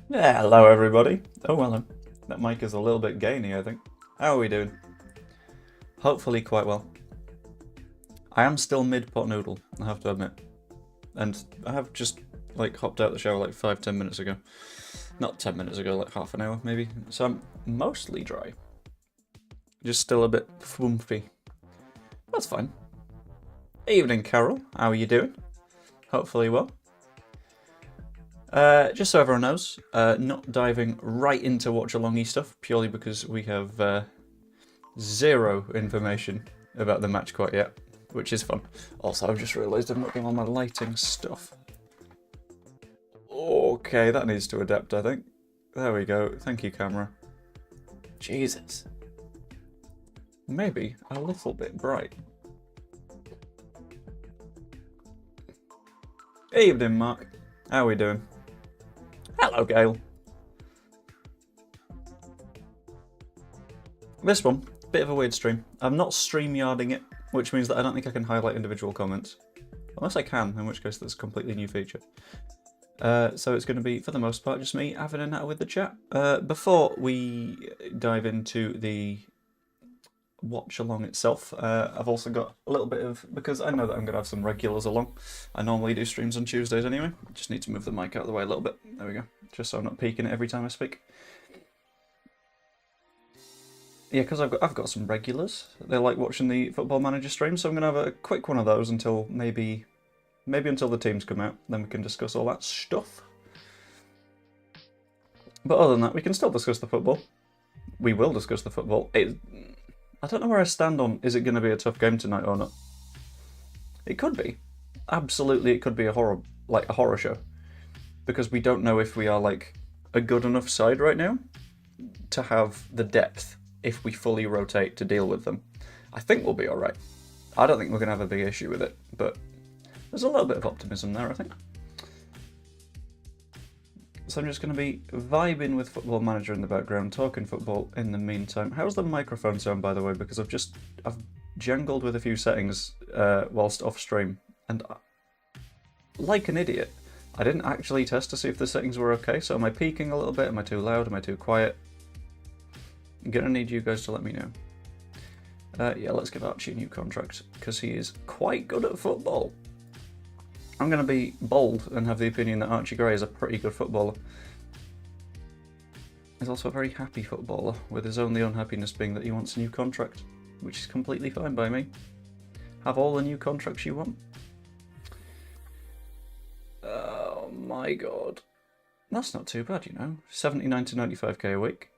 Yeah, hello everybody. Oh, hello. That mic is a little bit gainy, I think. How are we doing? Hopefully quite well. I am still mid-pot noodle, I have to admit. And I have just, hopped out the shower 5-10 minutes ago. Not 10 minutes ago, half an hour maybe. So I'm mostly dry. Just still a bit flumpy. That's fine. Evening, Carol. How are you doing? Hopefully well. Just so everyone knows, not diving right into Watchalongy stuff, purely because we have zero information about the match quite yet, which is fun. Also, I've just realised I've not done all my lighting stuff. Okay, that needs to adapt, I think. There we go. Thank you, camera. Jesus. Maybe a little bit bright. Evening, Mark. How are we doing? Hello, Gail. This one, bit of a weird stream. I'm not StreamYarding it, which means that I don't think I can highlight individual comments. Unless I can, in which case that's a completely new feature. So it's going to be, for the most part, just me having a natter with the chat. Before we dive into the watch-along itself, I've also got a little bit of, because I know that I'm going to have some regulars along. I normally do streams on Tuesdays anyway. Just need to move the mic out of the way a little bit. There we go. Just so I'm not peeking it every time I speak. Yeah, because I've got some regulars. They like watching the Football Manager stream, so I'm going to have a quick one of those until maybe until the teams come out. Then we can discuss all that stuff. But other than that, we can still discuss the football. We will discuss the football. I don't know where I stand on, is it going to be a tough game tonight or not? It could be. Absolutely, it could be a horror show. Because we don't know if we are a good enough side right now to have the depth if we fully rotate to deal with them. I think we'll be alright. I don't think we're going to have a big issue with it, but there's a little bit of optimism there, I think. So I'm just going to be vibing with Football Manager in the background, talking football in the meantime. How's the microphone sound, by the way? Because I've jangled with a few settings whilst off stream, and like an idiot, I didn't actually test to see if the settings were okay. So am I peaking a little bit? Am I too loud? Am I too quiet? I'm going to need you guys to let me know. Yeah, let's give Archie a new contract, because he is quite good at football. I'm going to be bold and have the opinion that Archie Gray is a pretty good footballer. He's also a very happy footballer, with his only unhappiness being that he wants a new contract, which is completely fine by me. Have all the new contracts you want. Oh my god. That's not too bad, you know. 79 to 95k a week.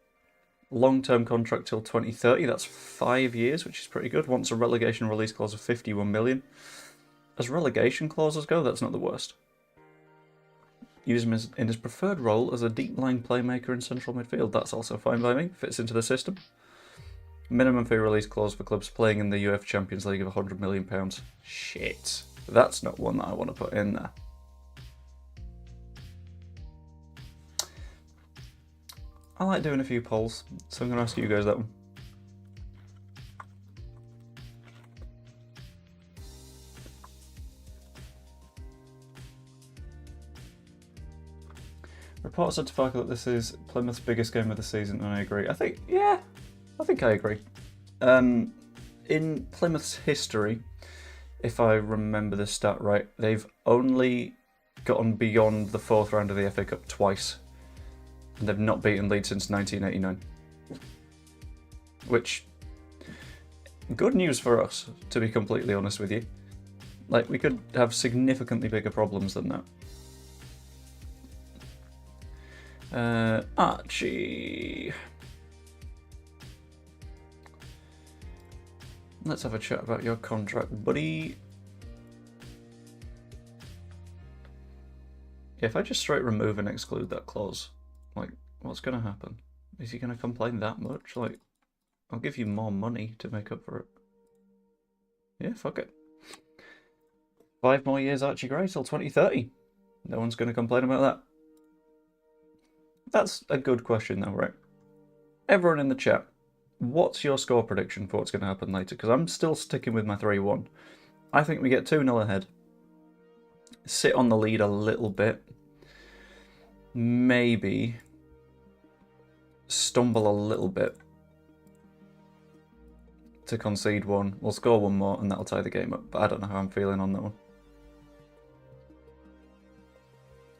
Long-term contract till 2030, that's 5 years, which is pretty good. Wants a relegation release clause of 51 million. As relegation clauses go, that's not the worst. Use him in his preferred role as a deep-lying playmaker in central midfield. That's also fine by me. Fits into the system. Minimum fee release clause for clubs playing in the UEFA Champions League of £100 million. Shit. That's not one that I want to put in there. I like doing a few polls, so I'm going to ask you guys that one. Reports said to Farke that this is Plymouth's biggest game of the season, and I agree. I think I agree. In Plymouth's history, if I remember this stat right, they've only gotten beyond the fourth round of the FA Cup twice, and they've not beaten Leeds since 1989. Which, good news for us, to be completely honest with you. We could have significantly bigger problems than that. Archie. Let's have a chat about your contract, buddy. If I just straight remove and exclude that clause, what's going to happen? Is he going to complain that much? I'll give you more money to make up for it. Yeah, fuck it. 5 more years Archie Gray till 2030. No one's going to complain about that. That's a good question though, right? Everyone in the chat, what's your score prediction for what's going to happen later? Because I'm still sticking with my 3-1. I think we get 2-0 ahead. Sit on the lead a little bit. maybe stumble a little bit to concede one. We'll score one more and that'll tie the game up, but I don't know how I'm feeling on that one.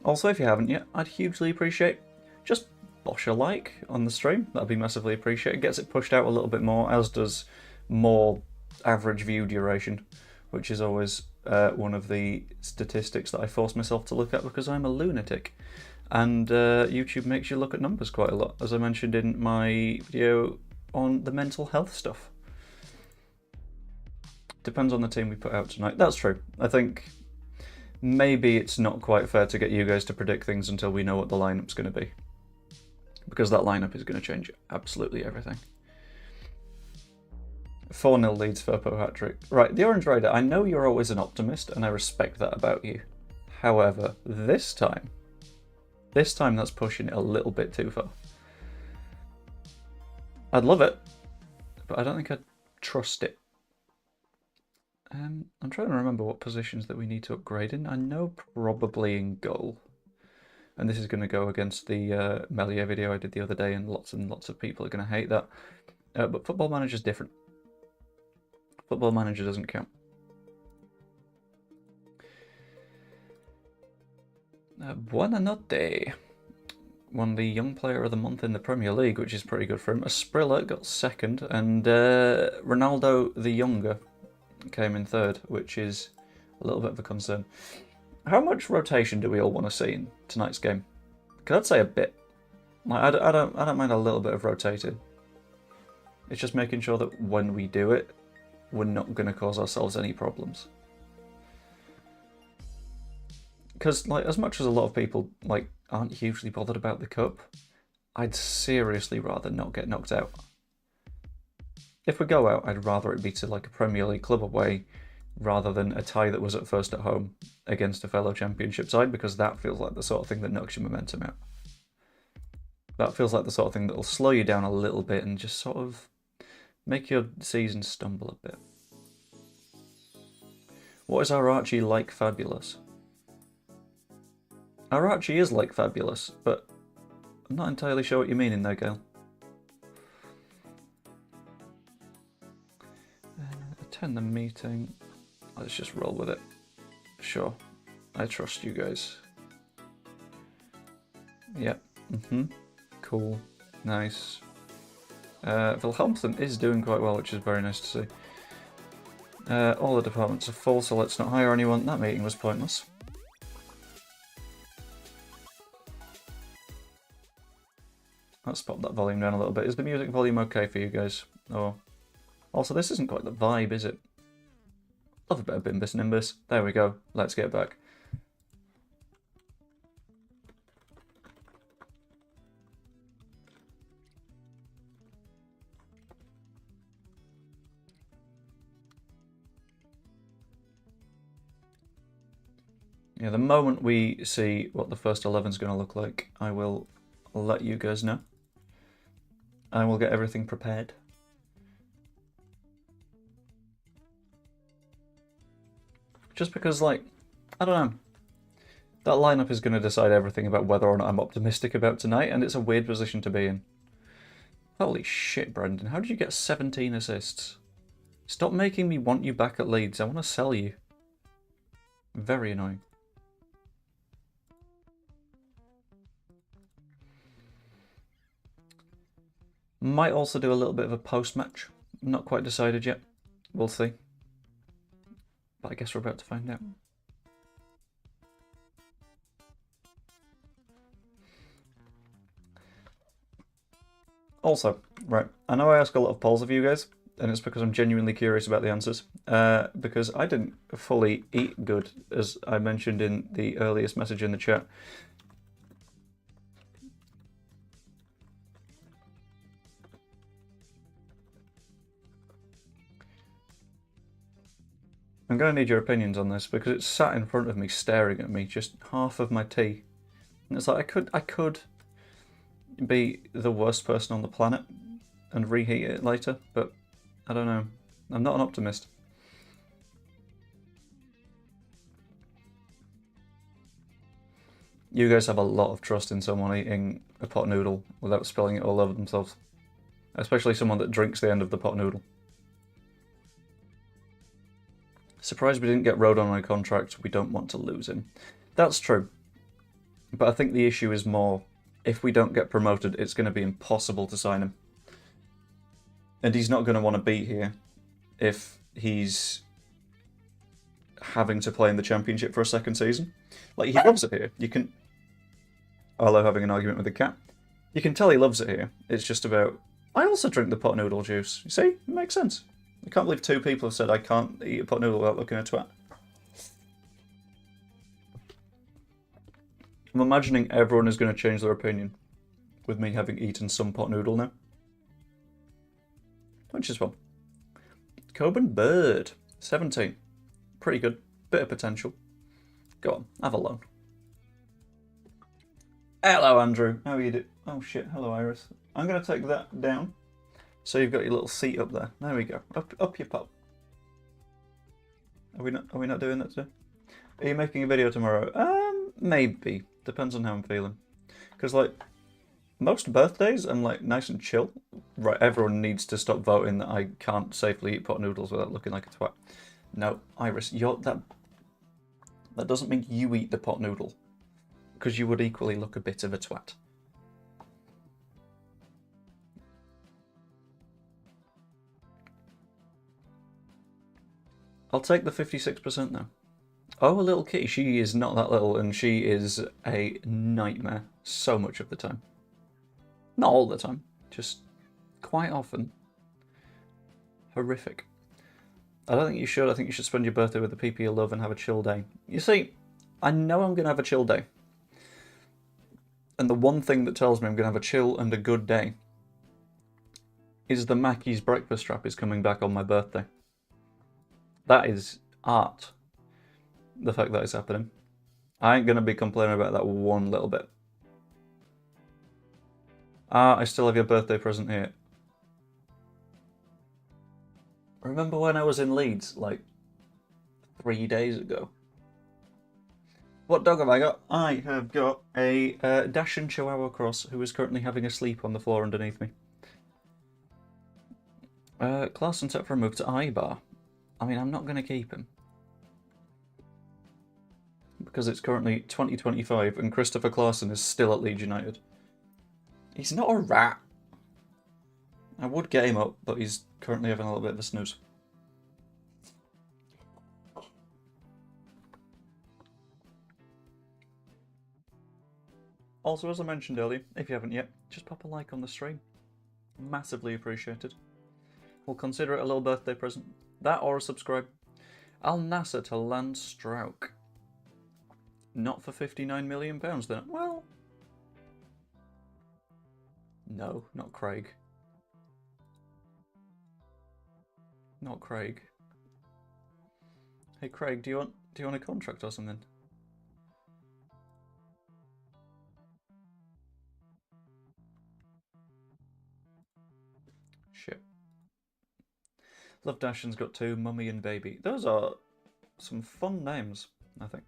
Also, if you haven't yet, I'd hugely appreciate just bosh a like on the stream. That'd be massively appreciated. Gets it pushed out a little bit more, as does more average view duration, which is always one of the statistics that I force myself to look at because I'm a lunatic. And YouTube makes you look at numbers quite a lot, as I mentioned in my video on the mental health stuff. Depends on the team we put out tonight. That's true. I think maybe it's not quite fair to get you guys to predict things until we know what the lineup's going to be, because that lineup is going to change absolutely everything. 4-0 Leeds, Firpo hat-trick. Right, the Orange Rider, I know you're always an optimist, and I respect that about you. However, this time that's pushing it a little bit too far. I'd love it, but I don't think I'd trust it. I'm trying to remember what positions that we need to upgrade in. I know probably in goal. And this is going to go against the Melier video I did the other day, and lots of people are going to hate that. But Football Manager's different. Football Manager doesn't count. Buonanotte won the Young Player of the Month in the Premier League, which is pretty good for him. Asprilla got second, and Ronaldo the Younger came in third, which is a little bit of a concern. How much rotation do we all want to see in tonight's game? Because I'd say a bit. Like, I don't mind a little bit of rotating. It's just making sure that when we do it, we're not going to cause ourselves any problems. Because, like, as much as a lot of people like aren't hugely bothered about the cup, I'd seriously rather not get knocked out. If we go out, I'd rather it be to like a Premier League club away, rather than a tie that was at first at home against a fellow Championship side, because that feels like the sort of thing that knocks your momentum out. That feels like the sort of thing that will slow you down a little bit and just sort of make your season stumble a bit. What is our Archie like fabulous? Our Archie is like fabulous, but I'm not entirely sure what you mean in there, Gail. Attend the meeting. Let's just roll with it. Sure. I trust you guys. Yep. Cool. Nice. Wilhelmsen is doing quite well, which is very nice to see. All the departments are full, so let's not hire anyone. That meeting was pointless. Let's pop that volume down a little bit. Is the music volume okay for you guys? Oh. Also, this isn't quite the vibe, is it? Love a bit of Bimbus Nimbus. There we go. Let's get back. Yeah, the moment we see what the first 11 is going to look like, I will let you guys know. I will get everything prepared. Just because, like, I don't know. That lineup is going to decide everything about whether or not I'm optimistic about tonight, and it's a weird position to be in. Holy shit, Brendan. How did you get 17 assists? Stop making me want you back at Leeds. I want to sell you. Very annoying. Might also do a little bit of a post-match. Not quite decided yet. We'll see. But I guess we're about to find out. Also, right, I know I ask a lot of polls of you guys, and it's because I'm genuinely curious about the answers. Because I didn't fully eat good, as I mentioned in the earliest message in the chat. I'm going to need your opinions on this, because it's sat in front of me staring at me, just half of my tea. And it's like, I could be the worst person on the planet and reheat it later, but I don't know. I'm not an optimist. You guys have a lot of trust in someone eating a pot noodle without spilling it all over themselves. Especially someone that drinks the end of the pot noodle. Surprised we didn't get Rodon on a contract. We don't want to lose him. That's true. But I think the issue is more, if we don't get promoted, it's going to be impossible to sign him. And he's not going to want to be here if he's having to play in the Championship for a second season. Like, he loves it here. You can... Arlo having an argument with the cat. You can tell he loves it here. It's just about... I also drink the pot noodle juice. You see? It makes sense. I can't believe 2 people have said I can't eat a pot noodle without looking at a twat. I'm imagining everyone is going to change their opinion with me having eaten some pot noodle now. Which is fun. Coburn Bird. 17. Pretty good. Bit of potential. Go on, have a loan. Hello, Andrew. How are you doing? Oh shit, hello, Iris. I'm going to take that down. So you've got your little seat up there. There we go. Up your pop. Are we not doing that today? Are you making a video tomorrow? Maybe. Depends on how I'm feeling. Because, like, most birthdays, I'm, like, nice and chill. Right, everyone needs to stop voting that I can't safely eat pot noodles without looking like a twat. No, Iris, that doesn't mean you eat the pot noodle. Because you would equally look a bit of a twat. I'll take the 56% now. Oh, a little kitty. She is not that little, and she is a nightmare so much of the time. Not all the time, just quite often. Horrific. I don't think you should. I think you should spend your birthday with the people you love and have a chill day. You see, I know I'm going to have a chill day. And the one thing that tells me I'm going to have a chill and a good day is the Mackey's breakfast wrap is coming back on my birthday. That is art. The fact that it's happening. I ain't going to be complaining about that one little bit. I still have your birthday present here. Remember when I was in Leeds, like, 3 days ago? What dog have I got? I have got a Dachshund Chihuahua Cross who is currently having a sleep on the floor underneath me. Clarkson set for a move to Ibar. I mean, I'm not going to keep him. Because it's currently 2025 and Christopher Clarkson is still at Leeds United. He's not a rat. I would get him up, but he's currently having a little bit of a snooze. Also, as I mentioned earlier, if you haven't yet, just pop a like on the stream. Massively appreciated. We'll consider it a little birthday present. That or a subscribe. Al Nasser to land Strauch. Not for £59 million then. Well... No, not Craig. Not Craig. Hey Craig, do you want a contract or something? Shit. Love Dashin's got 2, Mummy and Baby. Those are some fun names, I think.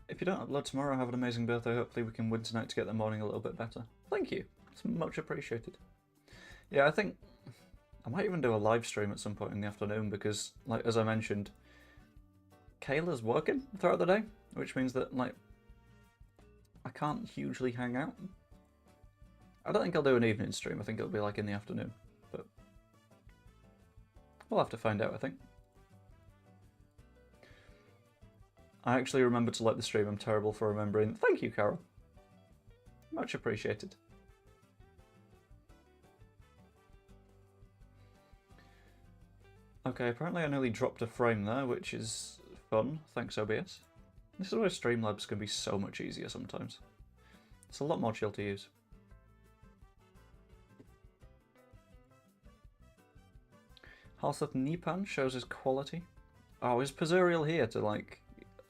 If you don't upload tomorrow, have an amazing birthday. Hopefully we can win tonight to get the morning a little bit better. Thank you. It's much appreciated. Yeah, I think I might even do a live stream at some point in the afternoon because, like, as I mentioned, Kayla's working throughout the day, which means that, like, I can't hugely hang out. I don't think I'll do an evening stream. I think it'll be, like, in the afternoon. But we'll have to find out, I think. I actually remembered to like the stream. I'm terrible for remembering. Thank you, Carol. Much appreciated. Okay, apparently I nearly dropped a frame there, which is fun. Thanks, OBS. This is where Streamlabs can be so much easier sometimes. It's a lot more chill to use. Halseth Nipan shows his quality. Oh, is Pizzuriel here to, like,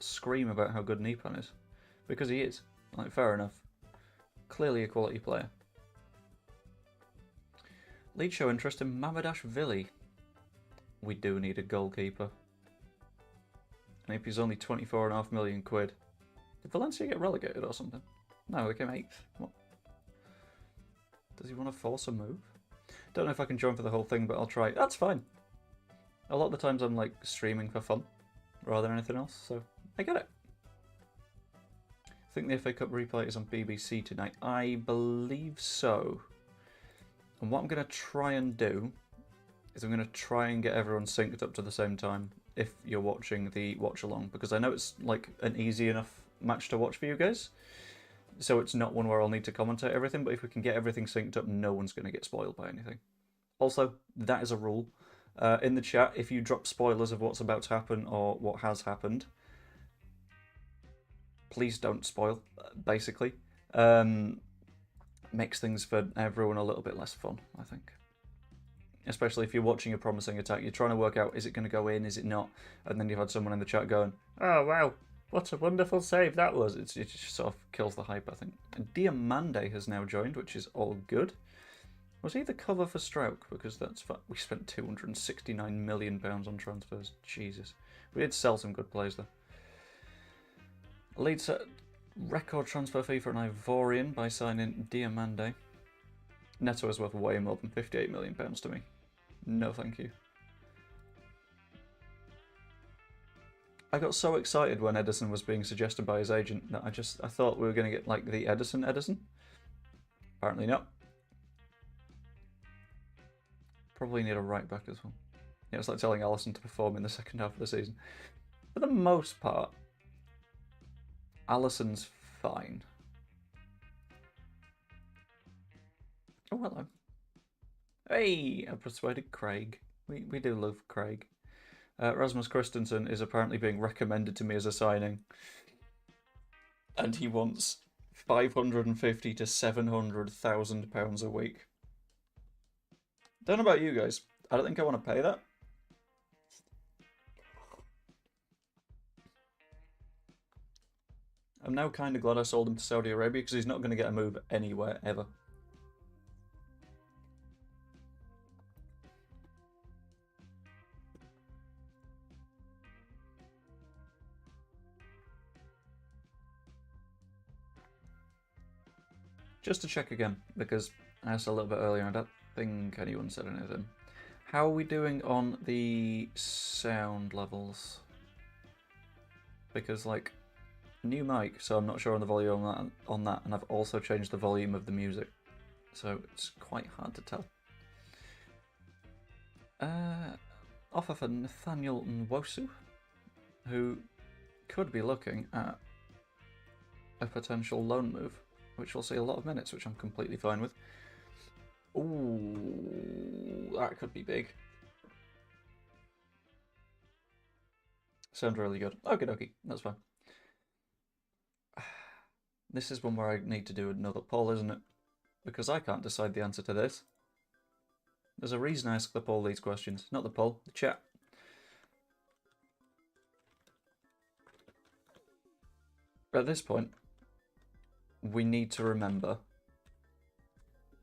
scream about how good Nipan is? Because he is. Like, fair enough. Clearly a quality player. Leeds show interest in Mamadashvili. We do need a goalkeeper. Maybe he's only 24.5 million quid. Did Valencia get relegated or something? No, they came 8th. What? Does he want to force a move? Don't know if I can join for the whole thing, but I'll try. That's fine. A lot of the times I'm like streaming for fun rather than anything else, so I get it. I think the FA Cup replay is on BBC tonight. I believe so. And what I'm going to try and do is I'm going to try and get everyone synced up to the same time if you're watching the watch-along, because I know it's like an easy enough match to watch for you guys. So it's not one where I'll need to commentate everything, but if we can get everything synced up, no one's going to get spoiled by anything. Also, that is a rule. In the chat, if you drop spoilers of what's about to happen or what has happened, please don't spoil, basically. Makes things for everyone a little bit less fun, I think. Especially if you're watching a promising attack, you're trying to work out, is it going to go in, is it not? And then you've had someone in the chat going, oh wow, what a wonderful save that was. It just sort of kills the hype, I think. And Diamande has now joined, which is all good. Was he the cover for Stroke? Because that's fun. We spent £269 million on transfers. Jesus. We did sell some good players, though. Leeds set record transfer fee for an Ivorian by signing Diamande. Neto is worth way more than £58 million to me. No thank you. I got so excited when Edison was being suggested by his agent that I thought we were going to get like the Edison. Apparently not. Probably need a right back as well. Yeah, it's like telling Alisson to perform in the second half of the season. For the most part, Alisson's fine. Oh, hello. Hey, I persuaded Craig. We do love Craig. Rasmus Christensen is apparently being recommended to me as a signing. And he wants £550,000 to £700,000 a week. Don't know about you guys. I don't think I want to pay that. I'm now kind of glad I sold him to Saudi Arabia because he's not going to get a move anywhere ever. Just to check again, because I asked a little bit earlier and I don't think anyone said anything. How are we doing on the sound levels? Because, like, new mic, so I'm not sure on the volume on that, and I've also changed the volume of the music, so it's quite hard to tell. Offer for Nathaniel Nwosu, who could be looking at a potential loan move, which will see a lot of minutes, which I'm completely fine with. Ooh, that could be big. Sounds really good. Okie dokie, that's fine. This is one where I need to do another poll, isn't it? Because I can't decide the answer to this. There's a reason I ask the poll these questions. Not the poll, the chat. At this point, we need to remember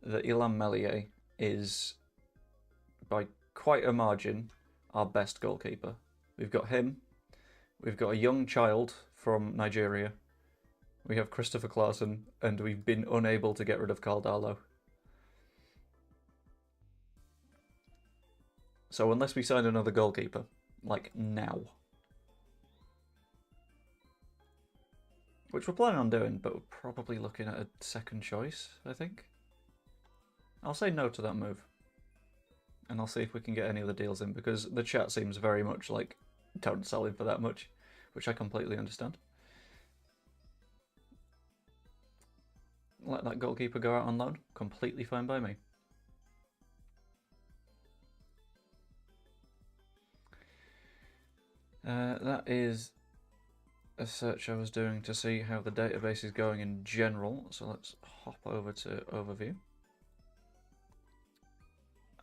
that Ilham Melier is, by quite a margin, our best goalkeeper. We've got him. We've got a young child from Nigeria. We have Christopher Clarkson, and we've been unable to get rid of Caldalo. So unless we sign another goalkeeper, like now, which we're planning on doing, but we're probably looking at a second choice, I think. I'll say no to that move. And I'll see if we can get any other deals in, because the chat seems very much like, don't sell him for that much, which I completely understand. Let that goalkeeper go out on loan, completely fine by me. That is a search I was doing to see how the database is going in general, so let's hop over to overview.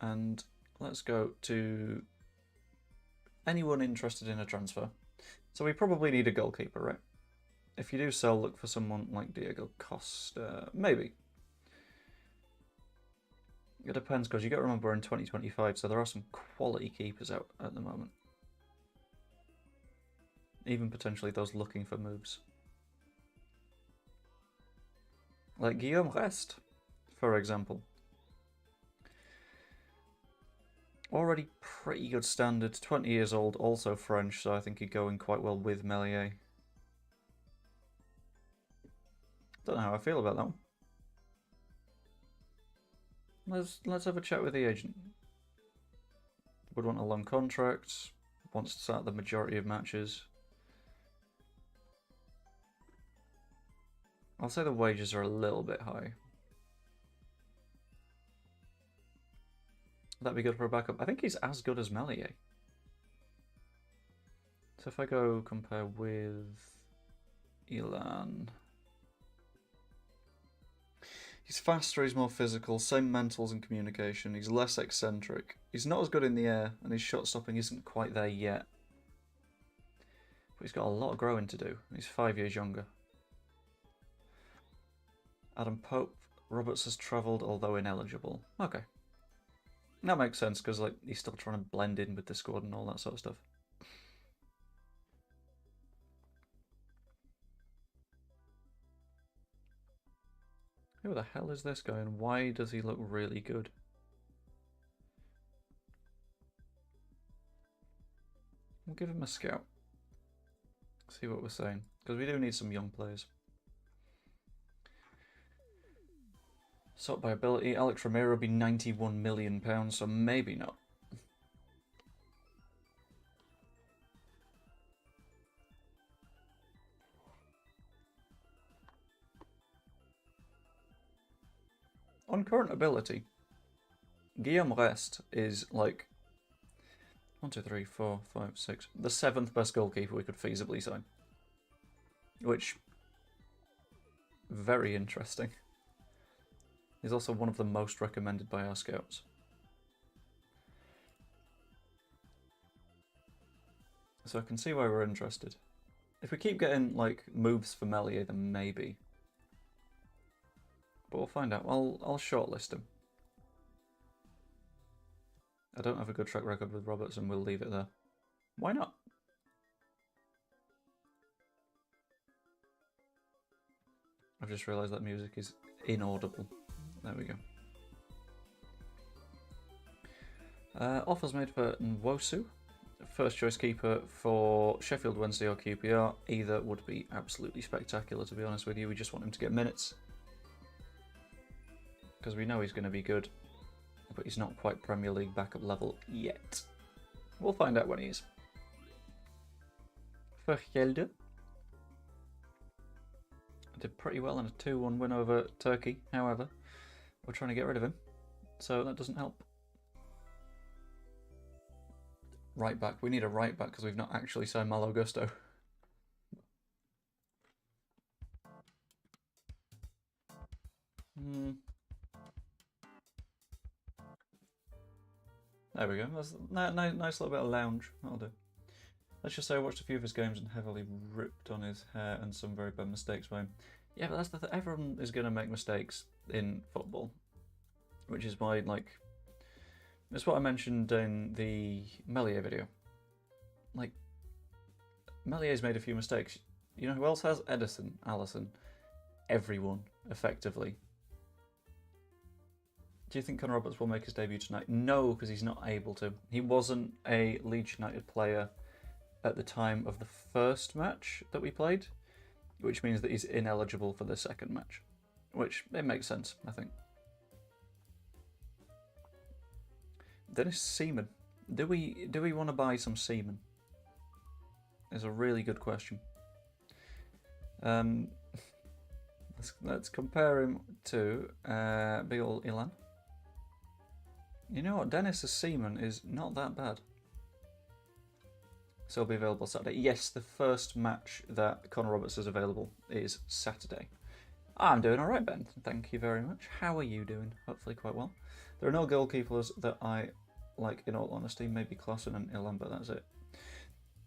And let's go to anyone interested in a transfer. So we probably need a goalkeeper, right? If you do sell, look for someone like Diego Costa, maybe. It depends, because you got to remember we're in 2025, so there are some quality keepers out at the moment. even potentially those looking for moves. Like Guillaume Rest, for example. Already pretty good standard, 20 years old, also French, so I think he'd go in quite well with Meslier. Don't know how I feel about that one. Let's have a chat with the agent. Would want a long contract, wants to start the majority of matches. I'll say the wages are a little bit high. That'd be good for a backup. I think he's as good as Meslier. So if I go compare with Elan... He's faster, he's more physical, same mentals and communication, he's less eccentric. He's not as good in the air, and his shot stopping isn't quite there yet. But he's got a lot of growing to do. He's 5 years younger. Adam Pope. Roberts has travelled, although ineligible. Okay. That makes sense, because like he's still trying to blend in with the squad and all that sort of stuff. Who the hell is this guy, and why does he look really good? We'll give him a scout. See what we're saying, because we do need some young players. Sort by ability, Alex Romero will be £91 million, so maybe not. On current ability, Guillaume Rest is like 1, 2, 3, 4, 5, 6, the 7th best goalkeeper we could feasibly sign. Which, very interesting. He's also one of the most recommended by our scouts. So I can see why we're interested. If we keep getting like moves for Meslier, then maybe. But we'll find out. I'll shortlist him. I don't have a good track record with Roberts, and we'll leave it there. Why not? I've just realised that music is inaudible. There we go. Offers made for Nwosu. First choice keeper for Sheffield Wednesday or QPR. Either would be absolutely spectacular, to be honest with you. We just want him to get minutes. Because we know he's going to be good. But he's not quite Premier League backup level yet. We'll find out when he is. Vergelde did pretty well in a 2-1 win over Turkey, however. We're trying to get rid of him, so that doesn't help. Right back. We need a right back because we've not actually signed Malo Gusto. There we go. That's nice little bit of lounge. That'll do. Let's just say I watched a few of his games and heavily ripped on his hair and some very bad mistakes by him. Yeah, but that's the thing. Everyone is going to make mistakes in football, which is why, like, that's what I mentioned in the Meslier video. Like, Mellier's made a few mistakes. You know who else has? Edison, Allison, everyone, effectively. Do you think Conor Roberts will make his debut tonight? No, because he's not able to. He wasn't a Leeds United player at the time of the first match that we played, which means that he's ineligible for the second match, which it makes sense, I think. Dennis Seaman. Do we want to buy some Seaman? Is a really good question. Let's compare him to big old Ilan. You know what? Dennis Seaman is not that bad. So he'll be available Saturday. Yes, the first match that Conor Roberts is available is Saturday. I'm doing alright, Ben. Thank you very much. How are you doing? Hopefully quite well. There are no goalkeepers that I like, in all honesty. Maybe Clausen and Ilan, but that's it.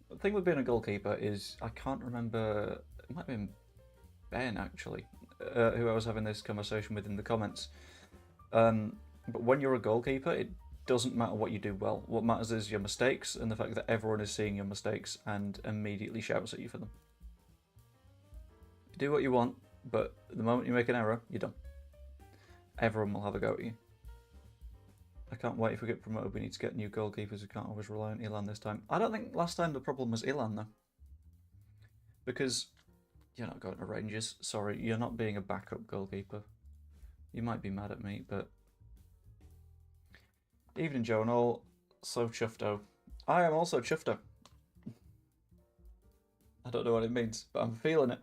The thing with being a goalkeeper is, I can't remember, it might have been Ben actually, who I was having this conversation with in the comments. But when you're a goalkeeper, doesn't matter what you do well. What matters is your mistakes and the fact that everyone is seeing your mistakes and immediately shouts at you for them. Do what you want, but the moment you make an error, you're done. Everyone will have a go at you. I can't wait. If we get promoted, we need to get new goalkeepers. We can't always rely on Ilan this time. I don't think last time the problem was Ilan, though. Because you're not going to Rangers. Sorry, you're not being a backup goalkeeper. You might be mad at me, but... Evening, Joe and all. So chuffed-o. I am also chuffed-o. I don't know what it means, but I'm feeling it.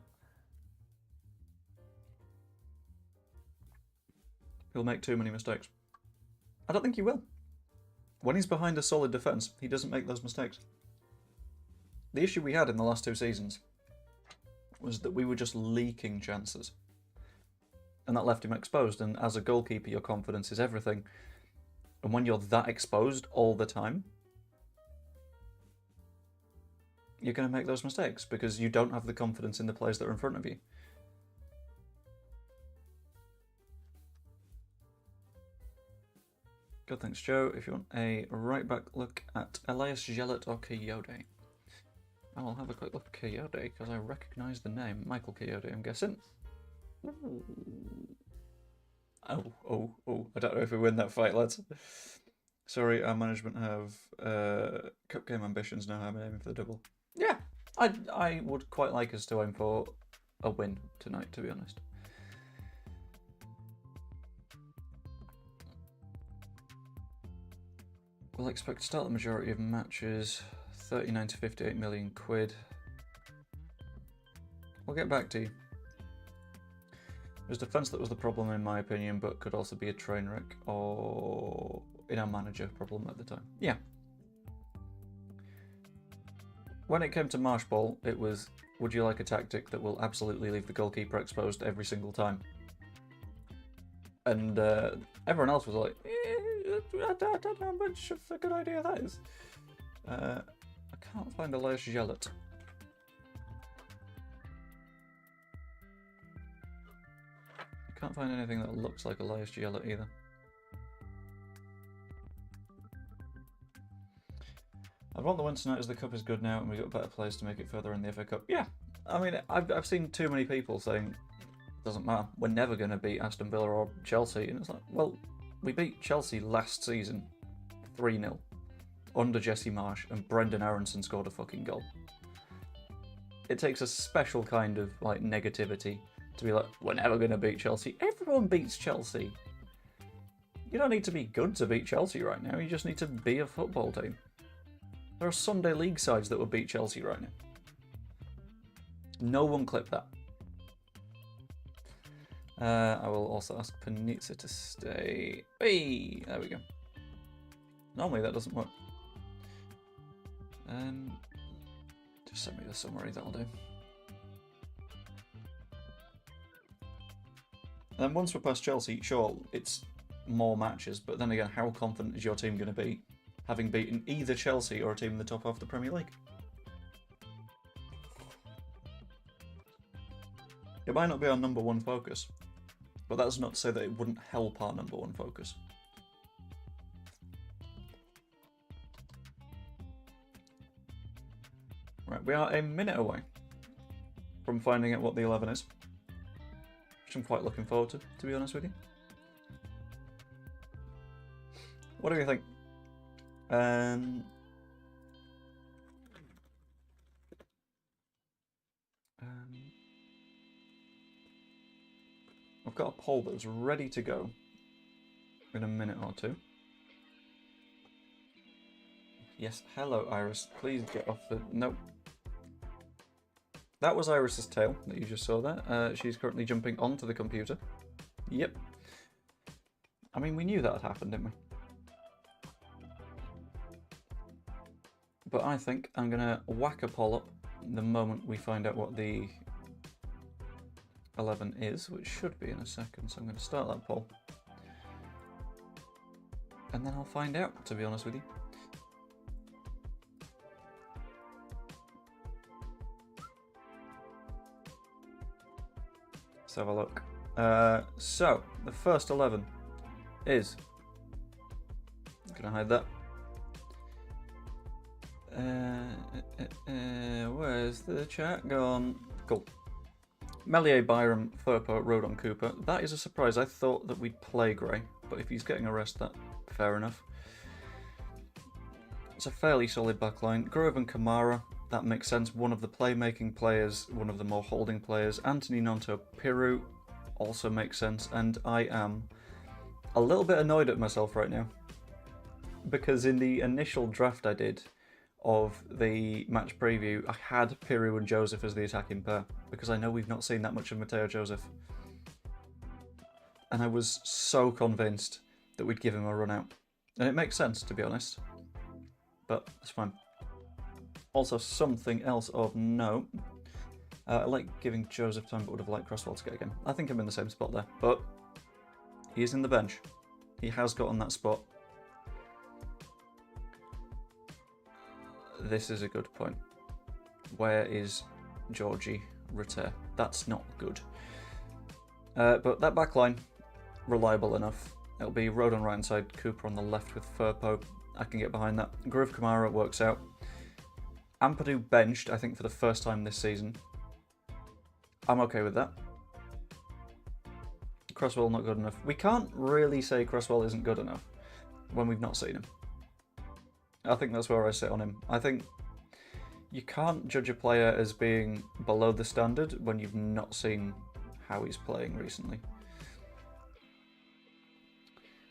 He'll make too many mistakes. I don't think he will. When he's behind a solid defence, he doesn't make those mistakes. The issue we had in the last 2 seasons was that we were just leaking chances. And that left him exposed, and as a goalkeeper, your confidence is everything. And when you're that exposed all the time, you're going to make those mistakes because you don't have the confidence in the players that are in front of you. Good, thanks, Joe. If you want a right-back look at Elias Gillett or Coyote. I'll have a quick look at Coyote because I recognise the name. Michael Coyote, I'm guessing. Ooh. Oh. I don't know if we win that fight, lads. Sorry, our management have cup game ambitions now. I'm aiming for the double. Yeah, I would quite like us to aim for a win tonight, to be honest. We'll expect to start the majority of matches, 39 to 58 million quid. We'll get back to you. It was defence that was the problem in my opinion, but could also be a train wreck or in our manager problem at the time. Yeah. When it came to Marsh Ball, it was, would you like a tactic that will absolutely leave the goalkeeper exposed every single time? And everyone else was like, I don't know how much of a good idea that is. I can't find Elias Gillett. I can't find anything that looks like Elias Gillett either. I'd want the win tonight as the cup is good now and we've got better players to make it further in the FA Cup. Yeah, I mean, I've seen too many people saying, doesn't matter, we're never going to beat Aston Villa or Chelsea. And it's like, well, we beat Chelsea last season 3-0 under Jesse Marsh and Brendan Aronson scored a fucking goal. It takes a special kind of like negativity to be like, we're never going to beat Chelsea. Everyone beats Chelsea. You don't need to be good to beat Chelsea right now. You just need to be a football team. There are Sunday League sides that will beat Chelsea right now. No one clip that. I will also ask Panizza to stay. Hey, there we go. Normally that doesn't work. Just send me the summary, that'll do. And once we're past Chelsea, sure, it's more matches, but then again, how confident is your team going to be having beaten either Chelsea or a team in the top half of the Premier League? It might not be our number one focus, but that's not to say that it wouldn't help our number one focus. Right, we are a minute away from finding out what the 11 is, which I'm quite looking forward to be honest with you. What do you think? I've got a poll that's ready to go in a minute or two. Yes, hello Iris, please get off the... Nope. That was Iris's tail that you just saw there. She's currently jumping onto the computer. Yep. I mean, we knew that had happened, didn't we? But I think I'm going to whack a poll up the moment we find out what the 11 is, which should be in a second, so I'm going to start that poll. And then I'll find out, to be honest with you. Let's have a look. So, the first 11 is... I'm going going to hide that. Where's the chat gone? Cool. Melier, Byram, Firpo, Rodon, Cooper. That is a surprise. I thought that we'd play Gray, but if he's getting a rest, that's fair enough. It's a fairly solid backline. Grove and Kamara, that makes sense. One of the playmaking players, one of the more holding players. Anthony Nonto, Piru, also makes sense. And I am a little bit annoyed at myself right now, because in the initial draft I did of the match preview, I had Piru and Joseph as the attacking pair, because I know we've not seen that much of Mateo Joseph. And I was so convinced that we'd give him a run out. And it makes sense, to be honest. But it's fine. Also, something else of note. I like giving Joseph time, but would have liked Cresswell to get again. I think I'm in the same spot there. But he is in the bench. He has got on that spot. This is a good point. Where is Georgie Ritter? That's not good. But that back line, reliable enough. It'll be Road on right hand side, Cooper on the left with Firpo. I can get behind that. Groove Kamara works out. Ampadu benched, I think, for the first time this season. I'm okay with that. Cresswell not good enough. We can't really say Cresswell isn't good enough when we've not seen him. I think that's where I sit on him. I think you can't judge a player as being below the standard when you've not seen how he's playing recently.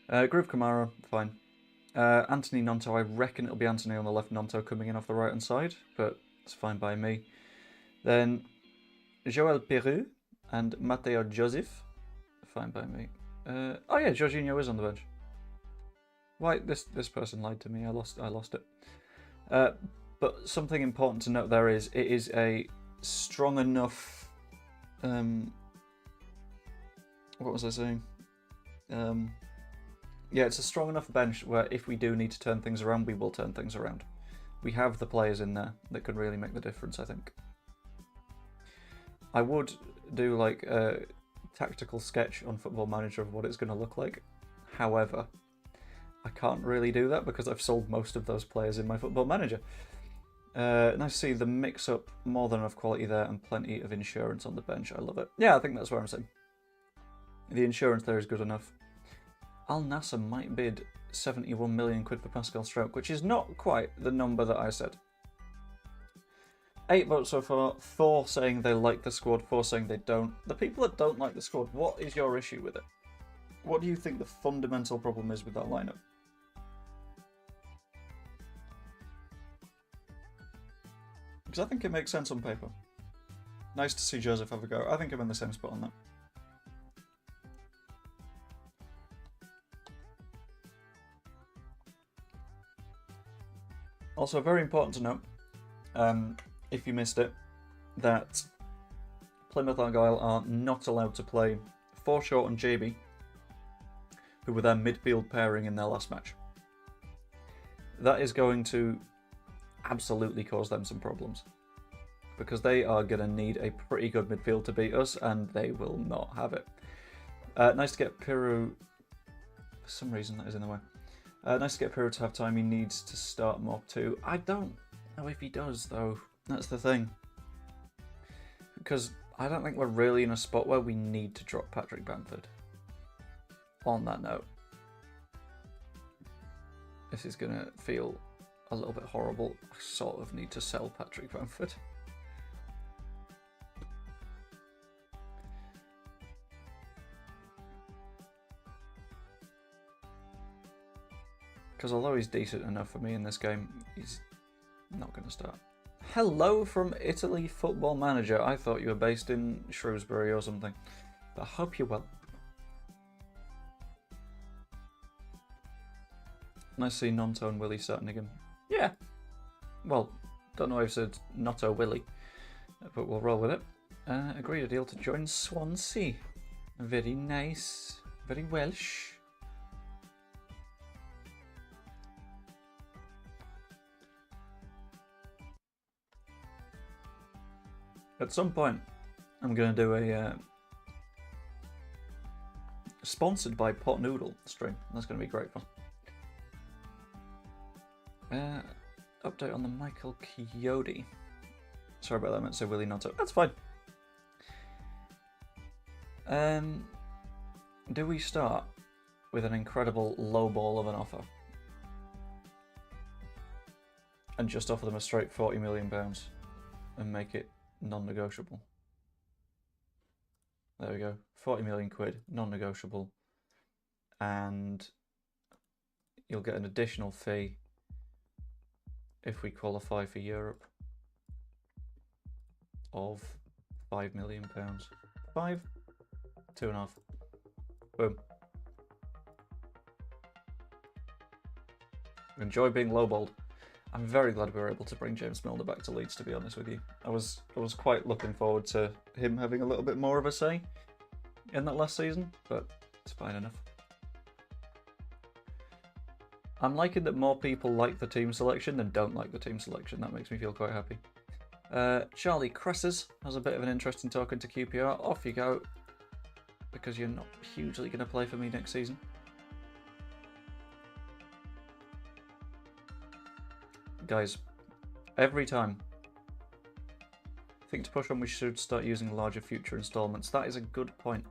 Groove Kamara, fine. Anthony Nonto, I reckon it'll be Anthony on the left, Nonto coming in off the right hand side, but it's fine by me. Then Joel Peru and Mateo Joseph, fine by me. Oh yeah, Jorginho is on the bench. Why, this person lied to me. I lost it. But something important to note there is it is a strong enough. What was I saying? Yeah, it's a strong enough bench where if we do need to turn things around, we will turn things around. We have the players in there that can really make the difference, I think. I would do like a tactical sketch on Football Manager of what it's going to look like. However, I can't really do that because I've sold most of those players in my Football Manager. Nice to see the mix-up, more than enough quality there, and plenty of insurance on the bench. I love it. Yeah, I think that's where I'm saying. The insurance there is good enough. Al Nassr might bid 71 million quid for Pascal Struijk, which is not quite the number that I said. 8 votes so far, 4 saying they like the squad, 4 saying they don't. The people that don't like the squad, what is your issue with it? What do you think the fundamental problem is with that lineup? Because I think it makes sense on paper. Nice to see Joseph have a go. I think I'm in the same spot on that. Also, very important to note, if you missed it, that Plymouth Argyle are not allowed to play Forshaw and JB, who were their midfield pairing in their last match. That is going to absolutely cause them some problems, because they are going to need a pretty good midfield to beat us, and they will not have it. Nice to get Piru. For some reason that is in the way. Nice to get Piru to have time. He needs to start more too. I don't know if he does, though. That's the thing. Because I don't think we're really in a spot where we need to drop Patrick Bamford. On that note, this is going to feel a little bit horrible. I sort of need to sell Patrick Bamford. Because although he's decent enough for me in this game, he's not going to start. Hello from Italy, Football Manager. I thought you were based in Shrewsbury or something. But I hope you're well. Nice to see Nonto and Willie starting again. Yeah. Well, don't know if I've said Notto Willie, but we'll roll with it. Agreed a deal to join Swansea. Very nice. Very Welsh. At some point, I'm going to do a sponsored by Pot Noodle stream. That's going to be great fun. Update on the Michael Coyote. Sorry about that, I meant to say Willie Nonto. That's fine. Do we start with an incredible low ball of an offer? And just offer them a straight £40 million and make it non-negotiable? There we go. 40 million quid, non-negotiable. And you'll get an additional fee if we qualify for Europe of £5 million. 5? 2.5. Boom. Enjoy being lowballed. I'm very glad we were able to bring James Milner back to Leeds, to be honest with you. I was quite looking forward to him having a little bit more of a say in that last season, but it's fine enough. I'm liking that more people like the team selection than don't like the team selection. That makes me feel quite happy. Charlie Cresses has a bit of an interest in talking to QPR. Off you go, because you're not hugely going to play for me next season. Guys, every time I think to push on we should start using larger future installments. That is a good point.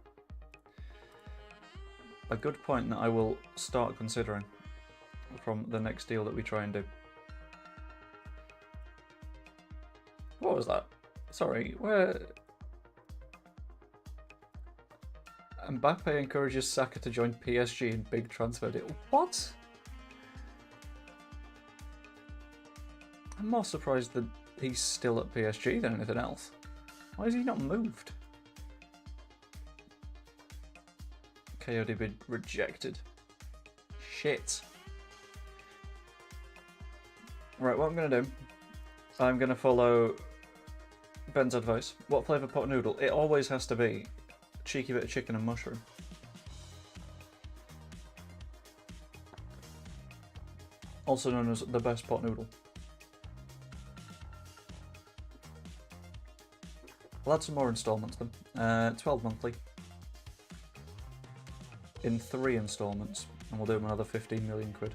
A good point that I will start considering from the next deal that we try and do. What was that? Sorry, where... Mbappe encourages Saka to join PSG in big transfer deal. What? I'm more surprised that he's still at PSG than anything else. Why has he not moved? KOD rejected. Shit. Right, what I'm going to do, I'm going to follow Ben's advice. What flavour pot noodle? It always has to be a cheeky bit of chicken and mushroom. Also known as the best pot noodle. I'll add some more instalments then. 12 monthly. In 3 instalments. And we'll do them another 15 million quid.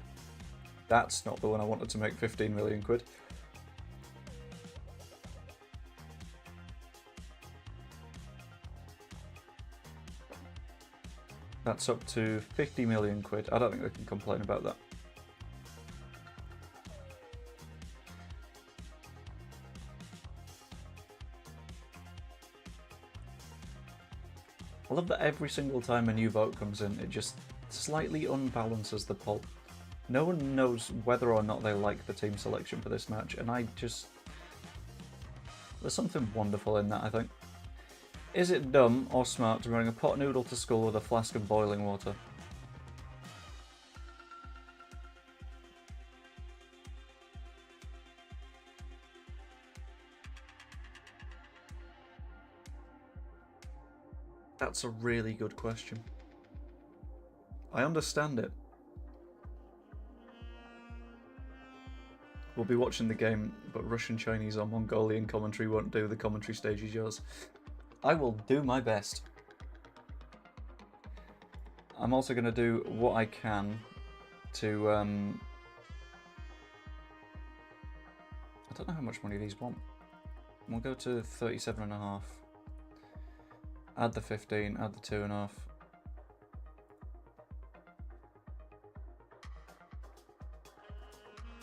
That's not the one I wanted to make 15 million quid. That's up to 50 million quid. I don't think they can complain about that. I love that every single time a new vote comes in, it just slightly unbalances the poll. No one knows whether or not they like the team selection for this match, and there's something wonderful in that, I think. Is it dumb or smart to bring a pot noodle to school with a flask of boiling water? That's a really good question. I understand it. We'll be watching the game, but Russian, Chinese or Mongolian commentary won't do. The commentary stage is yours. I will do my best. I'm also going to do what I can to... I don't know how much money these want. We'll go to 37.5. Add the 15, add the 2.5.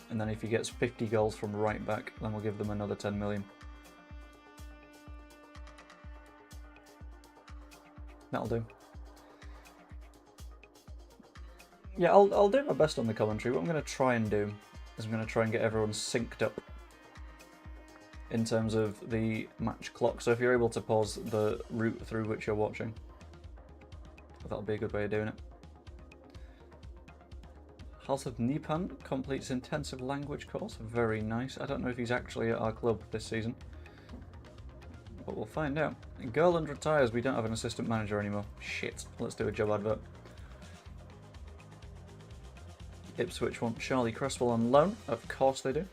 And then if he gets 50 goals from right back, then we'll give them another 10 million. That'll do. Yeah, I'll do my best on the commentary. What I'm going to try and do is I'm going to try and get everyone synced up in terms of the match clock. So if you're able to pause the route through which you're watching, that'll be a good way of doing it. House of Nippon completes intensive language course. Very nice. I don't know if he's actually at our club this season, but we'll find out. Garland retires. We don't have an assistant manager anymore. Shit. Let's do a job advert. Ipswich want Charlie Cresswell on loan. Of course they do.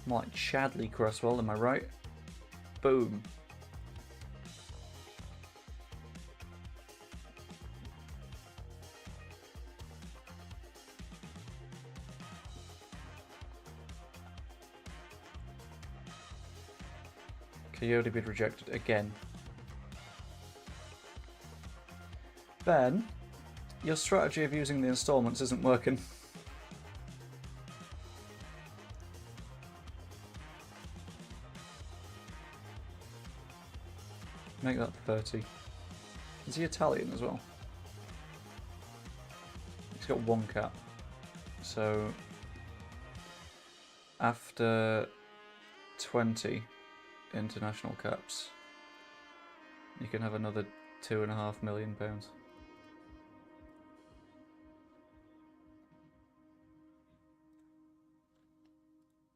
More like Chadley Cresswell, am I right? Boom. Coyote bid rejected again. Ben, your strategy of using the installments isn't working. Make that 30. Is he Italian as well? He's got 1 cap. So after 20 international caps, you can have another £2.5 million.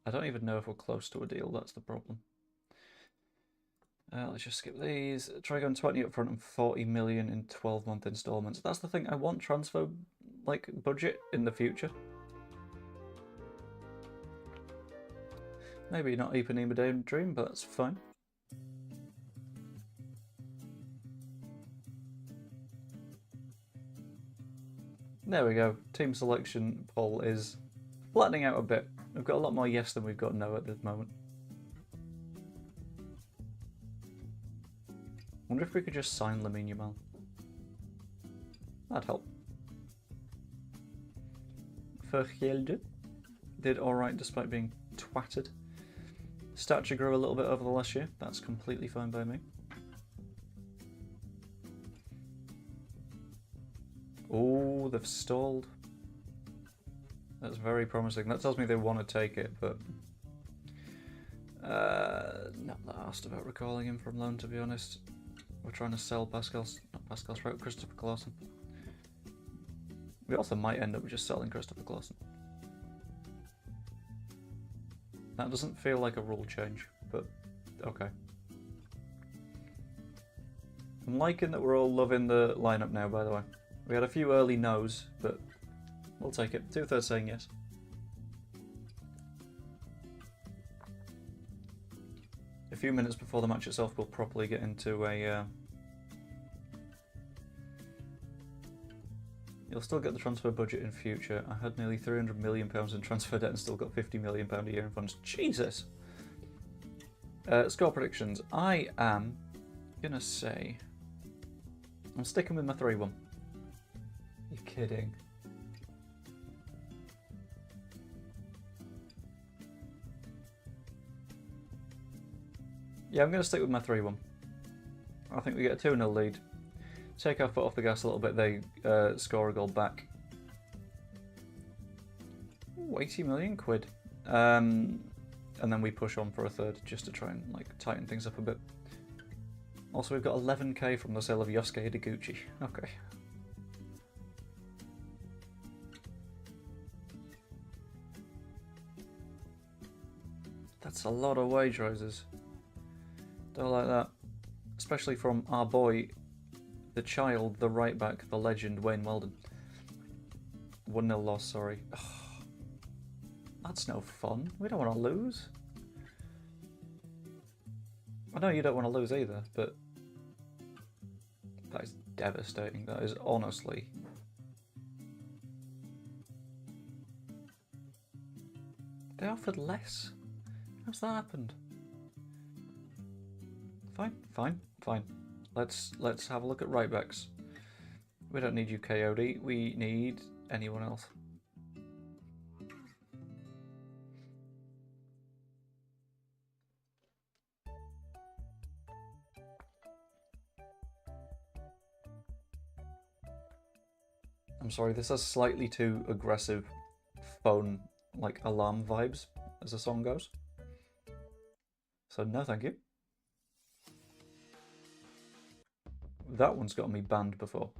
I don't even know if we're close to a deal, that's the problem. Let's just skip these. Try going 20 up front and 40 million in 12-month installments. That's the thing, I want transfer like budget in the future. Maybe not Ipanema Daydream, but that's fine. There we go. Team selection poll is flattening out a bit. We've got a lot more yes than we've got no at the moment. Wonder if we could just sign Lamine Yamal. That'd help. Vergelde did alright despite being twatted. Stature grew a little bit over the last year. That's completely fine by me. Oh, they've stalled. That's very promising. That tells me they want to take it, but not that asked about recalling him from loan, to be honest. We're trying to sell Christopher Clausen. We also might end up just selling Christopher Clausen. That doesn't feel like a rule change, but okay. I'm liking that we're all loving the lineup now, by the way. We had a few early no's, but we'll take it. 2/3 saying yes. A few minutes before the match itself, we'll properly get into a... You'll still get the transfer budget in future. I had nearly £300 million in transfer debt and still got £50 million a year in funds. Jesus! Score predictions. I am gonna say... I'm sticking with my 3-1. You're kidding. Yeah, I'm going to stick with my 3-1. I think we get a 2-0 lead. Take our foot off the gas a little bit, they score a goal back. Ooh, 80 million quid. And then we push on for a third just to try and like tighten things up a bit. Also, we've got 11k from the sale of Yosuke Hidiguchi. Okay. That's a lot of wage rises. Don't like that. Especially from our boy, the child, the right back, the legend, Wayne Weldon. 1-0 loss, sorry. Oh, that's no fun. We don't want to lose. I know you don't want to lose either, but that is devastating. That is honestly... They offered less. How's that happened? Fine. Let's have a look at right backs. We don't need you, Coyote. We need anyone else. I'm sorry, this has slightly too aggressive phone, like, alarm vibes as the song goes. So no thank you. That one's got me banned before,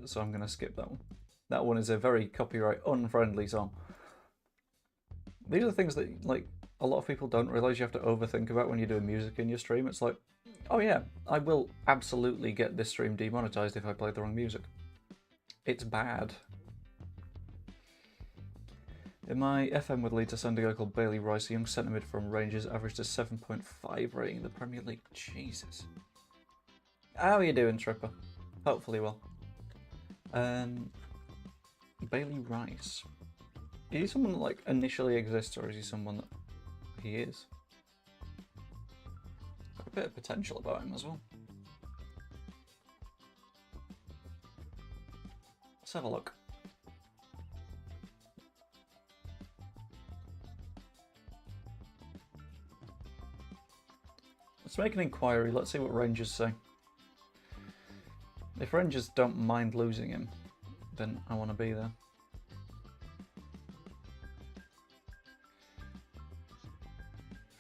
so I'm going to skip that one. That one is a very copyright unfriendly song. These are the things that, like, a lot of people don't realise you have to overthink about when you're doing music in your stream. It's like, oh yeah, I will absolutely get this stream demonetized if I play the wrong music. It's bad. In my FM with Leeds, I signed a guy called Bailey Rice, a young centre mid from Rangers, averaged a 7.5 rating in the Premier League. Jesus. How are you doing, Tripper? Hopefully well. Bailey Rice. Is he someone that like initially exists, or is he someone that he is? bit of potential about him as well. Let's have a look. Let's make an inquiry. Let's see what Rangers say. If Rangers don't mind losing him, then I want to be there.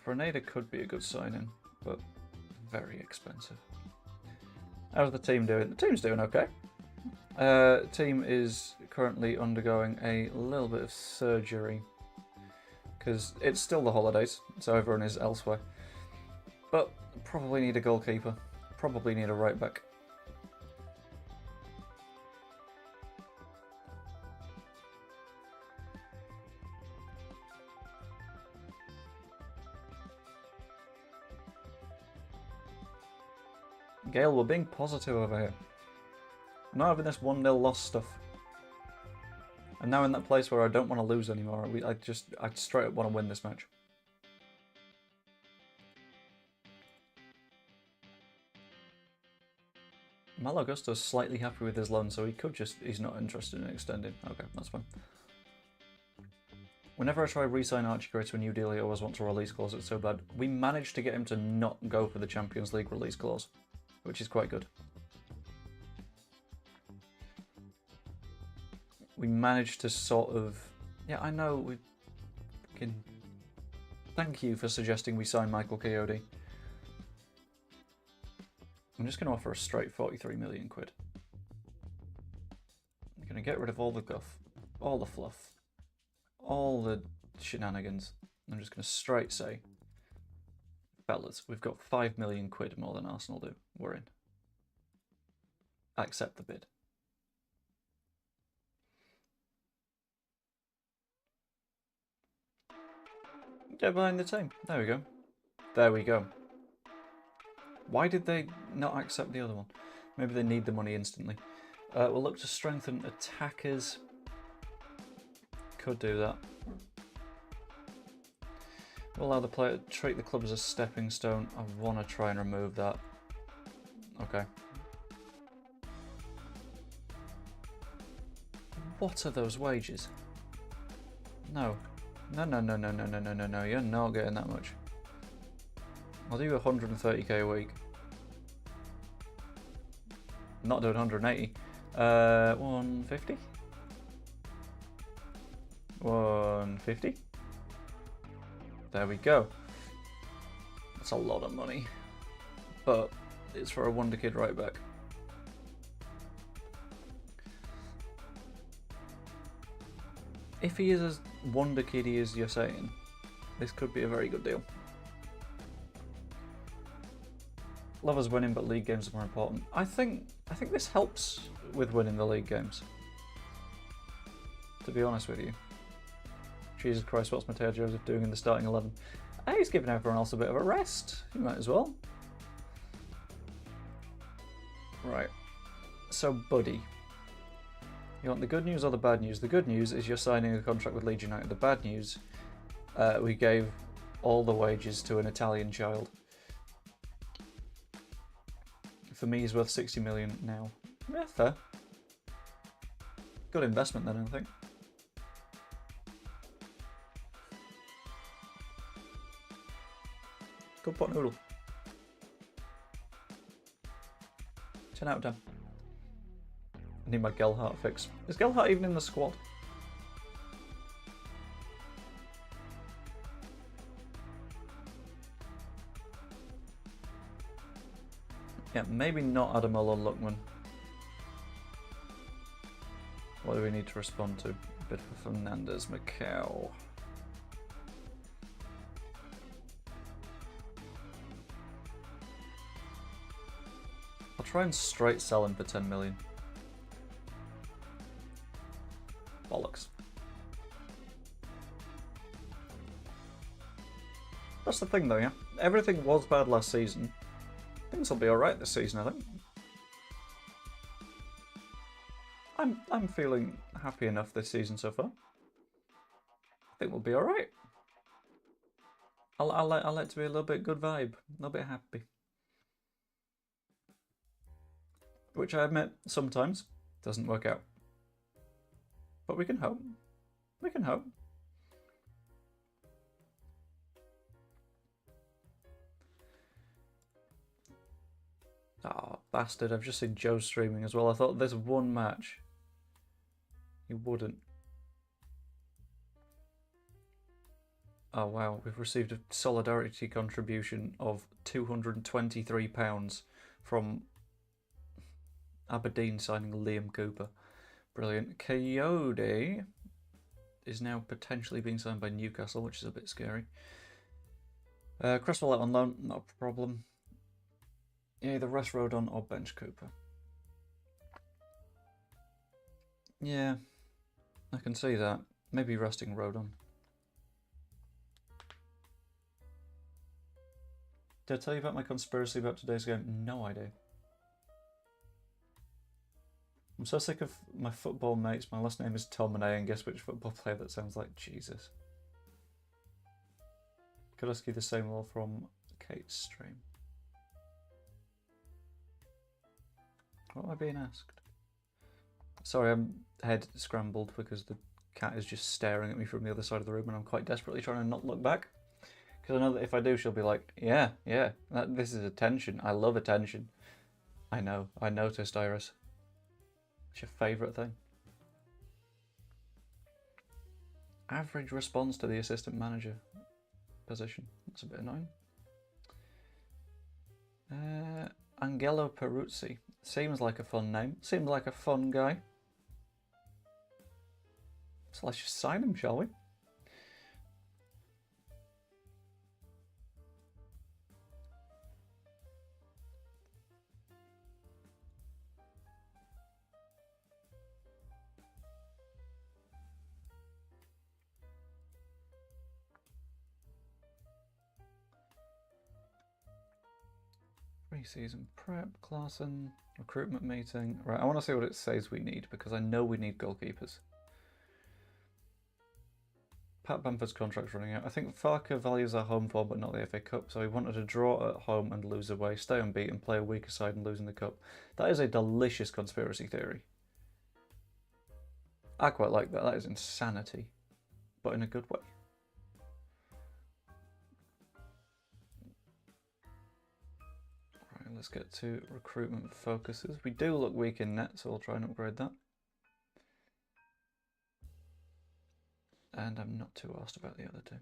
Grenada could be a good signing, but very expensive. How's the team doing? The team's doing okay. Team is currently undergoing a little bit of surgery because it's still the holidays, so everyone is elsewhere. But probably need a goalkeeper. Probably need a right back. Gale, we're being positive over here. I'm not having this 1-0 loss stuff. I'm now in that place where I don't want to lose anymore. I straight up want to win this match. Mal Augusto's slightly happy with his loan, so he could just... He's not interested in extending. Okay, that's fine. Whenever I try re-sign Archie Gray to a new deal, he always wants a release clause. It's so bad. We managed to get him to not go for the Champions League release clause, which is quite good. We managed to sort of... Yeah, I know, we can... Thank you for suggesting we sign Michael Coyote. I'm just going to offer a straight 43 million quid. I'm going to get rid of all the guff, all the fluff, all the shenanigans. I'm just going to straight say, fellas, we've got 5 million quid more than Arsenal do. We're in. Accept the bid. Get behind the team. There we go. There we go. Why did they not accept the other one? Maybe they need the money instantly. We'll look to strengthen attackers. Could do that. We'll allow the player to treat the club as a stepping stone. I want to try and remove that. Okay. What are those wages? No. No, no, no, no, no, no, no, no, no. You're not getting that much. I'll do 130k a week. Not doing 180. 150? 150? There we go. That's a lot of money. But it's for a wonder kid right back. If he is as wonder kiddy as you're saying, this could be a very good deal. Love us winning, but league games are more important. I think this helps with winning the league games. To be honest with you. Jesus Christ, what's Mateo Joseph doing in the starting 11? He's giving everyone else a bit of a rest. You might as well. Right. So, buddy. You want the good news or the bad news? The good news is you're signing a contract with Leeds United. The bad news, we gave all the wages to an Italian child. For me, he's worth 60 million now. Yeah, fair. Good investment then, I think. Good pot noodle. 10 out of 10. I need my Gelhardt fix. Is Gelhardt even in the squad? Yeah, maybe not Ademola Lookman. What do we need to respond to? A bit for Fernandez Macau. I'll try and straight sell him for 10 million. Bollocks. That's the thing though, yeah? Everything was bad last season. Things will be alright this season, I think. I'm feeling happy enough this season so far. I think we'll be alright. I'll let it be a little bit good vibe, a little bit happy. which I admit sometimes doesn't work out. But we can hope. We can hope. Oh, bastard, I've just seen Joe streaming as well. I thought there's one match. He wouldn't. Oh wow, we've received a solidarity contribution of £223 from Aberdeen signing Liam Cooper. Brilliant. Coyote is now potentially being signed by Newcastle, which is a bit scary. Cresswell out on loan, not a problem. Either rest Rodon or bench Cooper. Yeah, I can see that. Maybe resting Rodon. Did I tell you about my conspiracy about today's game? No idea. I'm so sick of my football mates. My last name is Tominay, and guess which football player that sounds like? Jesus. Could ask you the same all from Kate's stream. What am I being asked? Sorry, I'm head scrambled because the cat is just staring at me from the other side of the room and I'm quite desperately trying to not look back. Because I know that if I do, she'll be like, yeah, this is attention. I love attention. I know, I noticed, Iris. What's your favourite thing? Average response to the assistant manager position. That's a bit annoying. Angelo Peruzzi. Seems like a fun name. Seems like a fun guy. So let's just sign him, shall we? Pre-season prep, Clarkson, recruitment meeting. Right, I want to see what it says we need because I know we need goalkeepers. Pat Bamford's contract's running out. I think Farke values our home form but not the FA Cup, so he wanted to draw at home and lose away, stay unbeaten, play a weaker side and lose in the Cup. That is a delicious conspiracy theory. I quite like that. That is insanity, but in a good way. Right, let's get to recruitment focuses. We do look weak in net, so I'll try and upgrade that. And I'm not too asked about the other two.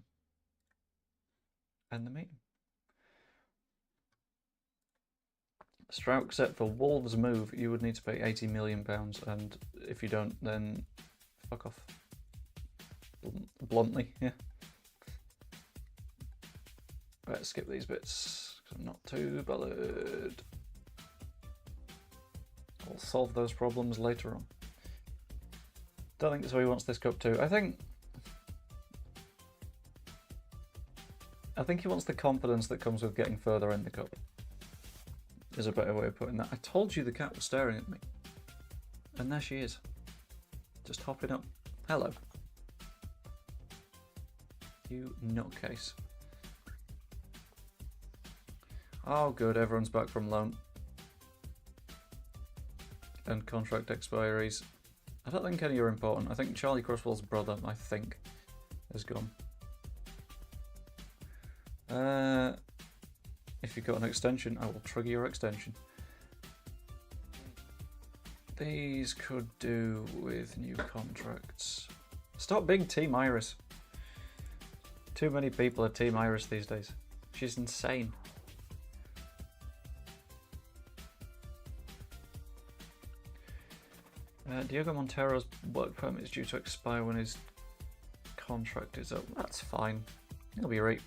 And the meeting. Strouk set for Wolves move, you would need to pay £80 million, and if you don't, then fuck off. Bluntly, yeah. Right, skip these bits, because I'm not too bothered. I'll solve those problems later on. Don't think so he wants this cup too. I think he wants the confidence that comes with getting further in the cup. Is a better way of putting that. I told you the cat was staring at me. And there she is. Just hopping up. Hello. You nutcase. Oh good, everyone's back from loan. And contract expiries. I don't think any are important. I think Charlie Cresswell's brother, I think, has gone. If you've got an extension, I will trigger your extension. These could do with new contracts. Stop being Team Iris. Too many people are Team Iris these days. She's insane. Diego Montero's work permit is due to expire when his contract is up. That's fine. He'll be right.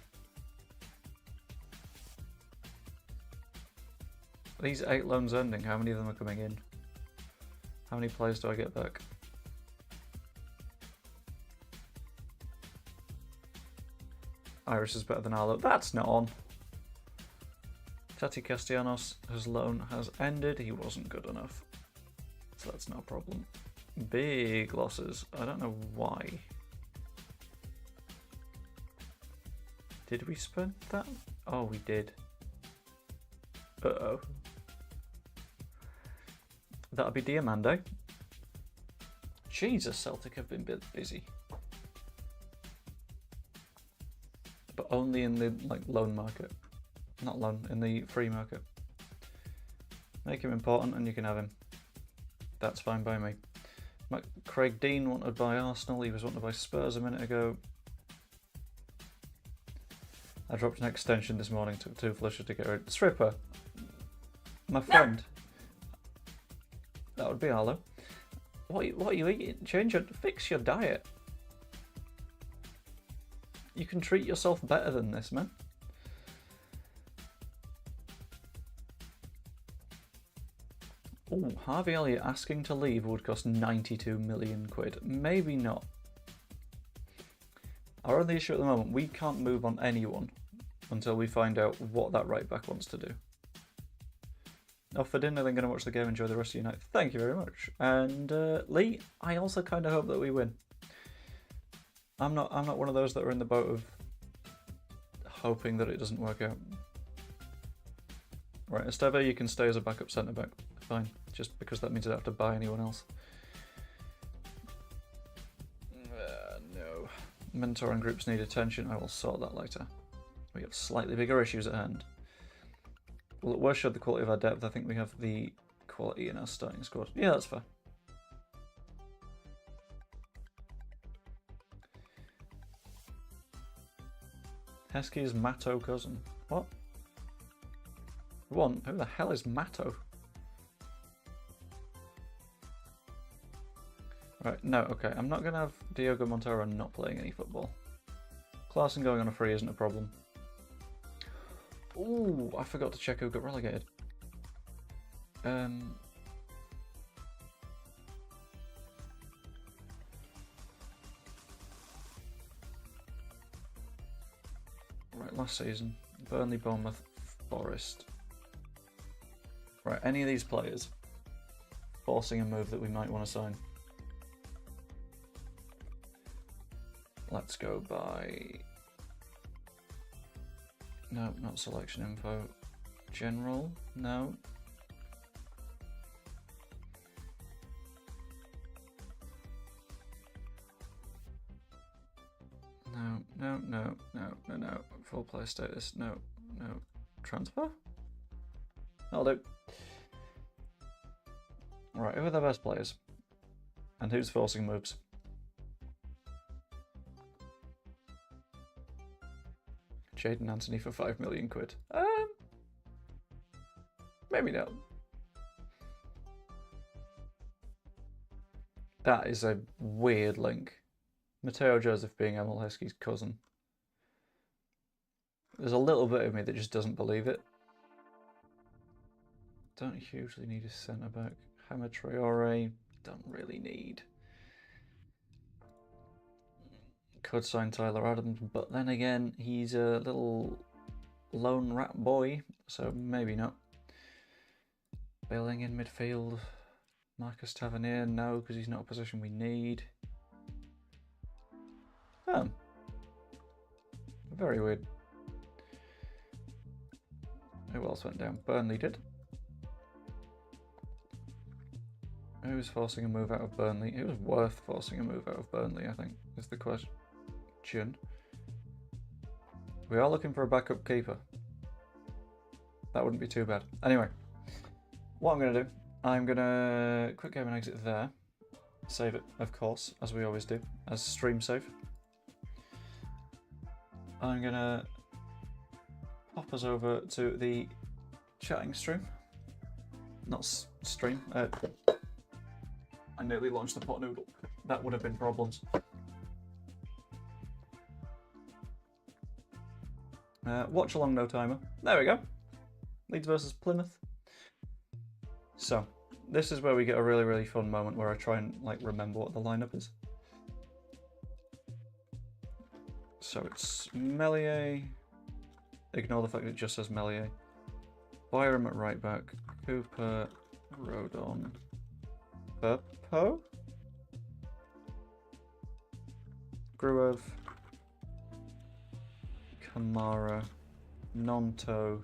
These 8 loans ending, how many of them are coming in? How many players do I get back? Iris is better than Arlo. That's not on. Tati Castellanos, his loan has ended. He wasn't good enough. So that's not a problem. Big losses. I don't know why. Did we spend that? Oh, we did. Uh-oh. that'll be Diamande. Jesus, Celtic have been a bit busy. But only in the loan market. Not loan, in the free market. Make him important and you can have him. That's fine by me. Craig Dean wanted by Arsenal, he was wanted by Spurs a minute ago. I dropped an extension this morning, took 2 flushes to get rid. Stripper, my friend. That would be Arlo. What are you eating? Fix your diet. You can treat yourself better than this, man. Oh, Harvey Elliott asking to leave would cost 92 million quid. Maybe not. Our only issue at the moment, we can't move on anyone until we find out what that right back wants to do. Oh, for dinner, then going to watch the game, enjoy the rest of your night. Thank you very much. And Lee, I also kind of hope that we win. I'm not one of those that are in the boat of hoping that it doesn't work out. Right, Esteve, you can stay as a backup centre back. Fine, just because that means I don't have to buy anyone else. No. Mentoring groups need attention. I will sort that later. We have slightly bigger issues at hand. Well, at worst, should the quality of our depth, I think we have the quality in our starting squad. Yeah, that's fair. Heskey's Matto cousin. What? One? Who the hell is Matto? Right, no, okay. I'm not going to have Diogo Montero not playing any football. Klaassen going on a free isn't a problem. Ooh, I forgot to check who got relegated. Right, last season. Burnley, Bournemouth, Forest. Right, any of these players forcing a move that we might want to sign. Let's go by... No, not selection info. General? No. No. Full play status. No. Transfer? I'll do. Right, who are the best players? And who's forcing moves? Jadon Anthony for 5 million quid. Maybe not. That is a weird link. Matteo Joseph being Emil Heskey's cousin. There's a little bit of me that just doesn't believe it. Don't hugely need a centre back. Hammer Traore, don't really need. Could sign Tyler Adams, but then again, he's a little lone rat boy, so maybe not. Billing in midfield. Marcus Tavernier, no, because he's not a position we need. Very weird. Who else went down? Burnley did. Who's forcing a move out of Burnley? It was worth forcing a move out of Burnley, I think, is the question. We are looking for a backup keeper. That wouldn't be too bad. Anyway, what I'm going to do, I'm going to quick game and exit there. Save it, of course, as we always do, as stream save. I'm going to pop us over to the chatting stream. Not stream. I nearly launched the pot noodle. That would have been problems. Watchalong, no timer. There we go. Leeds versus Plymouth. So, this is where we get a really, really fun moment where I try and remember what the lineup is. So it's Meslier. Ignore the fact that it just says Meslier. Byram at right back. Cooper, Rodon, Burpo, Gruev, Kamara, Nonto,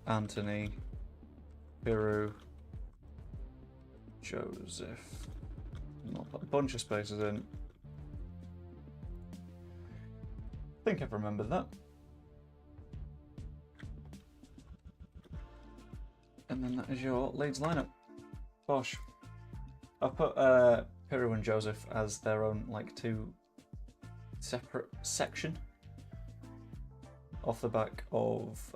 Anthony, Biru, Joseph. I'll put a bunch of spaces in. I think I've remembered that. And then that is your Leeds lineup. Bosh. I've put Piru and Joseph as their own, like, two separate section off the back of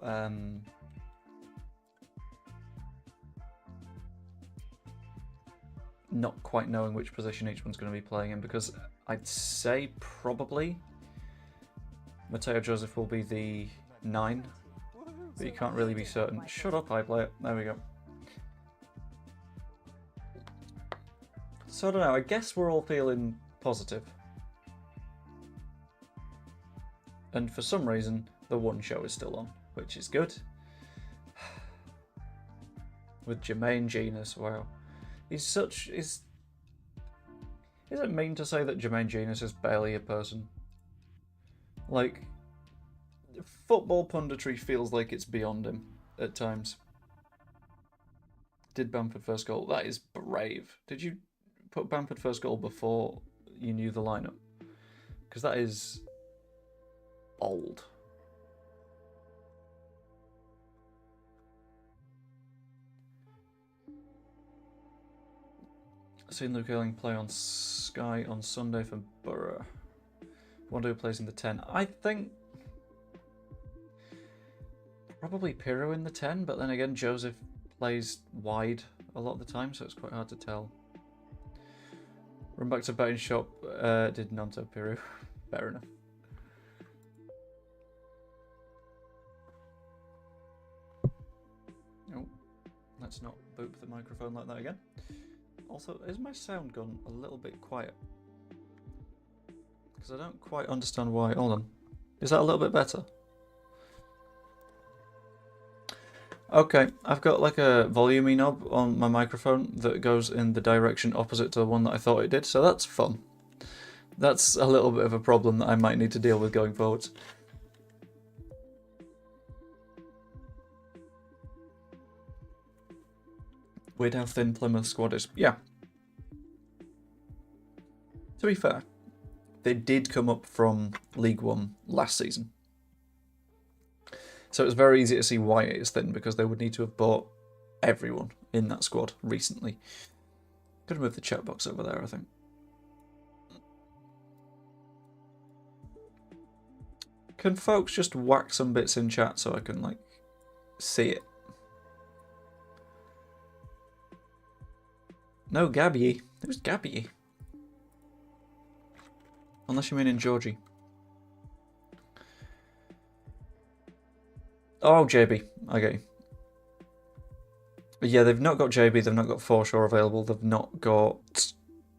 not quite knowing which position each one's going to be playing in, because I'd say probably Mateo Joseph will be the 9, but you can't really be certain. Shut up, iPlayer. There we go. So I don't know, I guess we're all feeling positive. And for some reason, the one show is still on, which is good. With Jermaine Genius, wow. He's such... Is it mean to say that Jermaine Genius is barely a person? Like, football punditry feels like it's beyond him at times. Did Bamford first goal? That is brave. Did you put Bamford first goal before you knew the lineup? Because that is old. I've seen Luke Ayling play on Sky on Sunday for Borough. Wonder who plays in the 10. I think probably Pirro in the 10, but then again Joseph plays wide a lot of the time, so it's quite hard to tell. Run back to betting shop, did Nanto Pirro. Fair enough. Oh, let's not boop the microphone like that again. Also, is my sound gone a little bit quiet? Because I don't quite understand why. Hold on. Is that a little bit better? Okay, I've got like a volume knob on my microphone that goes in the direction opposite to the one that I thought it did, so that's fun. That's a little bit of a problem that I might need to deal with going forwards. Weird how thin Plymouth squad is. Yeah. To be fair, they did come up from League One last season. So it's very easy to see why it is thin, because they would need to have bought everyone in that squad recently. Could have moved the chat box over there, I think. Can folks just whack some bits in chat so I can, like, see it? No, Gabby. Who's Gabby? Unless you mean in Georgie. Oh, JB. Okay. Yeah, they've not got JB, they've not got Forshaw available, they've not got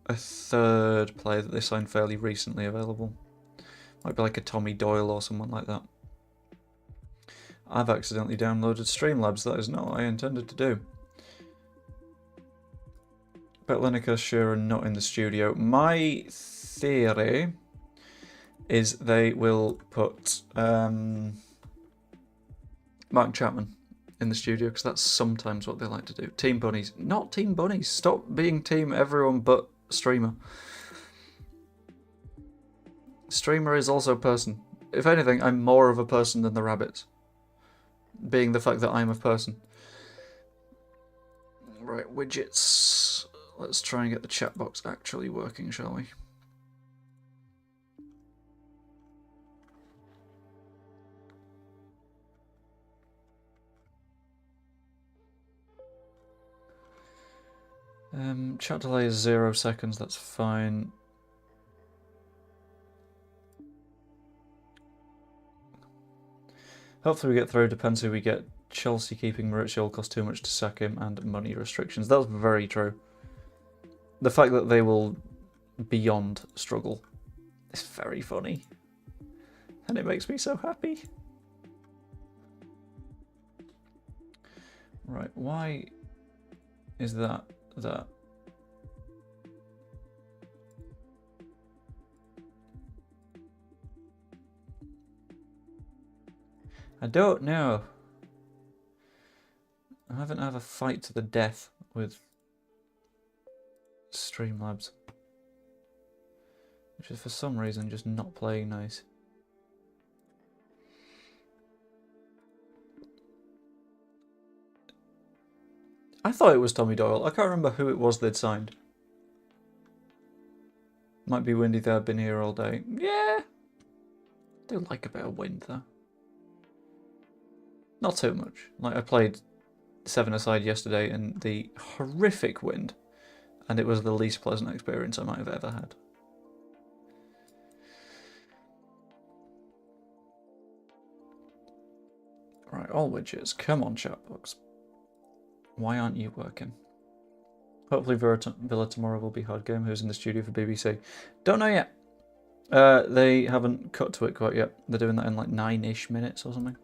a third player that they signed fairly recently available. Might be like a Tommy Doyle or someone like that. I've accidentally downloaded Streamlabs, that is not what I intended to do. Bet Lineker, Shearer not in the studio. My theory is they will put Mark Chapman in the studio, because that's sometimes what they like to do. Team Bunnies. Not Team Bunnies. Stop being Team everyone but Streamer. Streamer is also person. If anything, I'm more of a person than the rabbits. Being the fact that I'm a person. Right, widgets. Let's try and get the chat box actually working, shall we? Chat delay is 0 seconds, that's fine. Hopefully we get through, depends who we get. Chelsea keeping Mauricio will cost too much to sack him, and money restrictions. That's very true. The fact that they will beyond struggle is very funny. And it makes me so happy. Right, why is that? I don't know. I haven't had a fight to the death with Streamlabs. Which is for some reason just not playing nice. I thought it was Tommy Doyle. I can't remember who it was they'd signed. Might be windy though, I've been here all day. Yeah. Do like a bit of wind though. Not too much. Like I played 7-a-side yesterday in the horrific wind, and it was the least pleasant experience I might have ever had. Right, all widgets. Come on, chat box. Why aren't you working? Hopefully Villa tomorrow will be hard game. Who's in the studio for BBC? Don't know yet. They haven't cut to it quite yet. They're doing that in like 9-ish minutes or something.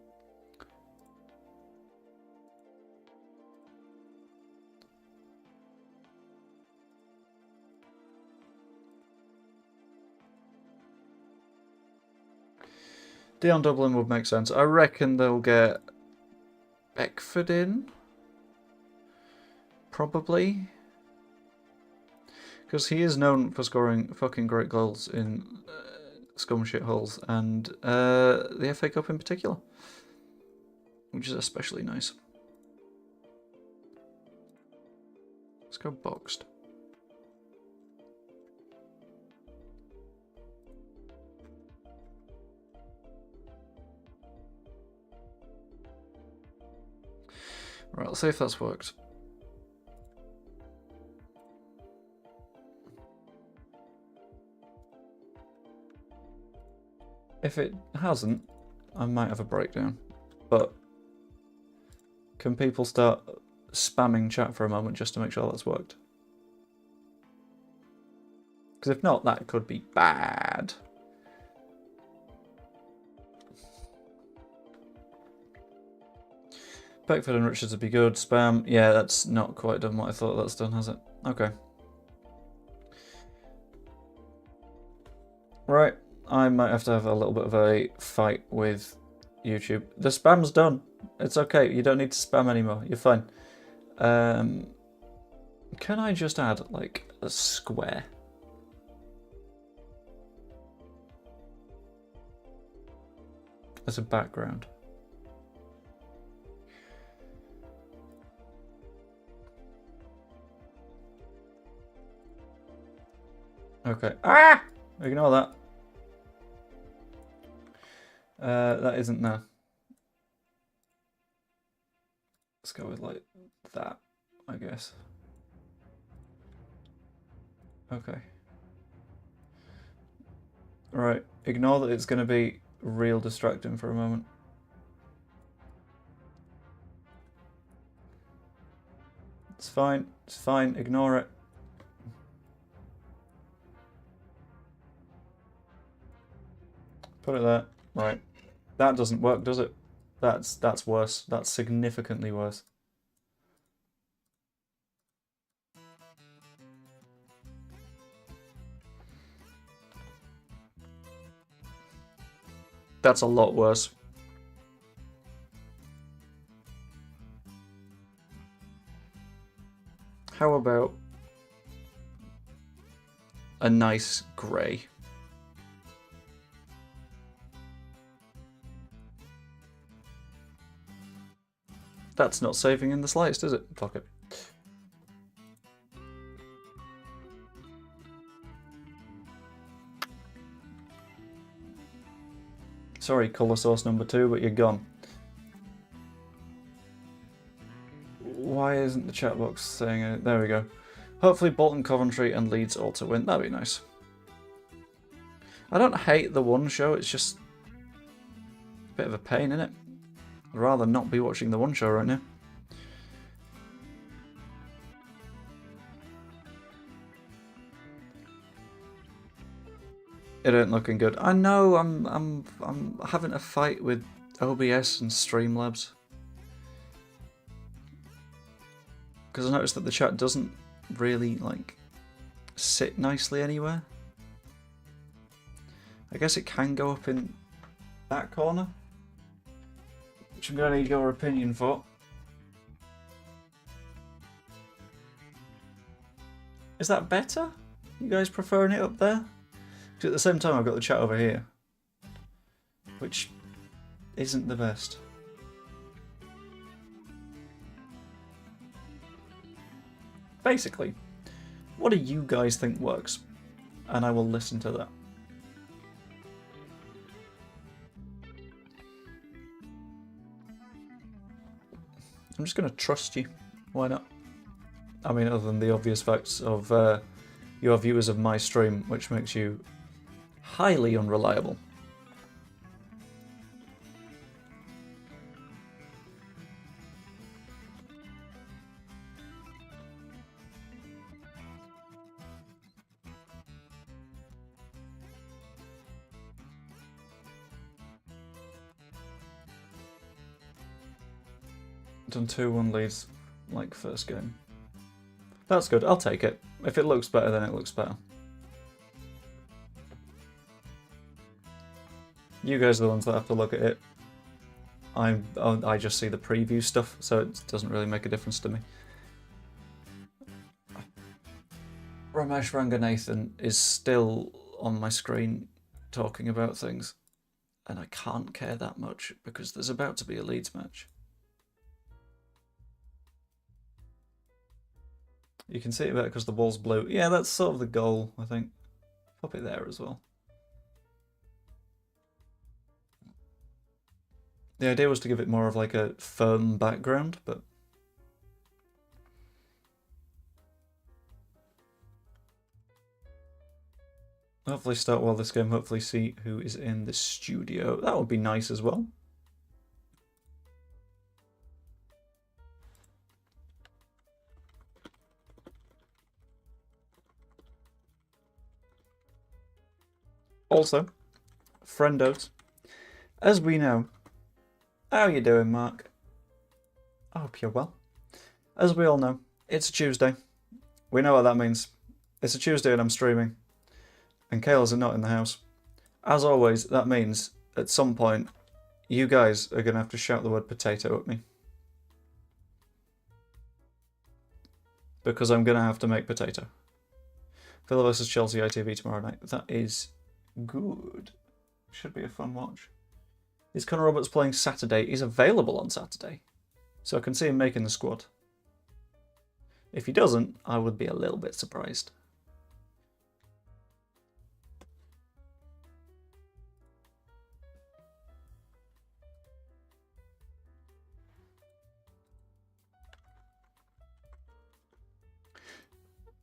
Dion Dublin would make sense. I reckon they'll get Beckford in. Probably. Because he is known for scoring fucking great goals in scum shit holes, and the FA Cup in particular. Which is especially nice. Let's go boxed. Right, let's see if that's worked. If it hasn't, I might have a breakdown. But can people start spamming chat for a moment just to make sure that's worked? Because if not, that could be bad. Beckford and Richards would be good. Spam. Yeah, that's not quite done what I thought that's done, has it? Okay. Right. I might have to have a little bit of a fight with YouTube. The spam's done. It's okay. You don't need to spam anymore. You're fine. Can I just add, like, a square? As a background. Okay. Ah! Ignore that. That isn't there. Let's go with like that, I guess. Okay. Right. Ignore that it's going to be real distracting for a moment. It's fine. It's fine. Ignore it. Put it there. Right. That doesn't work, does it? That's worse. That's significantly worse. That's a lot worse. How about a nice grey? That's not saving in the slightest, is it? Fuck it. Sorry, colour source number 2, but you're gone. Why isn't the chat box saying it? There we go. Hopefully Bolton, Coventry and Leeds all to win. That'd be nice. I don't hate the one show, it's just a bit of a pain, innit? I'd rather not be watching the one show right now. It ain't looking good. I know I'm having a fight with OBS and Streamlabs. Because I noticed that the chat doesn't really like sit nicely anywhere. I guess it can go up in that corner, which I'm going to need your opinion for. Is that better? You guys preferring it up there? Because at the same time I've got the chat over here, which isn't the best. Basically, what do you guys think works? And I will listen to that. I'm just going to trust you. Why not? I mean, other than the obvious facts of you are viewers of my stream, which makes you highly unreliable. Done 2-1 Leeds, like first game. That's good, I'll take it. If it looks better, then it looks better. You guys are the ones that have to look at it. I just see the preview stuff, so it doesn't really make a difference to me. Ramesh Ranganathan is still on my screen talking about things, and I can't care that much because there's about to be a Leeds match. You can see it better because the wall's blue. Yeah, that's sort of the goal, I think. Pop it there as well. The idea was to give it more of like a firm background, but hopefully start well this game, hopefully see who is in the studio. That would be nice as well. Also, friendos, as we know, how you doing, Mark? I hope you're well. As we all know, it's a Tuesday. We know what that means. It's a Tuesday and I'm streaming, and Kale's not in the house. As always, that means at some point, you guys are going to have to shout the word potato at me. Because I'm going to have to make potato. Villa vs Chelsea ITV tomorrow night. That is good. Should be a fun watch. Is Conor Roberts playing Saturday? He's available on Saturday, so I can see him making the squad. If he doesn't, I would be a little bit surprised.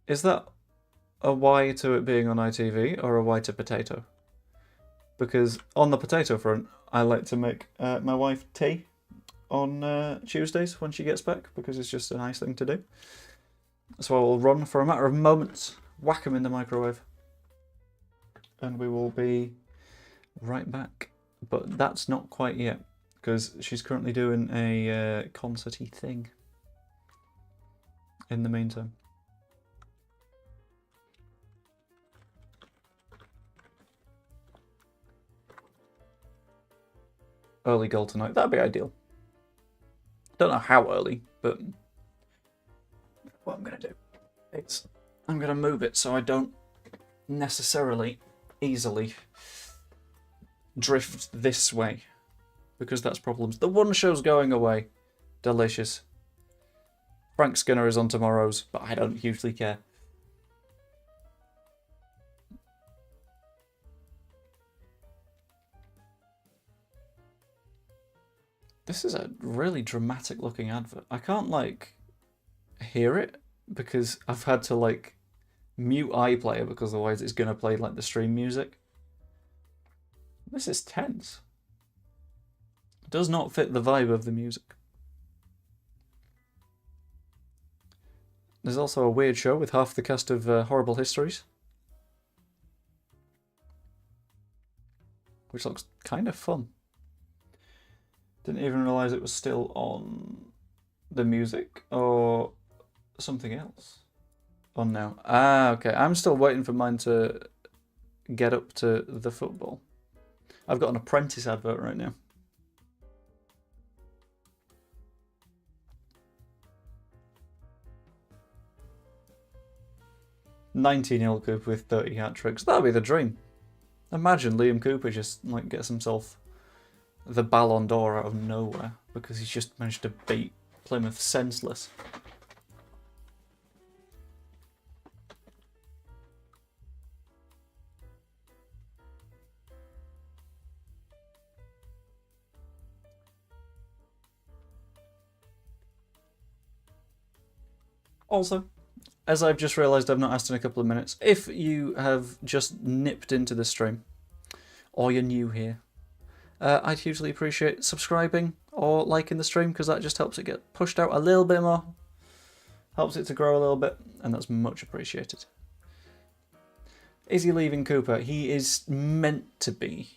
Is that a Y to it being on ITV or a Y to potato? Because on the potato front, I like to make my wife tea on Tuesdays when she gets back, because it's just a nice thing to do. So I will run for a matter of moments, whack them in the microwave, and we will be right back. But that's not quite yet, because she's currently doing a concert-y thing in the meantime. Early goal tonight. That'd be ideal. Don't know how early, but what I'm going to do is I'm going to move it so I don't necessarily easily drift this way, because that's problems. The one show's going away. Delicious. Frank Skinner is on tomorrow's, but I don't hugely care. This is a really dramatic looking advert. I can't like hear it because I've had to like mute iPlayer because otherwise it's going to play like the stream music. This is tense. It does not fit the vibe of the music. There's also a weird show with half the cast of Horrible Histories, which looks kind of fun. Didn't even realise it was still on the music or something else on now. Ah, okay. I'm still waiting for mine to get up to the football. I've got an Apprentice advert right now. 90-0 Cooper with 30 hat-tricks. That'd be the dream. Imagine Liam Cooper just like gets himself the Ballon d'Or out of nowhere because he's just managed to beat Plymouth senseless. Also, as I've just realised I've not asked in a couple of minutes, if you have just nipped into the stream, or you're new here, I'd hugely appreciate subscribing or liking the stream, because that just helps it get pushed out a little bit more, helps it to grow a little bit, and that's much appreciated. Is he leaving Cooper? He is meant to be.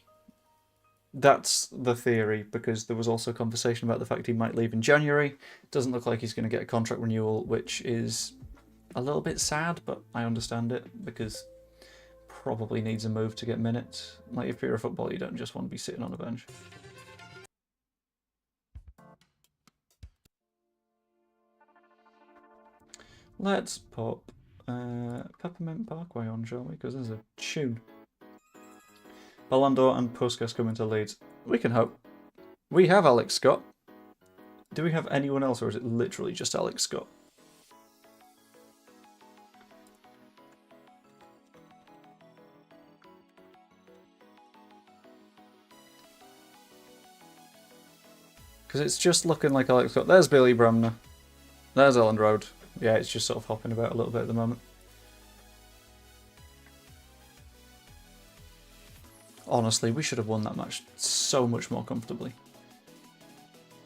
That's the theory, because there was also conversation about the fact he might leave in January. Doesn't look like he's going to get a contract renewal, which is a little bit sad, but I understand it, because probably needs a move to get minutes. Like, if you're a footballer, you don't just want to be sitting on a bench. Let's pop Peppermint Parkway on, shall we? Because there's a tune. Ballon d'Or and Puskas coming to Leeds. We can hope. We have Alex Scott. Do we have anyone else, or is it literally just Alex Scott? Because it's just looking like Alex Scott. There's Billy Bremner. There's Elland Road. Yeah, it's just sort of hopping about a little bit at the moment. Honestly, we should have won that match so much more comfortably.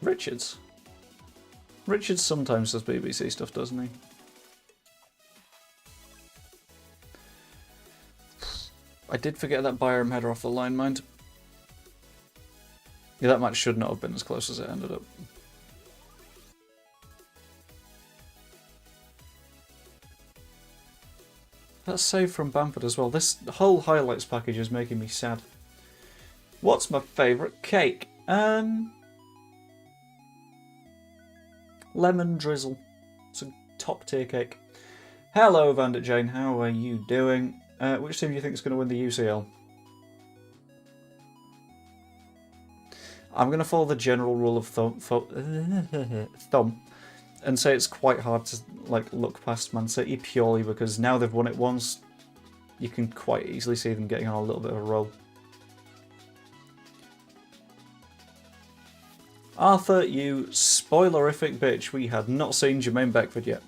Richards. Richards sometimes does BBC stuff, doesn't he? I did forget that Byram header off the line, mind. Yeah, that match should not have been as close as it ended up. That save from Bamford as well. This whole highlights package is making me sad. What's my favourite cake? Lemon drizzle. It's a top tier cake. Hello, Vandit Jane. How are you doing? Which team do you think is going to win the UCL? I'm going to follow the general rule of thumb and say it's quite hard to look past Man City, purely because now they've won it once, you can quite easily see them getting on a little bit of a roll. Arthur, you spoilerific bitch, we had not seen Jermaine Beckford yet.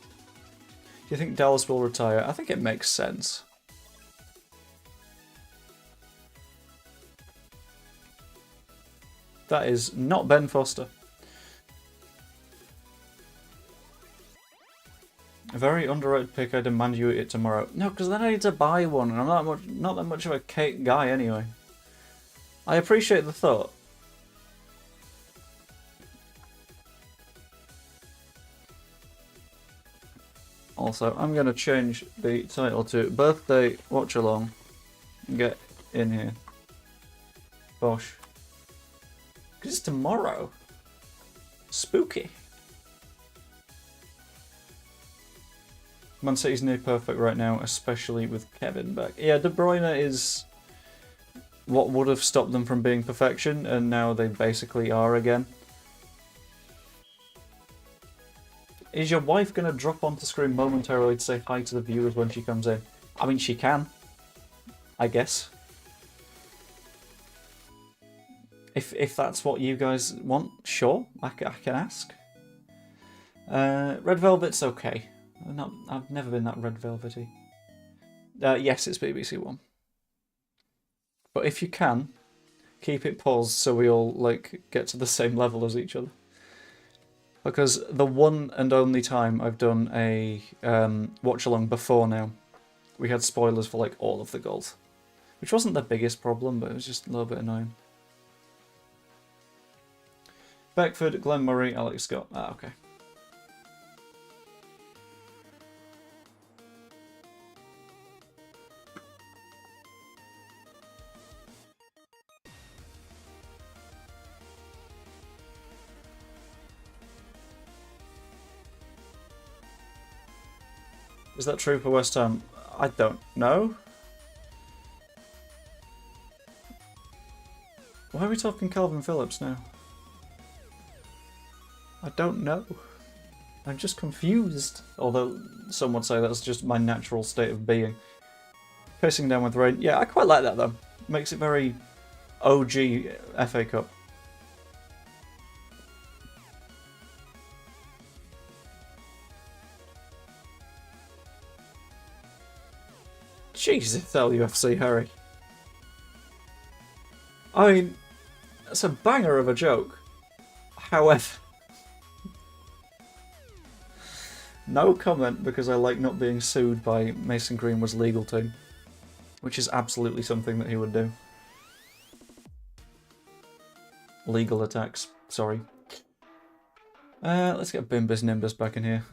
Do you think Dallas will retire? I think it makes sense. That is not Ben Foster. A very underrated pick. I demand you eat it tomorrow. No, because then I need to buy one, and I'm not that much of a cake guy anyway. I appreciate the thought. Also, I'm going to change the title to Birthday Watchalong. Get in here. Bosh. Because it's tomorrow. Spooky. Man City's near perfect right now, especially with Kevin back. Yeah, De Bruyne is what would have stopped them from being perfection, and now they basically are again. Is your wife going to drop onto screen momentarily to say hi to the viewers when she comes in? I mean, she can. I guess. If that's what you guys want, sure, I can ask. Red Velvet's okay. I've never been that red velvety. Yes, it's BBC One. But if you can, keep it paused so we all get to the same level as each other. Because the one and only time I've done a watch along before now, we had spoilers for all of the goals, which wasn't the biggest problem, but it was just a little bit annoying. Beckford, Glenn Murray, Alex Scott. Ah, okay. Is that true for West Ham? I don't know. Why are we talking Calvin Phillips now? I don't know. I'm just confused. Although some would say that's just my natural state of being. Pacing down with rain. Yeah, I quite like that though. Makes it very OG FA Cup. Jesus, LUFC, Harry. I mean, that's a banger of a joke. However, no comment because I like not being sued by Mason Greenwood's legal team, which is absolutely something that he would do. Legal attacks, sorry. Let's get Bimbus Nimbus back in here.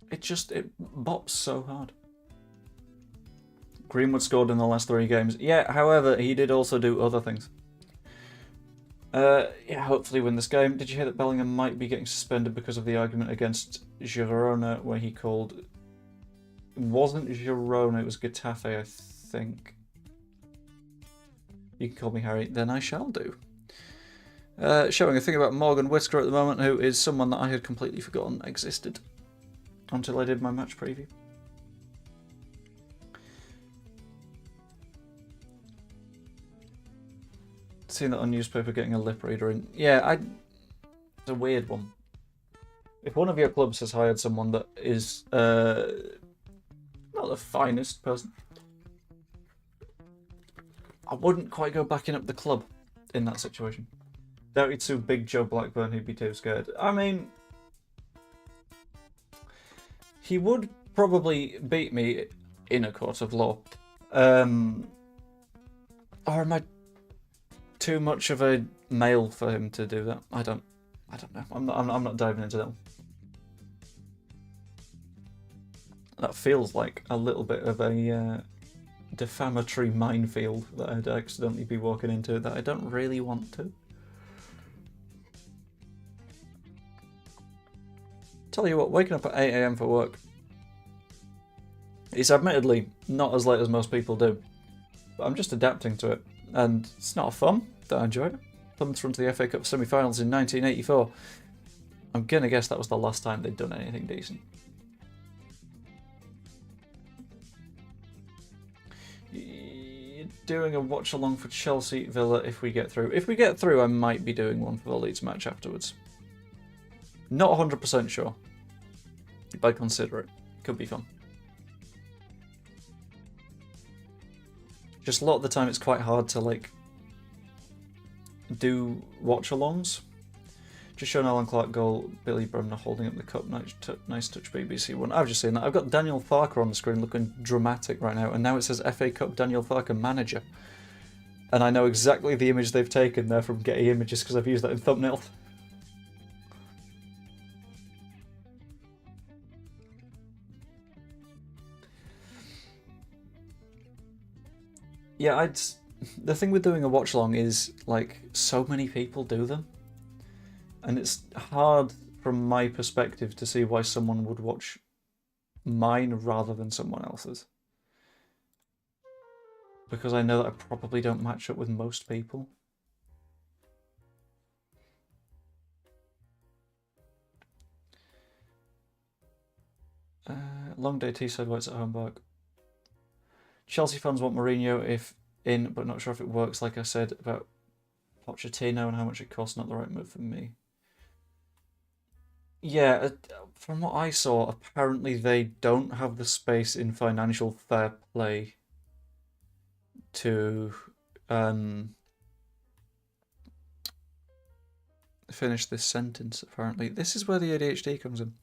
It bops so hard. Greenwood scored in the last 3 games. Yeah, however, he did also do other things. Yeah, hopefully win this game. Did you hear that Bellingham might be getting suspended because of the argument against Girona where he called... It wasn't Girona, it was Getafe, I think. You can call me Harry, then I shall do. Showing a thing about Morgan Whitaker at the moment, who is someone that I had completely forgotten existed until I did my match preview. Seeing that on newspaper getting a lip reader in. Yeah, it's a weird one. If one of your clubs has hired someone that is not the finest person, I wouldn't quite go backing up the club in that situation. Doubt he'd sue Big Joe Blackburn, he'd be too scared. I mean, he would probably beat me in a court of law. Or am I too much of a male for him to do that? I don't know. I'm not diving into that one. That feels like a little bit of a defamatory minefield that I'd accidentally be walking into that I don't really want to. Tell you what, waking up at 8 AM for work is admittedly not as late as most people do, but I'm just adapting to it, and it's not fun that I enjoyed it. Plymouth run to the FA Cup semi-finals in 1984. I'm gonna guess that was the last time they'd done anything decent. Doing a watch along for Chelsea Villa if we get through. If we get through, I might be doing one for the Leeds match afterwards. Not 100% sure, but I consider it. Could be fun. Just a lot of the time it's quite hard to like do watch-alongs. Just shown Alan Clark goal, Billy Bremner holding up the cup, nice touch BBC One. I've just seen that. I've got Daniel Farke on the screen looking dramatic right now, and now it says FA Cup Daniel Farke manager. And I know exactly the image they've taken there from Getty Images because I've used that in thumbnail. Yeah, the thing with doing a watch-along is, like, so many people do them. And it's hard, from my perspective, to see why someone would watch mine rather than someone else's. Because I know that I probably don't match up with most people. Long day Teesside Whites at home back. Chelsea fans want Mourinho if in, but not sure if it works. Like I said about Pochettino and how much it costs, not the right move for me. Yeah, from what I saw, apparently they don't have the space in financial fair play to finish this sentence, apparently. This is where the ADHD comes in.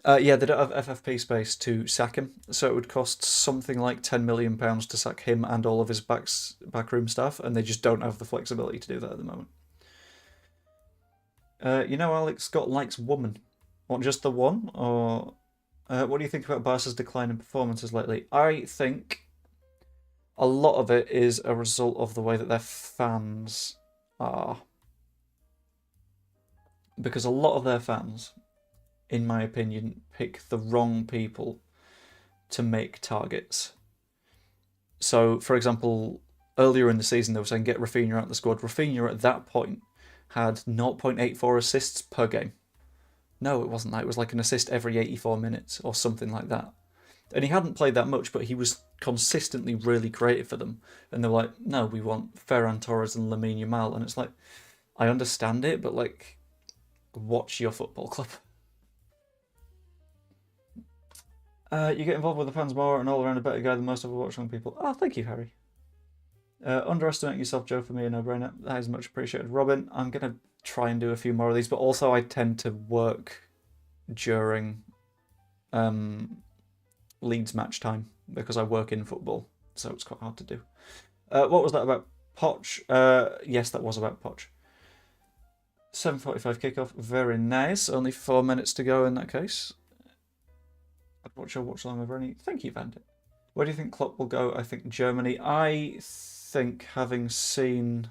Yeah, they don't have FFP space to sack him, so it would cost something like £10 million to sack him and all of his backroom staff, and they just don't have the flexibility to do that at the moment. You know, Alex Scott likes woman. What, just the one? Or what do you think about Barca's decline in performances lately? I think a lot of it is a result of the way that their fans are. because a lot of their fans, in my opinion, pick the wrong people to make targets. So, for example, earlier in the season, they were saying get Rafinha out of the squad. Rafinha at that point had 0.84 assists per game. No, it wasn't that. It was like an assist every 84 minutes or something like that. And he hadn't played that much, but he was consistently really creative for them. And they're like, no, we want Ferran Torres and Lamine Yamal. And it's like, I understand it, but like, watch your football club. You get involved with the fans more and all around a better guy than most of the Watchalong people. Oh, thank you, Harry. Underestimate yourself, Joe, for me, a no-brainer. That is much appreciated. Robin, I'm going to try and do a few more of these, but also I tend to work during Leeds match time because I work in football, so it's quite hard to do. What was that about Poch? Yes, that was about Poch. 7:45 kickoff, very nice. Only 4 minutes to go in that case. I'd watch along over any. Thank you, Vandit. Where do you think Klopp will go? I think Germany. I think, having seen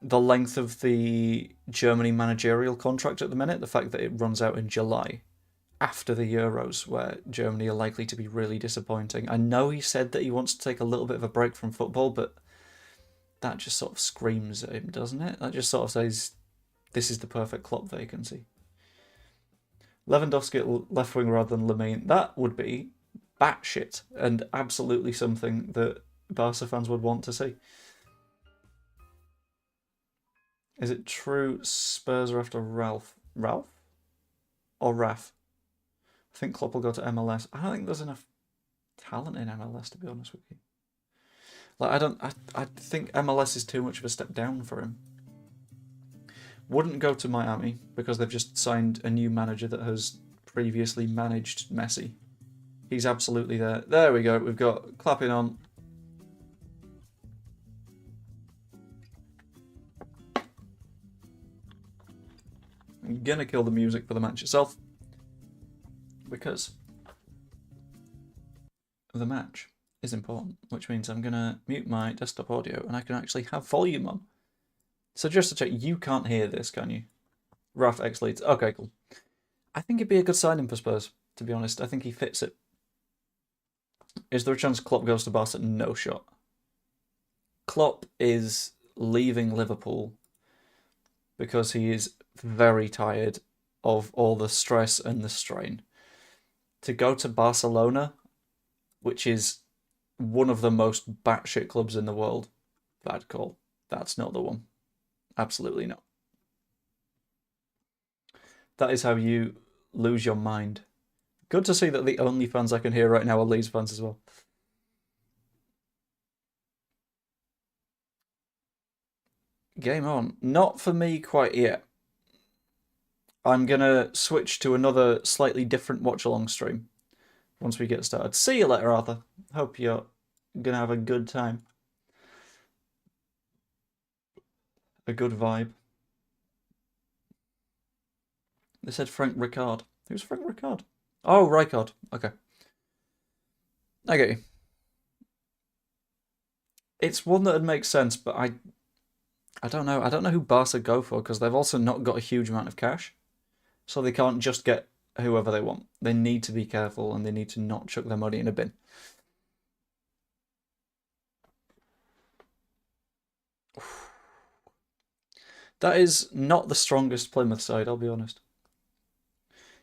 the length of the Germany managerial contract at the minute, the fact that it runs out in July, after the Euros, where Germany are likely to be really disappointing. I know he said that he wants to take a little bit of a break from football, but that just sort of screams at him, doesn't it? That just sort of says, this is the perfect Klopp vacancy. Lewandowski at left wing rather than Lamine. That would be batshit and absolutely something that Barca fans would want to see. Is it true Spurs are after Ralph? Ralph? Or Raf? I think Klopp will go to MLS. I don't think there's enough talent in MLS, to be honest with you. Like, I think MLS is too much of a step down for him. Wouldn't go to Miami because they've just signed a new manager that has previously managed Messi. He's absolutely there. There we go. We've got clapping on. I'm gonna kill the music for the match itself because the match is important, which means I'm gonna mute my desktop audio and I can actually have volume on. So just to check, you can't hear this, can you? Raf X Leeds. Okay, cool. I think it'd be a good signing for Spurs, to be honest. I think he fits it. Is there a chance Klopp goes to Barca? No shot. Klopp is leaving Liverpool because he is very tired of all the stress and the strain. To go to Barcelona, which is one of the most batshit clubs in the world, bad call. That's not the one. Absolutely not. That is how you lose your mind. Good to see that the only fans I can hear right now are Leeds fans as well. Game on. Not for me quite yet. I'm going to switch to another slightly different watch-along stream once we get started. See you later, Arthur. Hope you're going to have a good time. A good vibe. They said Frank Ricard. Who's Frank Ricard? Oh, Rijkaard. Okay. I get you. It's one that would make sense, but I don't know. I don't know who Barca go for because they've also not got a huge amount of cash. So they can't just get whoever they want. They need to be careful and they need to not chuck their money in a bin. That is not the strongest Plymouth side, I'll be honest.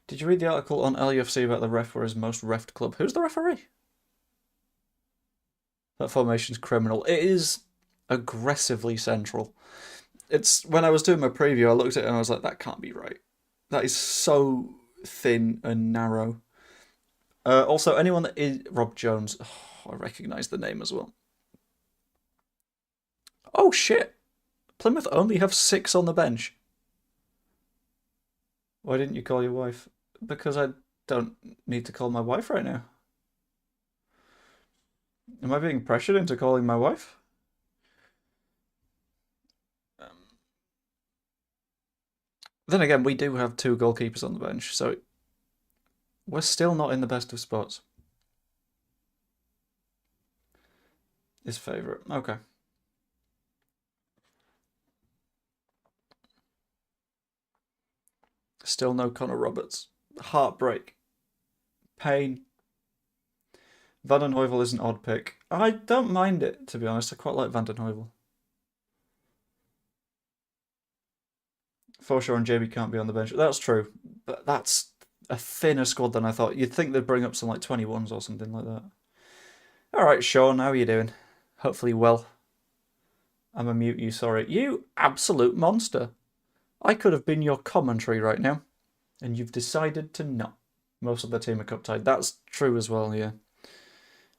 Did you read the article on LUFC about the ref where his most refed club? Who's the referee? That formation's criminal. It is aggressively central. It's when I was doing my preview, I looked at it and I was like, that can't be right. That is so thin and narrow. Also, anyone that is Rob Jones, oh, I recognise the name as well. Oh shit! Plymouth only have 6 on the bench. Why didn't you call your wife? Because I don't need to call my wife right now. Am I being pressured into calling my wife? Then again, we do have 2 goalkeepers on the bench, so we're still not in the best of spots. His favourite. Okay. Still no Connor Roberts. Heartbreak. Pain. Van den Heuvel is an odd pick. I don't mind it, to be honest. I quite like Van den Heuvel. Forshaw and JB can't be on the bench. That's true, but that's a thinner squad than I thought. You'd think they'd bring up some like 21s or something like that. All right, Sean, how are you doing? Hopefully well. I'm a mute you, sorry. You absolute monster. I could have been your commentary right now, and you've decided to not. Most of the team are cup tied. That's true as well, yeah.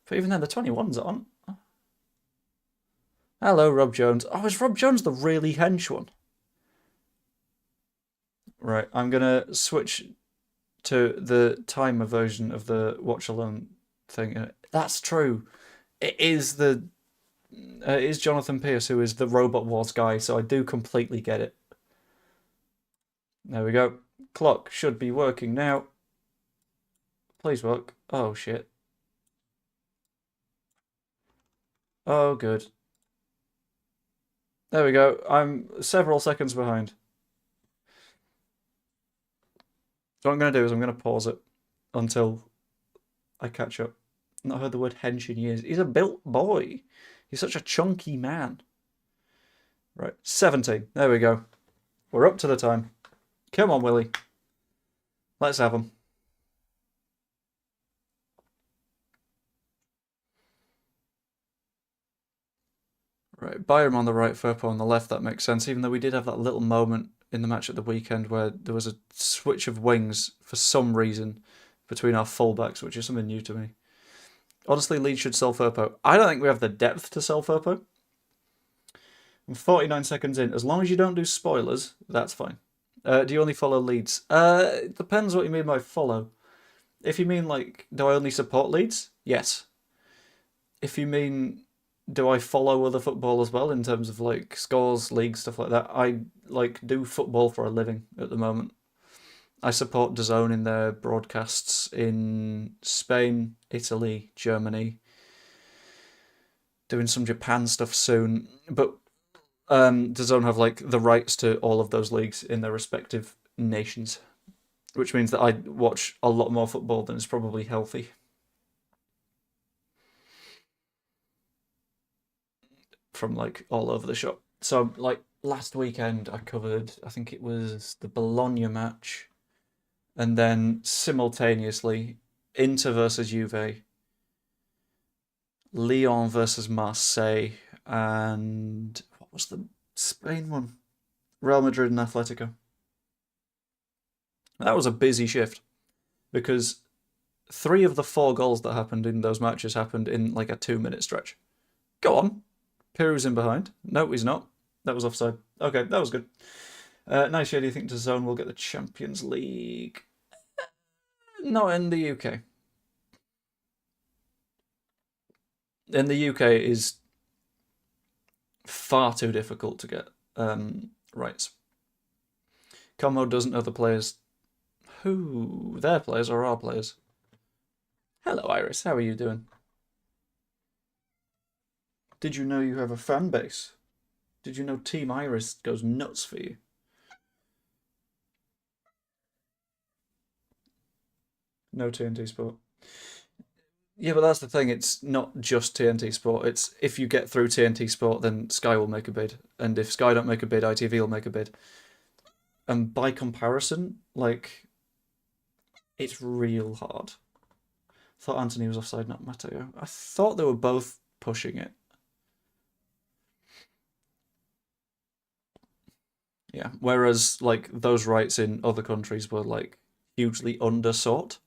But even then, the 21s aren't. Hello, Rob Jones. Oh, is Rob Jones the really hench one? Right, I'm going to switch to the timer version of the Watchalong thing. That's true. It is Jonathan Pierce who is the Robot Wars guy, so I do completely get it. There we go. Clock should be working now. Please work. Oh, shit. Oh, good. There we go. I'm several seconds behind. So what I'm going to do is I'm going to pause it until I catch up. Not heard the word hench in years. He's a built boy. He's such a chunky man. Right, 17. There we go. We're up to the time. Come on, Willie. Let's have him. Right, Byram on the right, Firpo on the left. That makes sense, even though we did have that little moment in the match at the weekend where there was a switch of wings for some reason between our fullbacks, which is something new to me. Honestly, Leeds should sell Firpo. I don't think we have the depth to sell Firpo. I'm 49 seconds in. As long as you don't do spoilers, that's fine. Do you only follow Leeds? It depends what you mean by follow. If you mean, like, do I only support Leeds? Yes. If you mean, do I follow other football as well in terms of, like, scores, leagues, stuff like that? I, like, do football for a living at the moment. I support DAZN in their broadcasts in Spain, Italy, Germany. Doing some Japan stuff soon. But DAZN have like the rights to all of those leagues in their respective nations, which means that I watch a lot more football than is probably healthy. From like all over the shop. So like last weekend I covered, I think it was the Bologna match, and then simultaneously Inter versus Juve, Lyon versus Marseille, and what was the Spain one? Real Madrid and Atletico. That was a busy shift because 3 of the 4 goals that happened in those matches happened in like a 2-minute stretch. Go on. Peru's in behind. No, he's not. That was offside. Okay, that was good. Nice. Do you think DAZN will get the Champions League? Not in the UK. In the UK it is far too difficult to get rights. Como doesn't know the players. Who? Their players or our players? Hello, Iris. How are you doing? Did you know you have a fan base? Did you know Team Iris goes nuts for you? No TNT Sport. Yeah, but that's the thing. It's not just TNT Sport. It's if you get through TNT Sport, then Sky will make a bid. And if Sky don't make a bid, ITV will make a bid. And by comparison, like, it's real hard. I thought Anthony was offside, not Matteo. I thought they were both pushing it. Yeah, whereas, like, those rights in other countries were, like, hugely undersought.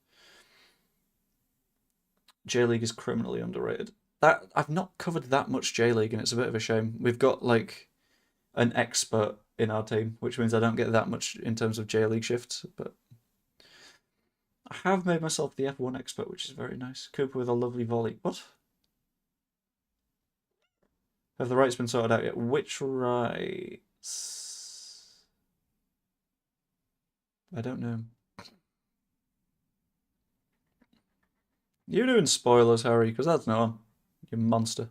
J-League is criminally underrated. That I've not covered that much J-League, and it's a bit of a shame. We've got, like, an expert in our team, which means I don't get that much in terms of J-League shifts, but I have made myself the F1 expert, which is very nice. Cooper with a lovely volley. What? Have the rights been sorted out yet? Which rights? I don't know. You're doing spoilers, Harry, because that's no one. You monster.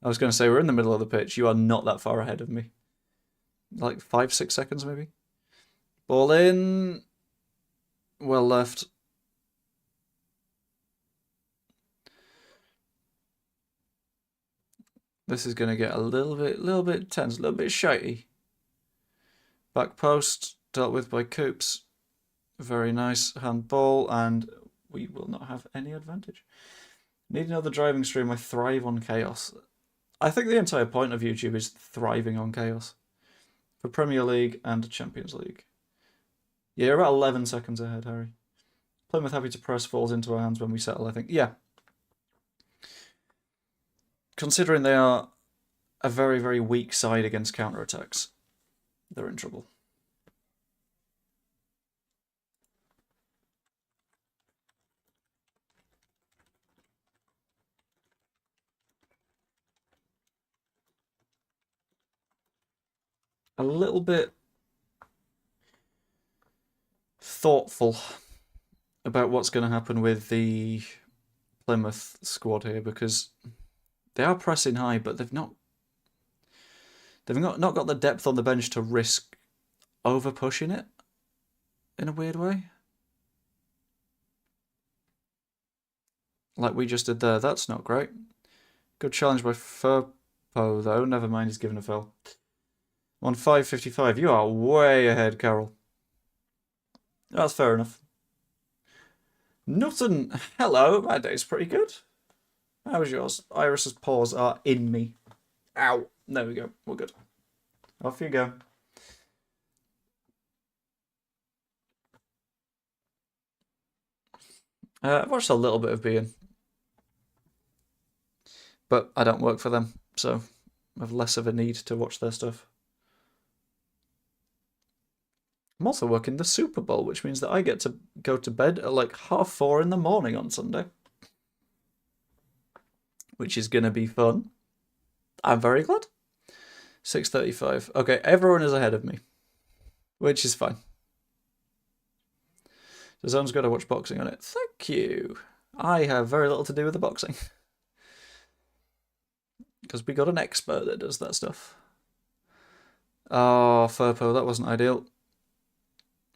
I was going to say, we're in the middle of the pitch. You are not that far ahead of me. Like 5, 6 seconds, maybe? Ball in. Well left. This is going to get a little bit tense, a little bit shitey. Back post, dealt with by Coops. Very nice handball, and we will not have any advantage. Need another driving stream. I thrive on chaos. I think the entire point of YouTube is thriving on chaos. For Premier League and Champions League. Yeah, you're about 11 seconds ahead, Harry. Plymouth happy to press falls into our hands when we settle, I think. Yeah. Considering they are a very, very weak side against counter-attacks, they're in trouble. A little bit thoughtful about what's going to happen with the Plymouth squad here, because they are pressing high, but they've not got the depth on the bench to risk over pushing it in a weird way. Like we just did there. That's not great. Good challenge by Furpo, though. Never mind, he's given a foul. On 5:55. You are way ahead, Carol. That's fair enough. Nothing. Hello, my day's pretty good. How was yours? Iris's paws are in me. Ow. There we go. We're good. Off you go. I've watched a little bit of Being, but I don't work for them, so I have less of a need to watch their stuff. I'm also working the Super Bowl, which means that I get to go to bed at like 4:30 in the morning on Sunday, which is going to be fun. I'm very glad. 6:35. Okay, everyone is ahead of me, which is fine. The Zone's got to watch boxing on it. Thank you. I have very little to do with the boxing. Because we got an expert that does that stuff. Oh, Furpo, that wasn't ideal.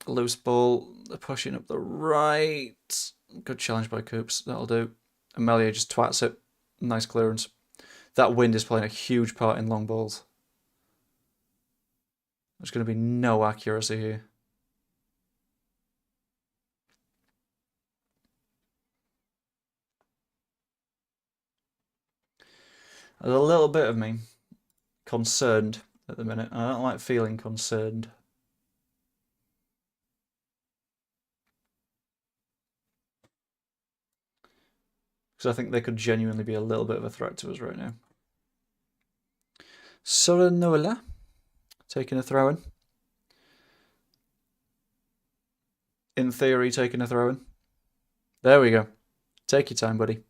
Loose ball, they're pushing up the right. Good challenge by Coops, that'll do. Amelia just twats it. Nice clearance. That wind is playing a huge part in long balls. There's going to be no accuracy here. There's a little bit of me concerned at the minute. I don't like feeling concerned. Because I think they could genuinely be a little bit of a threat to us right now. Soranola taking a throw in. In theory, taking a throw in. There we go. Take your time, buddy.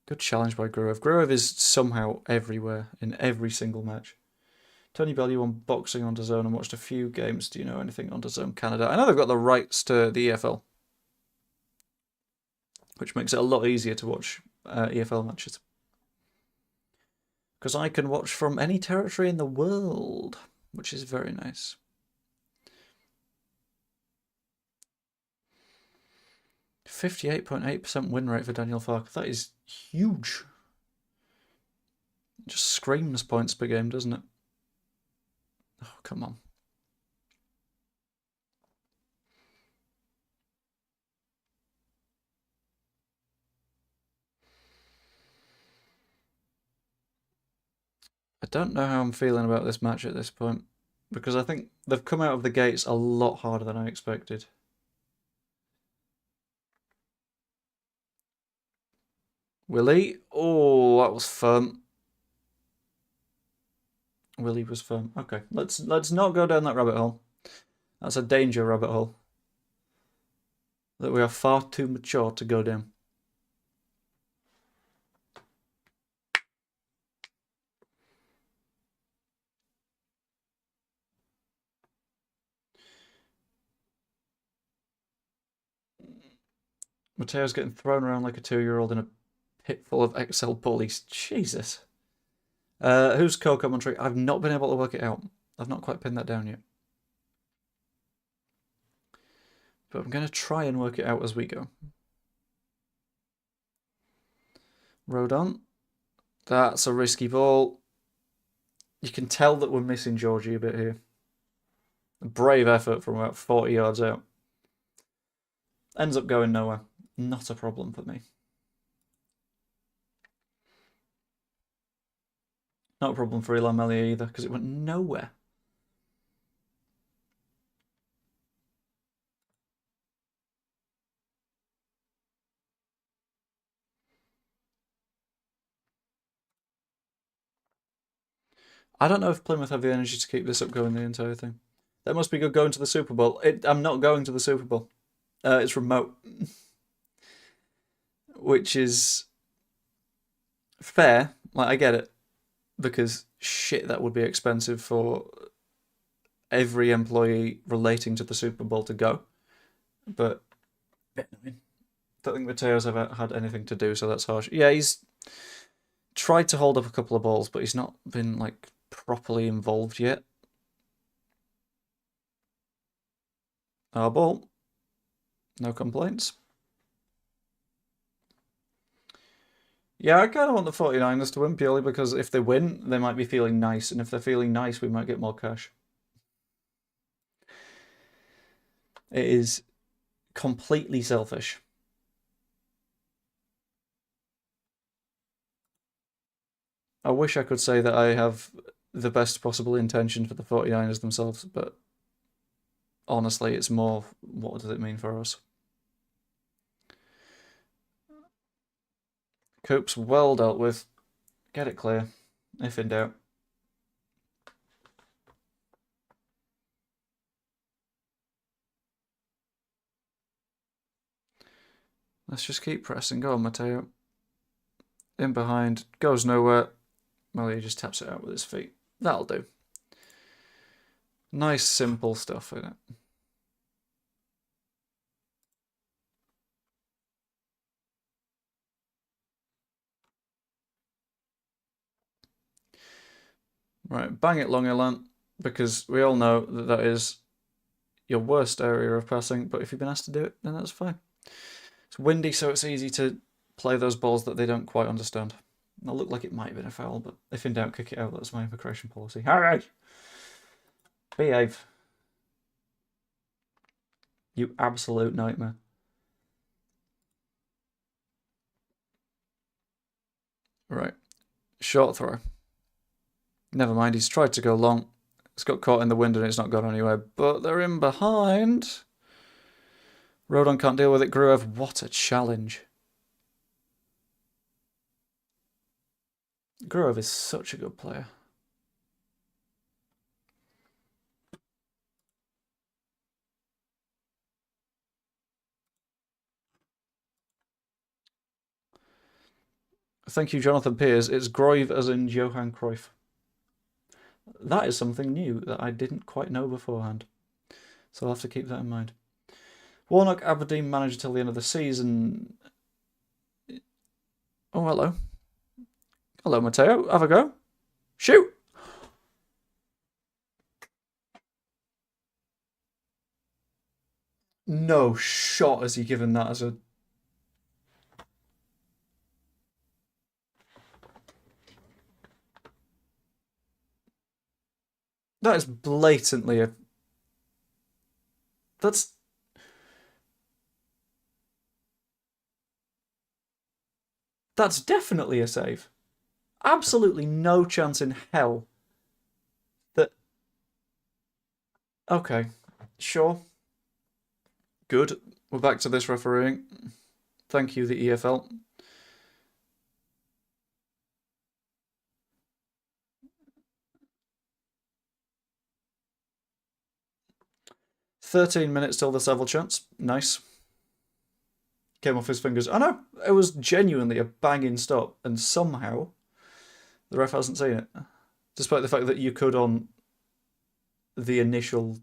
Good challenge by Gruev. Gruev is somehow everywhere in every single match. Tony Bell, you won boxing on DAZN and watched a few games. Do you know anything on DAZN Canada? I know they've got the rights to the EFL, which makes it a lot easier to watch EFL matches. Because I can watch from any territory in the world, which is very nice. 58.8% win rate for Daniel Farke. That is huge. It just screams points per game, doesn't it? Oh, come on. I don't know how I'm feeling about this match at this point, because I think they've come out of the gates a lot harder than I expected. Willie? Oh, that was firm. Willie was firm. Okay, let's not go down that rabbit hole. That's a danger rabbit hole that we are far too mature to go down. Mateo's getting thrown around like a 2-year-old in a pit full of XL bullies. Jesus. Who's co-commentary? I've not been able to work it out. I've not quite pinned that down yet. But I'm going to try and work it out as we go. Rodon. That's a risky ball. You can tell that we're missing Georgie a bit here. A brave effort from about 40 yards out. Ends up going nowhere. Not a problem for me. Not a problem for Ilan Melia either, because it went nowhere. I don't know if Plymouth have the energy to keep this up going the entire thing. That must be good going to the Super Bowl. I'm not going to the Super Bowl. It's remote. Which is fair. Like, I get it. Because shit, that would be expensive for every employee relating to the Super Bowl to go. But I don't think Mateo's ever had anything to do, so that's harsh. Yeah, he's tried to hold up a couple of balls, but he's not been like properly involved yet. Our ball. No complaints. Yeah, I kind of want the 49ers to win purely because if they win, they might be feeling nice. And if they're feeling nice, we might get more cash. It is completely selfish. I wish I could say that I have the best possible intention for the 49ers themselves, but honestly, it's more, what does it mean for us? Coop's well dealt with. Get it clear, if in doubt. Let's just keep pressing. Go on, Mateo. In behind. Goes nowhere. Well, he just taps it out with his feet. That'll do. Nice, simple stuff, isn't it? Right, bang it long, Ilan, because we all know that that is your worst area of passing, but if you've been asked to do it, then that's fine. It's windy, so it's easy to play those balls that they don't quite understand. It'll look like it might have been a foul, but if in doubt, kick it out. That's my immigration policy. All right. Behave. You absolute nightmare. Right. Short throw. Never mind, he's tried to go long. It's got caught in the wind and it's not gone anywhere, but they're in behind. Rodon can't deal with it. Gruev, what a challenge. Gruev is such a good player. Thank you, Jonathan Pears. It's Groive as in Johan Cruyff. That is something new that I didn't quite know beforehand. So I'll have to keep that in mind. Warnock, Aberdeen manager till the end of the season. Oh, hello. Hello, Mateo. Have a go. Shoot! No shot has he given that as a... That is blatantly a... That's... That's definitely a save. Absolutely no chance in hell that... Okay, sure. Good. We're back to this refereeing. Thank you, the EFL. $13 till the Seville chance. Nice. Came off his fingers. I know. It was genuinely a banging stop, and somehow the ref hasn't seen it. Despite the fact that you could on the initial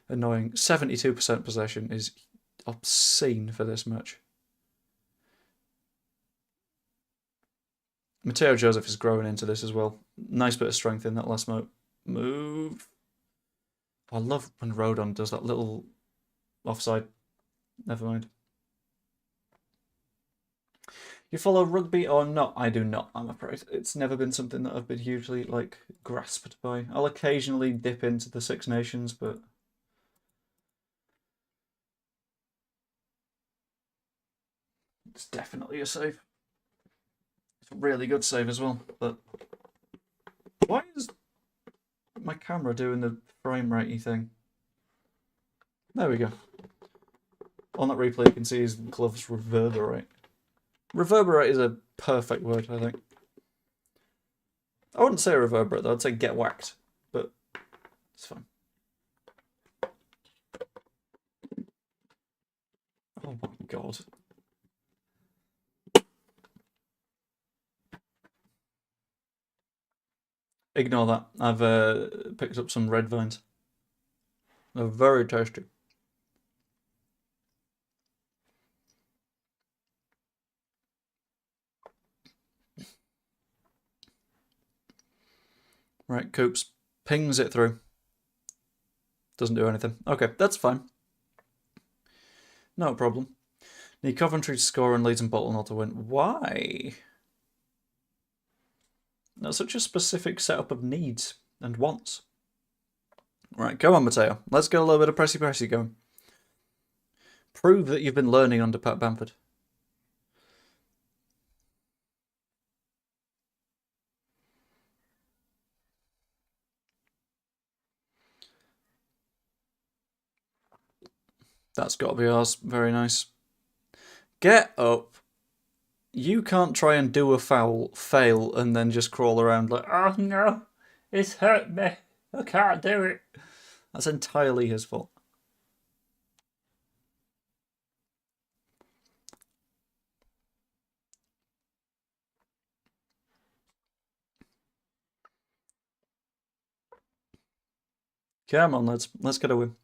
annoying 72% possession is obscene for this match. Mateo Joseph is growing into this as well. Nice bit of strength in that last move. I love when Rodon does that little offside. Never mind. You follow rugby or not? I do not, I'm afraid. It's never been something that I've been hugely, like, grasped by. I'll occasionally dip into the Six Nations, but... It's definitely a save. It's a really good save as well, but... Why is my camera doing the frame ratey thing? There we go. On that replay you can see his gloves reverberate. Reverberate is a perfect word, I think. I wouldn't say reverberate though, I'd say get whacked, but it's fine. Oh my god. Ignore that. I've picked up some red vines. They're very tasty. Right, Coops pings it through. Doesn't do anything. Okay, that's fine. No problem. Need Coventry to score and Leeds and Bolton not to win. Why? That's such a specific setup of needs and wants. Right, come on, Matteo. Let's get a little bit of pressy going. Prove that you've been learning under Pat Bamford. That's got to be ours. Very nice. Get up. You can't try and do a foul, fail, and then just crawl around like, oh no, it's hurt me. I can't do it. That's entirely his fault. Come on, let's get a win.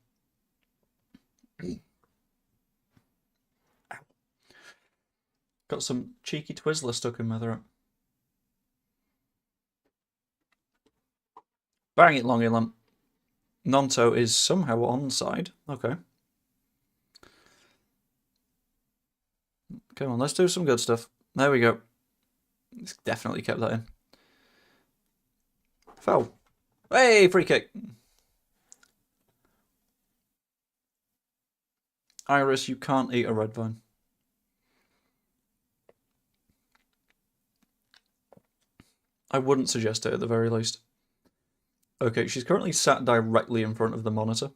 Got some cheeky Twizzler stuck in my throat. Bang it, Longy Lump. Nonto is somehow onside. Okay. Come on, let's do some good stuff. There we go. It's definitely kept that in. Foul. Hey, free kick. Iris, you can't eat a red vine. I wouldn't suggest it at the very least. Okay, she's currently sat directly in front of the monitor,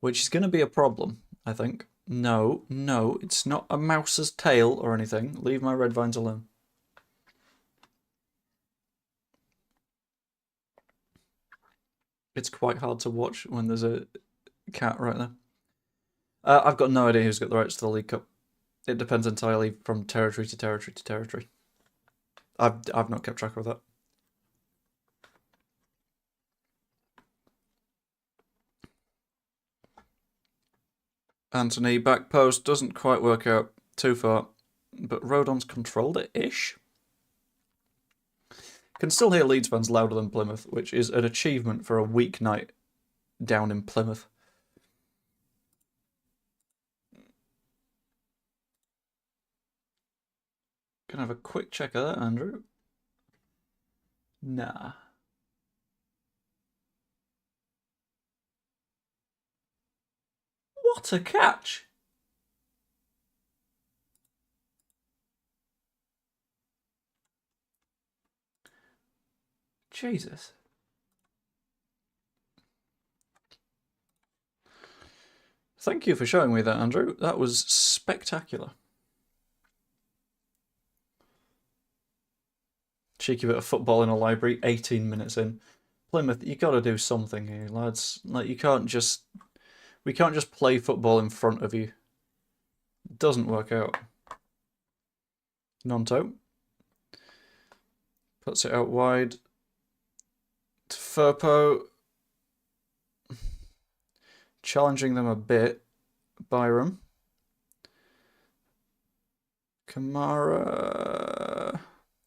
which is going to be a problem, I think. No, no, it's not a mouse's tail or anything. Leave my red vines alone. It's quite hard to watch when there's a cat right there. I've got no idea who's got the rights to the League Cup. It depends entirely from territory to territory to territory. I've not kept track of that. Anthony, back post, doesn't quite work out too far, but Rodon's controlled it-ish. Can still hear Leeds fans louder than Plymouth, which is an achievement for a weeknight down in Plymouth. Can I have a quick check of that, Andrew? Nah. What a catch! Jesus. Thank you for showing me that, Andrew. That was spectacular. Cheeky bit of football in a library, 18 minutes in. Plymouth, you got to do something here, lads. Like, we can't just play football in front of you. It doesn't work out. Nonto. Puts it out wide. To Furpo. Challenging them a bit. Byram. Kamara.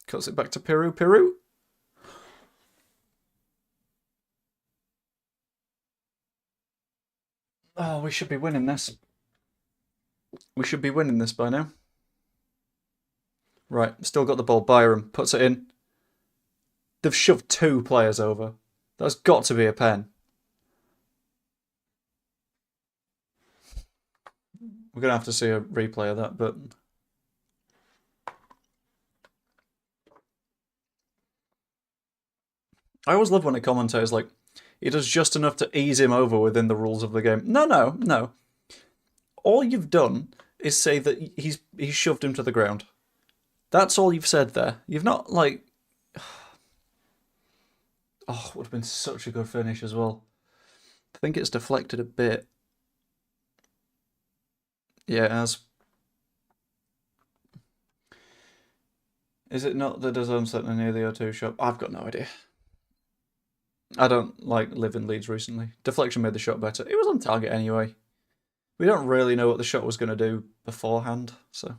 Cuts it back to Peru. Peru. Oh, we should be winning this. We should be winning this by now. Right, still got the ball. Byram puts it in. They've shoved 2 players over. That's got to be a pen. We're going to have to see a replay of that, but... I always love when a commentator's like, he does just enough to ease him over within the rules of the game. No. All you've done is say that he's shoved him to the ground. That's all you've said there. You've not, like... Oh, it would have been such a good finish as well. I think it's deflected a bit. Yeah, it has. Is it not the DAZN Centre near the O2 shop? I've got no idea. I don't live in Leeds recently. Deflection made the shot better. It was on target anyway. We don't really know what the shot was going to do beforehand, so...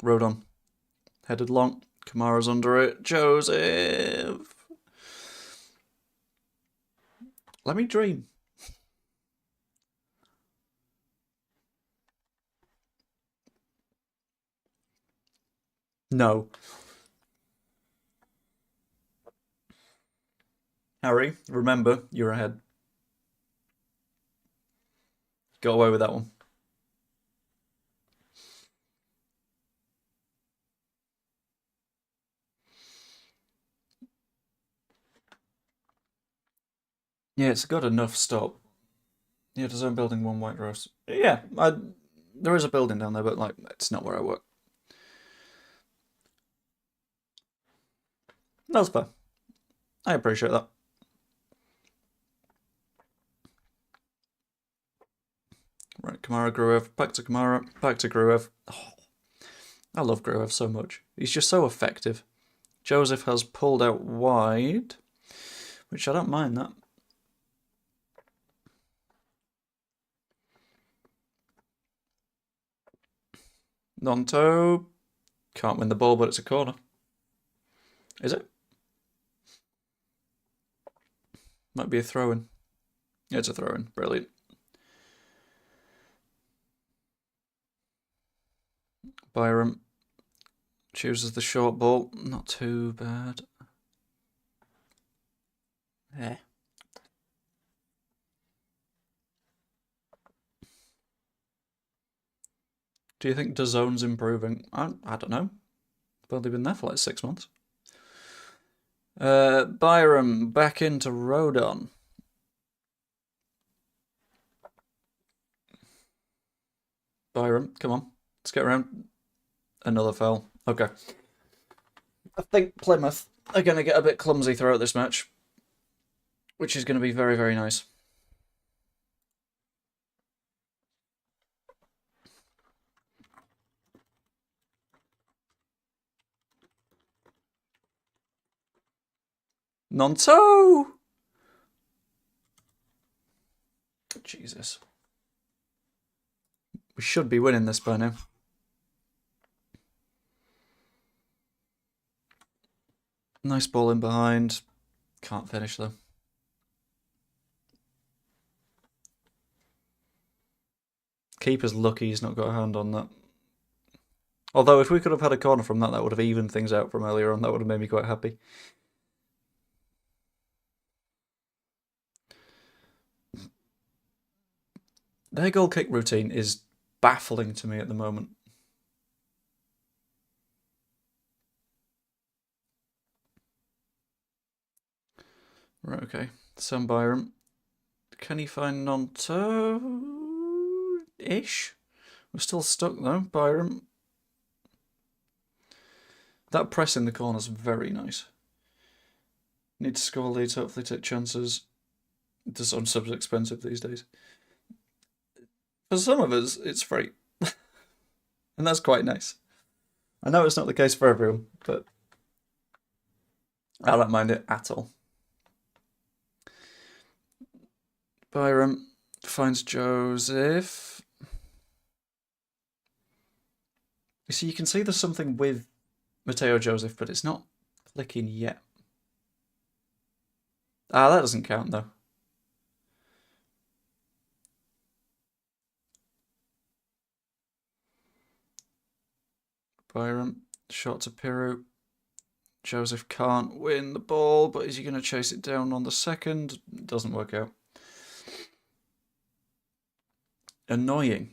Rodon. Headed long. Kamara's under it. Joseph! Let me dream. No. Harry, remember, you're ahead. Got away with that one. Yeah, it's got enough stop. Yeah, there's a building 1 White Rose. Yeah, there is a building down there, but like it's not where I work. That's fair. I appreciate that. Right, Kamara, Gruev, back to Kamara, back to Gruev. Oh, I love Gruev so much. He's just so effective. Joseph has pulled out wide, which I don't mind that. Non-toe. Can't win the ball, but it's a corner. Is it? Might be a throw-in. Yeah, it's a throw-in. Brilliant. Byram chooses the short ball. Not too bad. Eh. Do you think DAZN's improving? I don't know. I've only been there for like 6 months. Byram back into Rodon. Byram, come on. Let's get around. Another foul. Okay. I think Plymouth are going to get a bit clumsy throughout this match, which is going to be very, very nice. Nonto! Jesus. We should be winning this by now. Nice ball in behind. Can't finish though. Keeper's lucky he's not got a hand on that. Although if we could have had a corner from that, that would have evened things out from earlier on. That would have made me quite happy. Their goal kick routine is baffling to me at the moment. Right, okay. Sam Byram. Can he find Nonto-ish? We're still stuck though. Byram. That press in the corner is very nice. Need to score leads, hopefully take chances. This on subs expensive these days. For some of us, it's free. And that's quite nice. I know it's not the case for everyone, but I don't mind it at all. Byram finds Joseph. You see, you can see there's something with Mateo Joseph, but it's not clicking yet. Ah, that doesn't count though. Byram, shot to Piru. Joseph can't win the ball, but is he going to chase it down on the second? Doesn't work out. Annoying.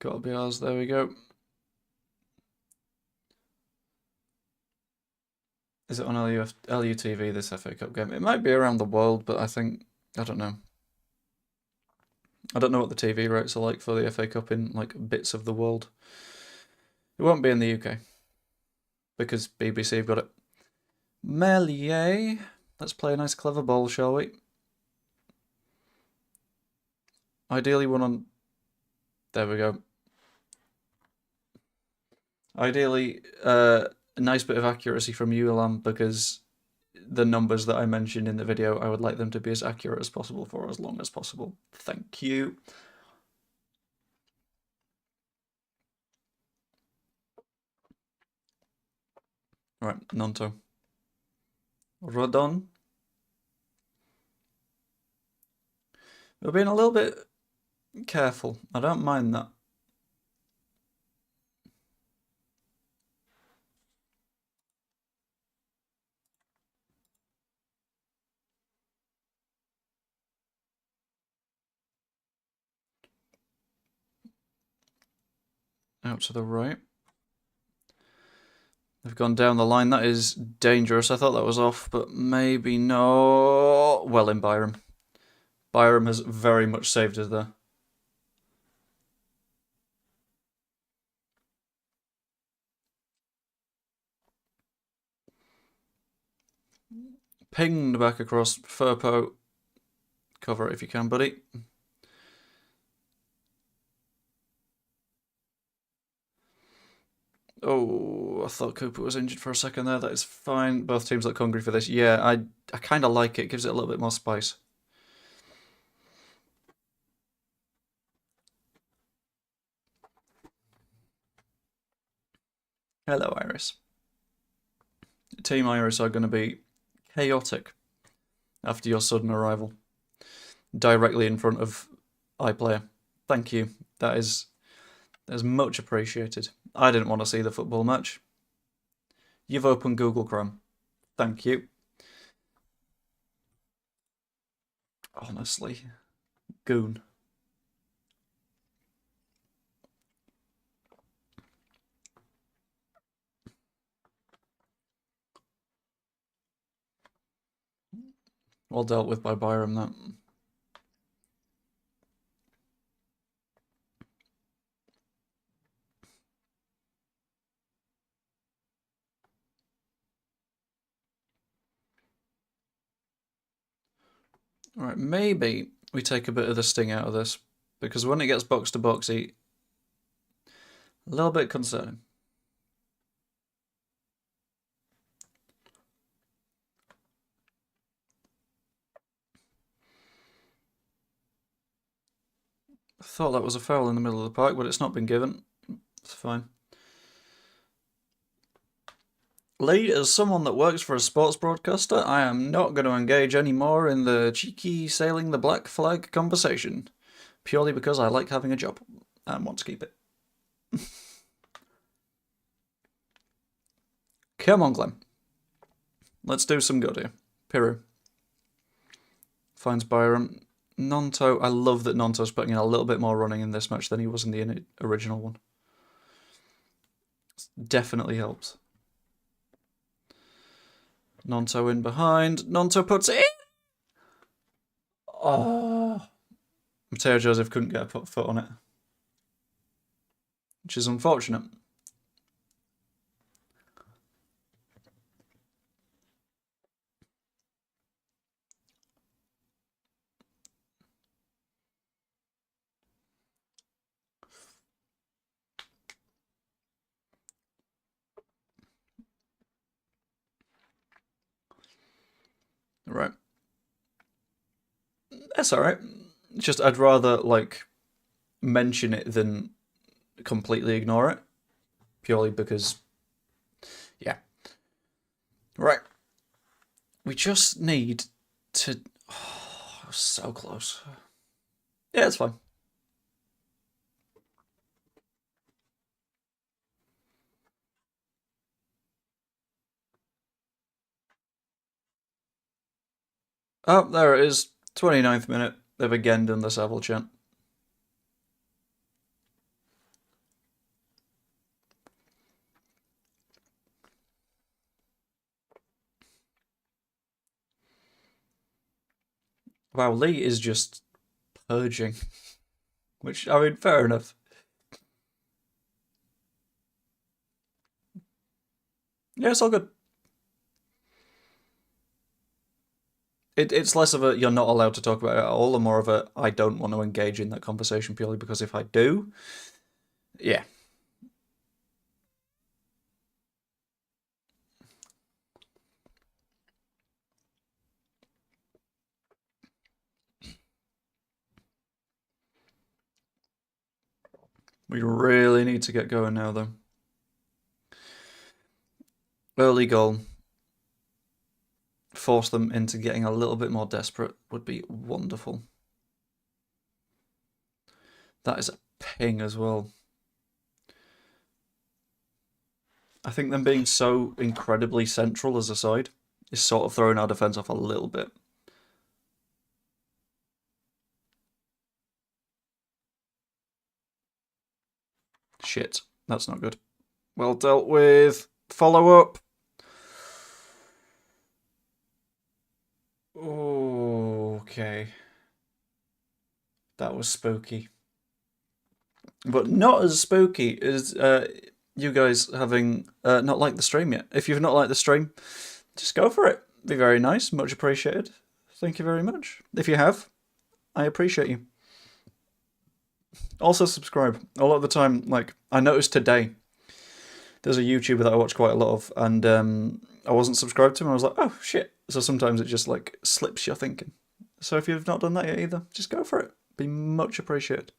Gotta be ours. There we go. Is it on LUTV, this FA Cup game? It might be around the world, but I don't know. I don't know what the TV rates are like for the FA Cup in like bits of the world. It won't be in the UK because BBC have got it. Melier. Let's play a nice clever ball, shall we? Ideally one on... There we go. Ideally, a nice bit of accuracy from Ulam because the numbers that I mentioned in the video, I would like them to be as accurate as possible for as long as possible. Thank you. Right, Nonto. Rodon. We're being a little bit careful. I don't mind that. Out to the right. They've gone down the line. That is dangerous. I thought that was off, but maybe no. Well in Byram. Byram has very much saved us there. Pinged back across. Furpo. Cover it if you can, buddy. Oh, I thought Cooper was injured for a second there. That is fine. Both teams look hungry for this. Yeah, I kind of like it. Gives it a little bit more spice. Hello, Iris. Team Iris are going to be chaotic after your sudden arrival. Directly in front of iPlayer. Thank you. That is much appreciated. I didn't want to see the football match. You've opened Google Chrome. Thank you. Honestly. Goon. Well dealt with by Byram, that. Alright, maybe we take a bit of the sting out of this, because when it gets box to boxy, a little bit concerning. I thought that was a foul in the middle of the park, but it's not been given. It's fine. Lee, as someone that works for a sports broadcaster, I am not going to engage any more in the cheeky sailing the black flag conversation, purely because I like having a job and want to keep it. Come on, Glenn. Let's do some good here. Piru. Finds Byram. Nonto. I love that Nonto's putting in a little bit more running in this match than he was in the original one. Definitely helps. Nonto in behind. Nonto puts it in! Oh. Mateo Joseph couldn't get a foot on it, which is unfortunate. Right. That's alright. Just, I'd rather, like, mention it than completely ignore it. Purely because, yeah. Right. We just need to... Oh, so close. Yeah, it's fine. Oh, there it is. 29th minute. They've again done the Savile chant. Wow, Lee is just purging. Which, I mean, fair enough. Yeah, it's all good. It's less of a you're not allowed to talk about it at all, and more of a I don't want to engage in that conversation purely because if I do, yeah. We really need to get going now, though. Early goal. Force them into getting a little bit more desperate would be wonderful. That is a ping as well. I think them being so incredibly central as a side is sort of throwing our defence off a little bit. Shit, that's not good. Well dealt with. Follow up. Okay. That was spooky. But not as spooky as you guys having not liked the stream yet. If you've not liked the stream, just go for it. Be very nice. Much appreciated. Thank you very much. If you have, I appreciate you. Also subscribe. A lot of the time, like, I noticed today, there's a YouTuber that I watch quite a lot of, and I wasn't subscribed to him. I was like, oh, shit. So sometimes it just, like, slips your thinking. So if you've not done that yet either, just go for it. Be much appreciated.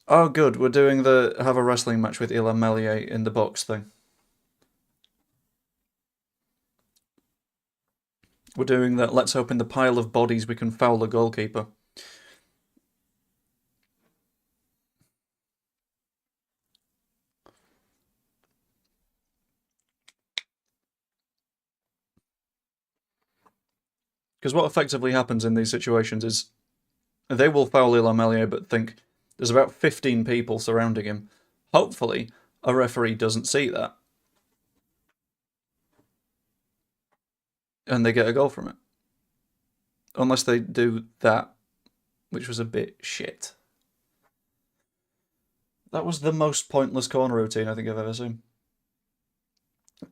Oh, good. We're doing the have a wrestling match with Ilan Melier in the box thing. We're doing that. Let's hope in the pile of bodies we can foul the goalkeeper. Because what effectively happens in these situations is they will foul Ilan Melier but think there's about 15 people surrounding him. Hopefully, a referee doesn't see that. And they get a goal from it. Unless they do that, which was a bit shit. That was the most pointless corner routine I think I've ever seen.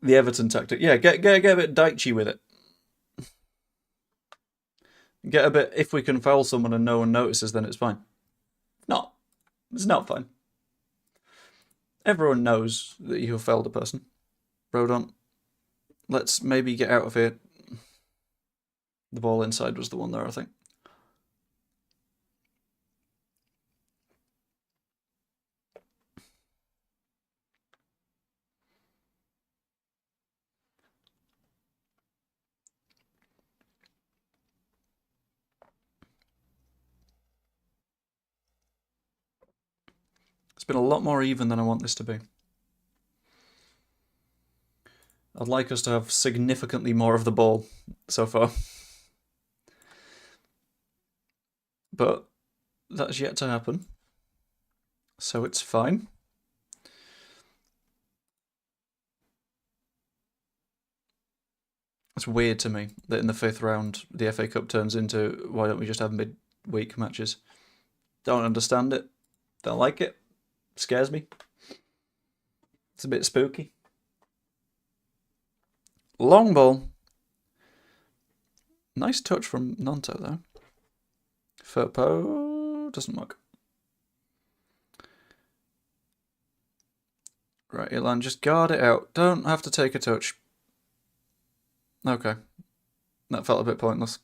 The Everton tactic. Yeah, get a bit Daichi with it. Get a bit, if we can foul someone and no one notices, then it's fine. Not. It's not fine. Everyone knows that you have fouled a person. Rodon, let's maybe get out of here. The ball inside was the one there, I think. It's been a lot more even than I want this to be. I'd like us to have significantly more of the ball so far. But that's yet to happen. So it's fine. It's weird to me that in the 5th round the FA Cup turns into why don't we just have mid-week matches? Don't understand it. Don't like it. Scares me. It's a bit spooky. Long ball. Nice touch from Nonto though. Firpo doesn't work. Right, Ilan, just guard it out. Don't have to take a touch. Okay. That felt a bit pointless.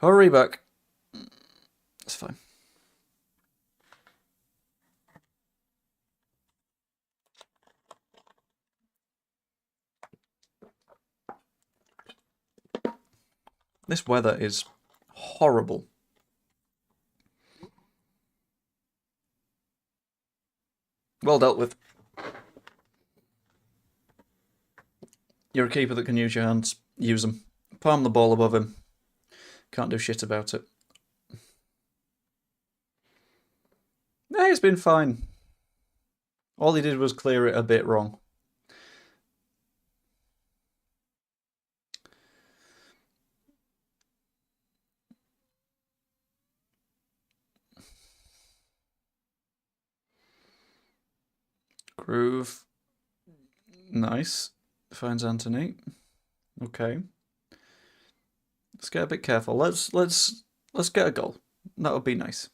Hurry back. It's fine. This weather is horrible. Well dealt with. You're a keeper that can use your hands. Use them. Palm the ball above him. Can't do shit about it. No, it's been fine. All he did was clear it a bit wrong. Groove. Nice. Finds Anthony. Okay. Let's get a bit careful. Let's get a goal. That would be nice.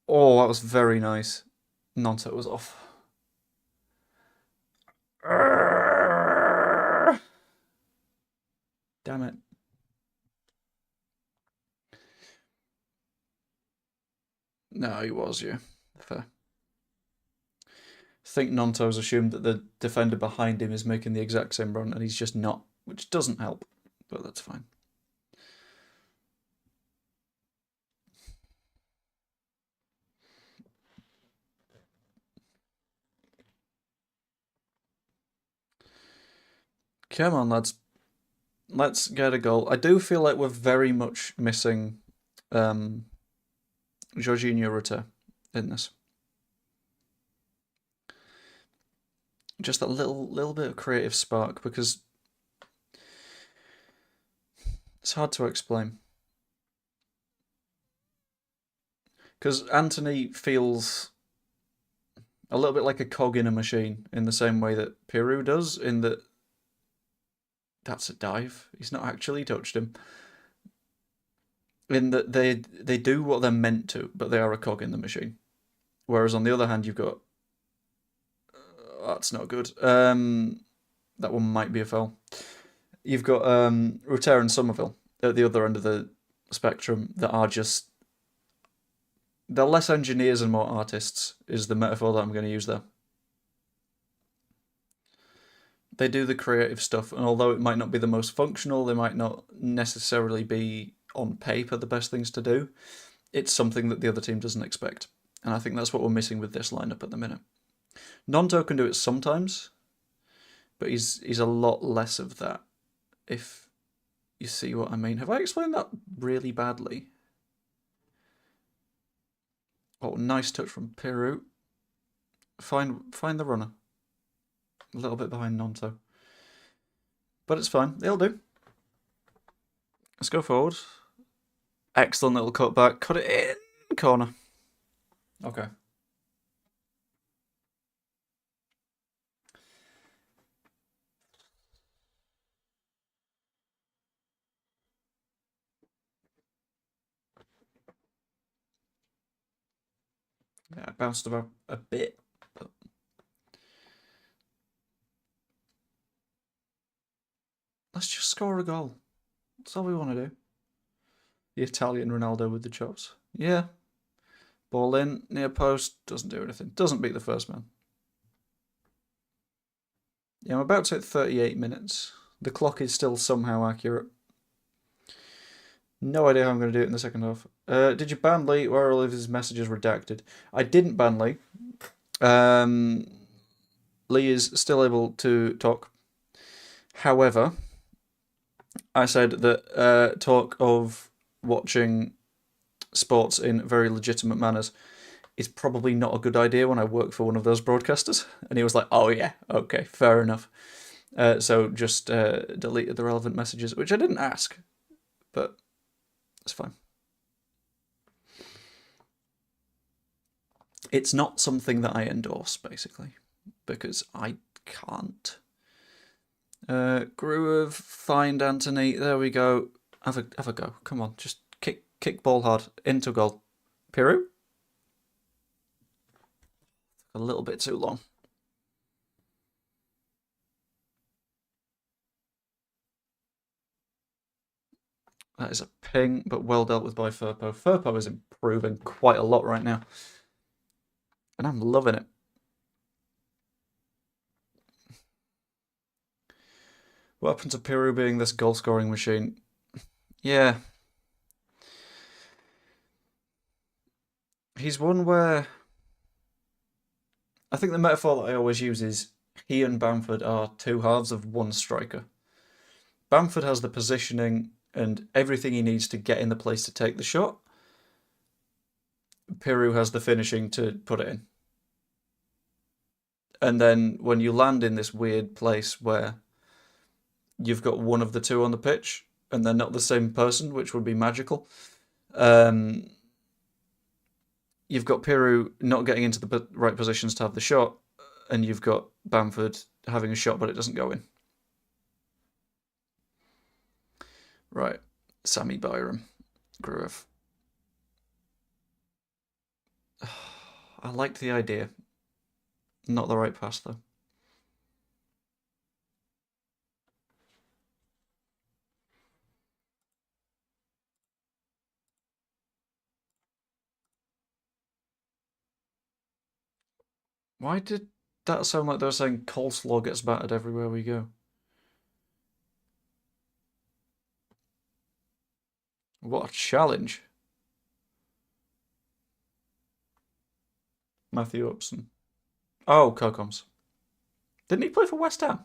Oh, that was very nice. Nonto was off. Damn it. No, he was, yeah. Fair. I think Nonto's assumed that the defender behind him is making the exact same run, and he's just not, which doesn't help, but that's fine. Come on, lads. Let's get a goal. I do feel like we're very much missing Jorginho Rutter in this. Just a little bit of creative spark, because it's hard to explain. Because Anthony feels a little bit like a cog in a machine, in the same way that Peru does, in that that's a dive. He's not actually touched him. In that they do what they're meant to, but they are a cog in the machine. Whereas on the other hand, you've got that's not good. That one might be a foul. You've got Ruter and Somerville at the other end of the spectrum that are just, they're less engineers and more artists, is the metaphor that I'm going to use there. They do the creative stuff, and although it might not be the most functional, they might not necessarily be on paper the best things to do, it's something that the other team doesn't expect. And I think that's what we're missing with this lineup at the minute. Nonto can do it sometimes, but he's a lot less of that, if you see what I mean. Have I explained that really badly? Oh, nice touch from Peru. Find the runner. A little bit behind Nonto. But it's fine. It'll do. Let's go forward. Excellent little cutback. Cut it in. Corner. Okay. Yeah, I bounced about a bit. But let's just score a goal. That's all we want to do. The Italian Ronaldo with the chops. Yeah. Ball in, near post, doesn't do anything. Doesn't beat the first man. Yeah, I'm about to hit 38 minutes. The clock is still somehow accurate. No idea how I'm going to do it in the second half. Did you ban Lee? Where are all of his messages redacted? I didn't ban Lee. Lee is still able to talk. However, I said that talk of watching sports in very legitimate manners is probably not a good idea when I work for one of those broadcasters. And he was like, oh yeah, okay, fair enough. So just deleted the relevant messages, which I didn't ask, but it's fine. It's not something that I endorse, basically, because I can't. Groove, find Anthony. There we go. Have a go. Come on, just kick ball hard into goal. Peru. A little bit too long. That is a ping, but well dealt with by Firpo. Firpo is improving quite a lot right now. And I'm loving it. What happened to Piru being this goal-scoring machine? Yeah. He's one where... I think the metaphor that I always use is he and Bamford are two halves of one striker. Bamford has the positioning and everything he needs to get in the place to take the shot. Piru has the finishing to put it in. And then when you land in this weird place where you've got one of the two on the pitch and they're not the same person, which would be magical, you've got Piru not getting into the right positions to have the shot, and you've got Bamford having a shot but it doesn't go in. Right, Sammy Byram, Groove. I liked the idea. Not the right pass, though. Why did that sound like they were saying coleslaw gets battered everywhere we go? What a challenge. Matthew Upson. Oh, Kokoms. Didn't he play for West Ham?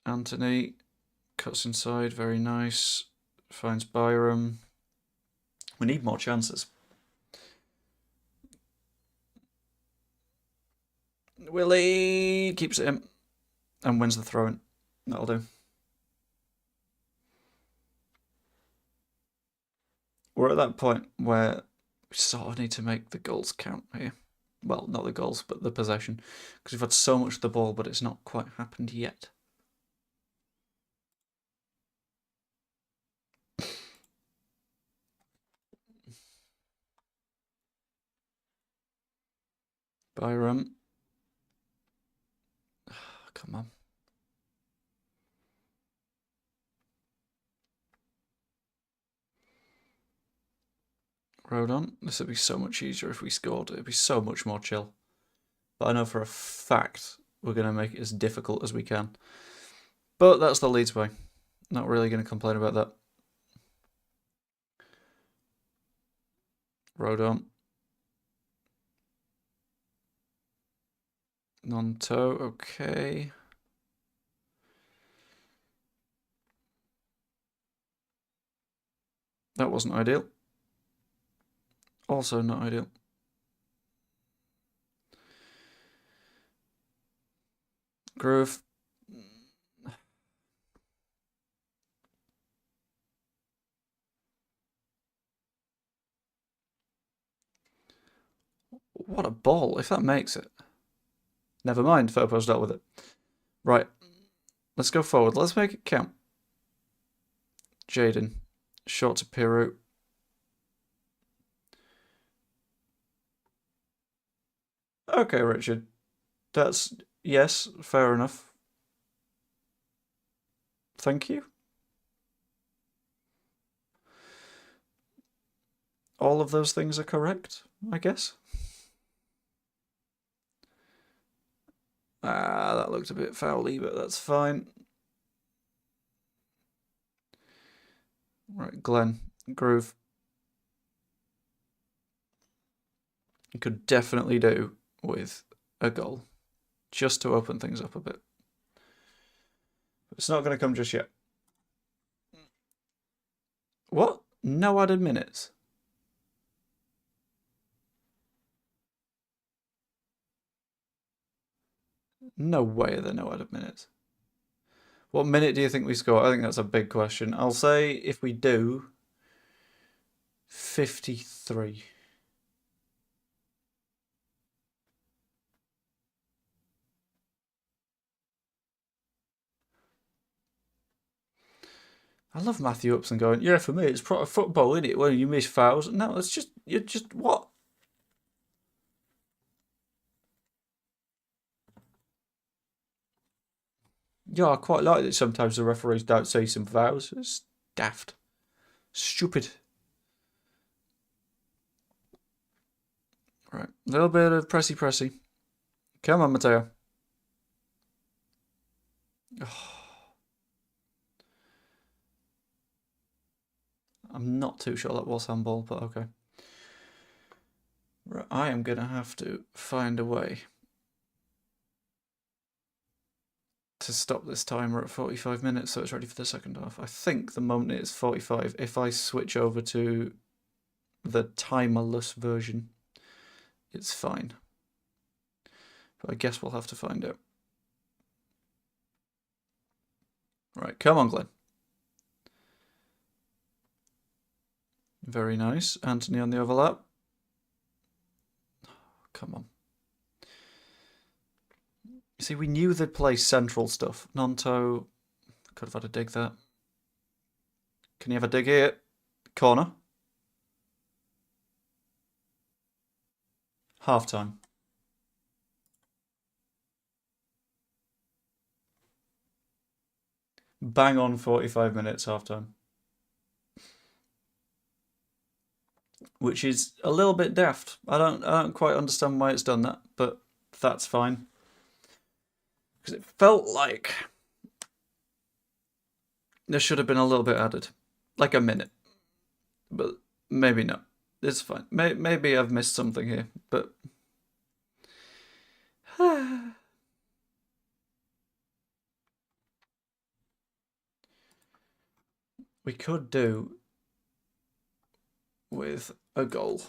Anthony cuts inside, very nice. Finds Byram. We need more chances. Willie keeps it in and wins the throw-in. That'll do. We're at that point where we sort of need to make the goals count here. Well, not the goals, but the possession. Because we've had so much of the ball, but it's not quite happened yet. Byram. Come on. Rodon. This would be so much easier if we scored. It'd be so much more chill. But I know for a fact we're going to make it as difficult as we can. But that's the Leeds way. Not really going to complain about that. Rodon. Non-toe, okay. That wasn't ideal. Also not ideal. Groove. What a ball, if that makes it. Never mind, Firpo's dealt with it. Right, let's go forward. Let's make it count. Jaden. Short to Piru. Okay, Richard. That's... yes, fair enough. Thank you. All of those things are correct, I guess. That looked a bit foul-y, but that's fine. Right, Glenn. Groove. You could definitely do with a goal, just to open things up a bit. But it's not going to come just yet. What? No added minutes? No way there are no added minutes. What minute do you think we score? I think that's a big question. I'll say if we do, 53. I love Matthew Upson going, yeah, for me it's proper football, isn't it? When you miss fouls. No, it's just, you're just, what? Yeah, I quite like that sometimes the referees don't say some fouls. It's daft. Stupid. Right, a little bit of pressy. Come on, Matteo. I'm not too sure that was handball, but okay. Right, I am going to have to find a way to stop this timer at 45 minutes so it's ready for the second half. I think the moment it is 45, if I switch over to the timerless version, it's fine. But I guess we'll have to find out. Right, come on, Glenn. Very nice. Anthony on the overlap. Come on. See, we knew they'd play central stuff. Nonto could have had a dig there. Can you have a dig here? Corner. Half time. Bang on 45 minutes half time. Which is a little bit daft. I don't quite understand why it's done that, but that's fine. Because it felt like there should have been a little bit added. Like a minute. But maybe not. It's fine. Maybe I've missed something here, but we could do with a goal.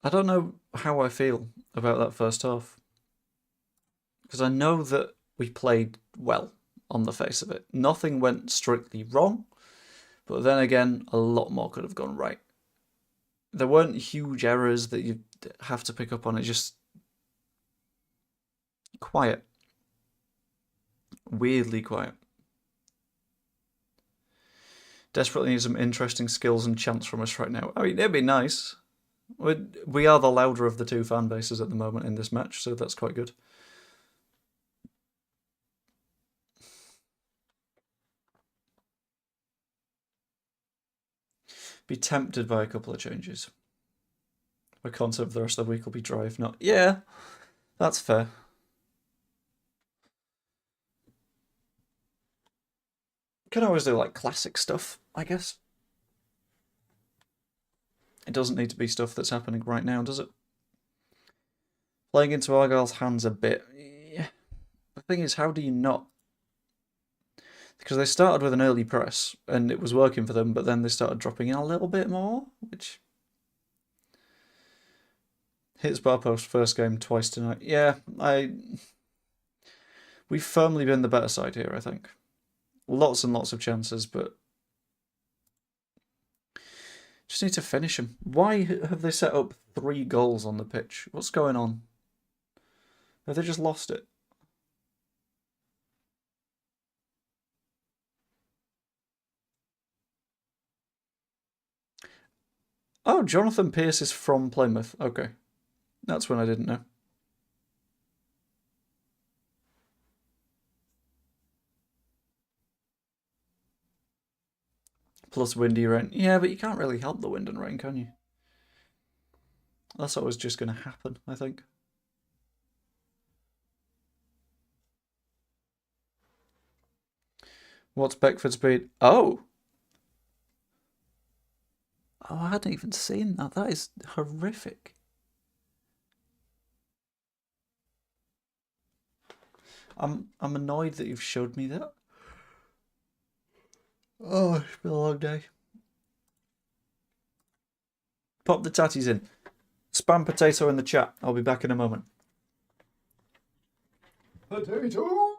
I don't know how I feel about that first half. Because I know that we played well on the face of it. Nothing went strictly wrong, but then again, a lot more could have gone right. There weren't huge errors that you have to pick up on. It's just quiet. Weirdly quiet. Desperately need some interesting skills and chants from us right now. I mean, it'd be nice. We are the louder of the two fan bases at the moment in this match, so that's quite good. Be tempted by a couple of changes. My concept for the rest of the week will be dry if not. Yeah, that's fair. Can always do like classic stuff, I guess. It doesn't need to be stuff that's happening right now, does it? Playing into Argyle's hands a bit. Yeah. The thing is, how do you not? Because they started with an early press and it was working for them, but then they started dropping in a little bit more, which hits bar post first game twice tonight. Yeah, we've firmly been the better side here, I think. Lots and lots of chances, but just need to finish them. Why have they set up 3 goals on the pitch? What's going on? Have they just lost it? Oh, Jonathan Pearce is from Plymouth. Okay. That's one I didn't know. Plus windy rain. Yeah, but you can't really help the wind and rain, can you? That's always just going to happen, I think. What's Beckford's speed? Oh! Oh, I hadn't even seen that. That is horrific. I'm annoyed that you've showed me that. Oh, it's been a long day. Pop the tatties in. Spam potato in the chat. I'll be back in a moment. Potato!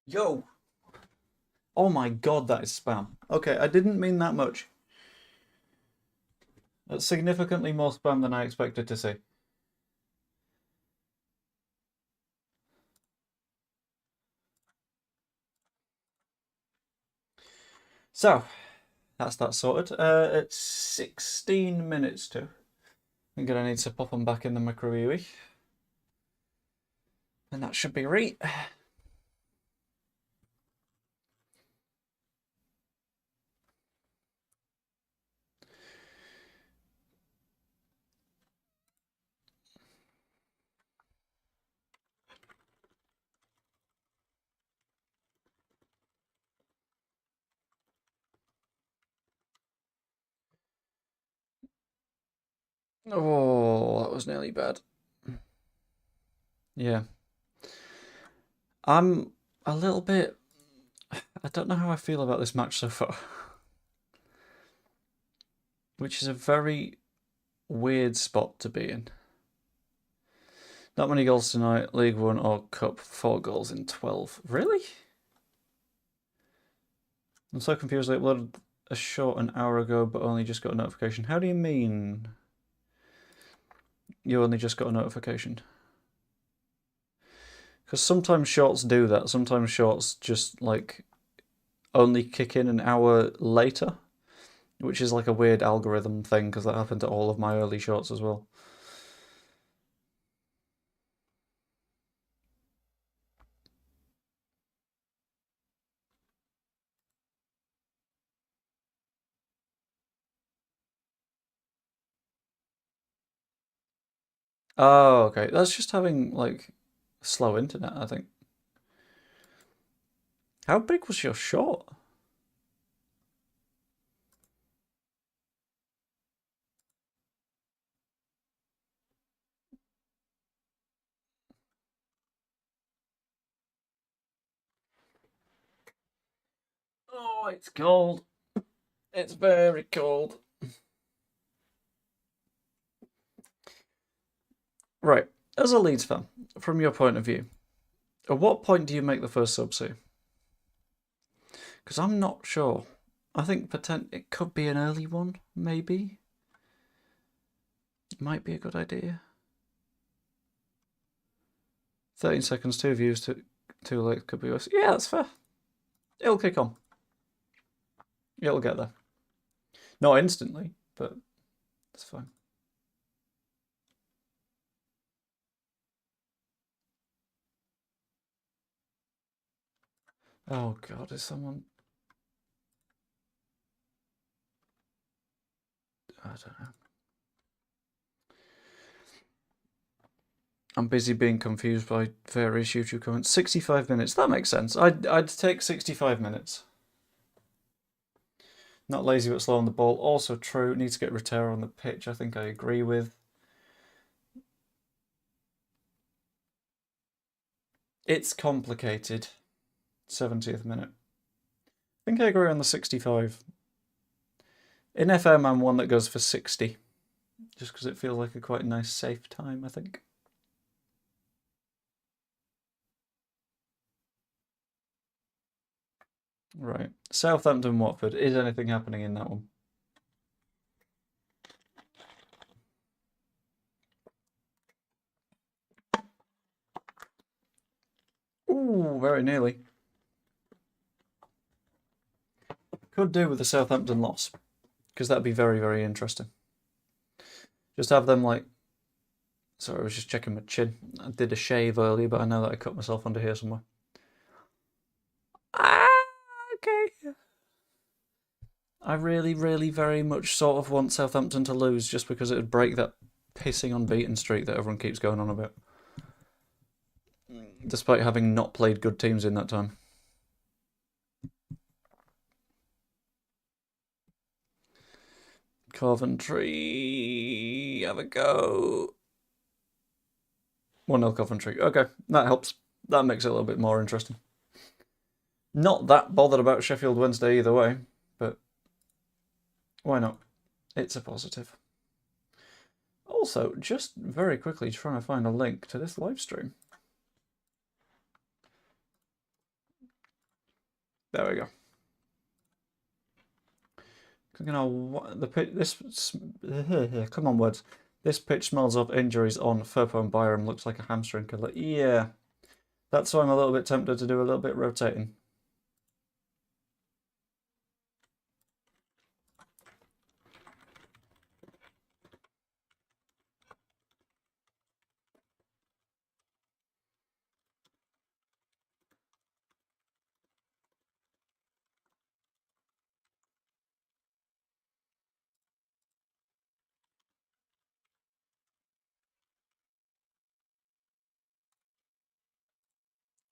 Yo! Oh my god, that is spam. Okay, I didn't mean that much. That's significantly more spam than I expected to see. So, that's that sorted. It's 16 minutes to. I'm gonna need to pop them back in the microwave. And that should be right. Oh, that was nearly bad. Yeah. I'm a little bit... I don't know how I feel about this match so far. Which is a very weird spot to be in. Not many goals tonight. League 1 or Cup. 4 goals in 12. Really? I'm so confused. I uploaded a short an hour ago, but only just got a notification. How do you mean you only just got a notification? Because sometimes shorts do that. Sometimes shorts just, like, only kick in an hour later, which is like a weird algorithm thing, because that happened to all of my early shorts as well. Oh, okay. That's just having, like, slow internet, I think. How big was your short? Oh, it's cold. It's very cold. Right. As a Leeds fan, from your point of view, at what point do you make the first sub save? Because I'm not sure. I think it could be an early one, maybe. Might be a good idea. 13 seconds, 2 views, too late, could be worse. Yeah, that's fair. It'll kick on. It'll get there. Not instantly, but it's fine. Oh god, is someone... I don't know. I'm busy being confused by various YouTube comments. 65 minutes, that makes sense. I'd take 65 minutes. Not lazy but slow on the ball, also true. Needs to get Rotero on the pitch, I think I agree with. It's complicated. 70th minute. I think I agree on the 65. In FM, I'm one that goes for 60. Just because it feels like a quite nice, safe time, I think. Right. Southampton, Watford. Is anything happening in that one? Ooh, very nearly. Could do with the Southampton loss, because that'd be very, very interesting. Just have them like... Sorry, I was just checking my chin. I did a shave earlier, but I know that I cut myself under here somewhere. Ah, okay. I really, really very much sort of want Southampton to lose just because it would break that pissing unbeaten streak that everyone keeps going on about. Despite having not played good teams in that time. Coventry, have a go. 1-0 Coventry. Okay, that helps. That makes it a little bit more interesting. Not that bothered about Sheffield Wednesday either way, but why not? It's a positive. Also, just very quickly trying to find a link to this live stream. There we go. You know, the pitch, come on, words. This pitch smells of injuries on Firpo and Byram. Looks like a hamstring killer. Yeah, that's why I'm a little bit tempted to do a little bit rotating.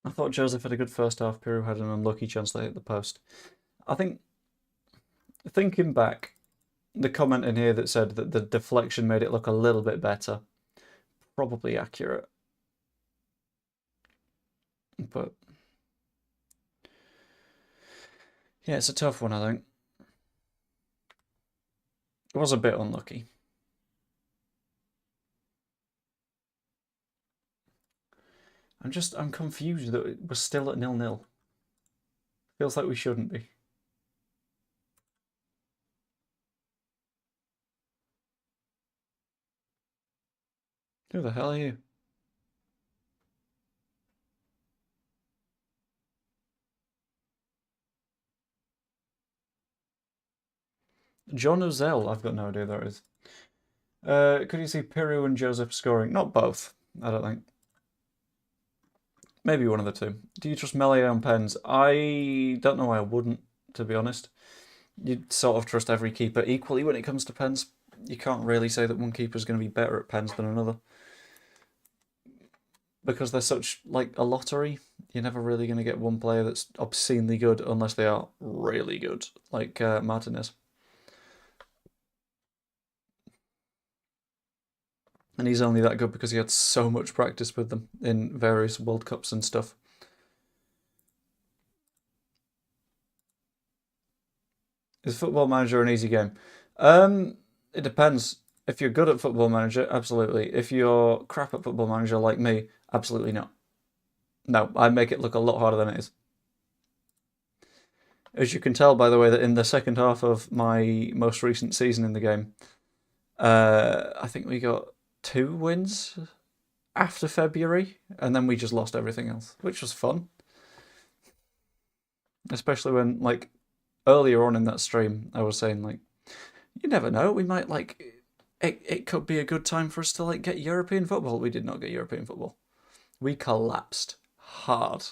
I thought Joseph had a good first half. Peru had an unlucky chance to hit the post. I think, thinking back, the comment in here that said that the deflection made it look a little bit better, probably accurate. But yeah, it's a tough one, I think. It was a bit unlucky. I'm confused that it was still at 0-0. Feels like we shouldn't be. Who the hell are you? John Ozell, I've got no idea who that is. Could you see Peru and Joseph scoring? Not both, I don't think. Maybe one of the two. Do you trust Melee on pens? I don't know why I wouldn't, to be honest. You'd sort of trust every keeper equally when it comes to pens. You can't really say that one keeper's going to be better at pens than another. Because they're such, like, a lottery. You're never really going to get one player that's obscenely good unless they are really good, like Martinez. And he's only that good because he had so much practice with them in various World Cups and stuff. Is Football Manager an easy game? It depends. If you're good at Football Manager, absolutely. If you're crap at Football Manager like me, absolutely not. No, I make it look a lot harder than it is. As you can tell, by the way, that in the second half of my most recent season in the game, I think we got 2 wins after February, and then we just lost everything else, which was fun. Especially when, like, earlier on in that stream, I was saying, like, you never know, we might, like, it could be a good time for us to, like, get European football. We did not get European football. We collapsed hard.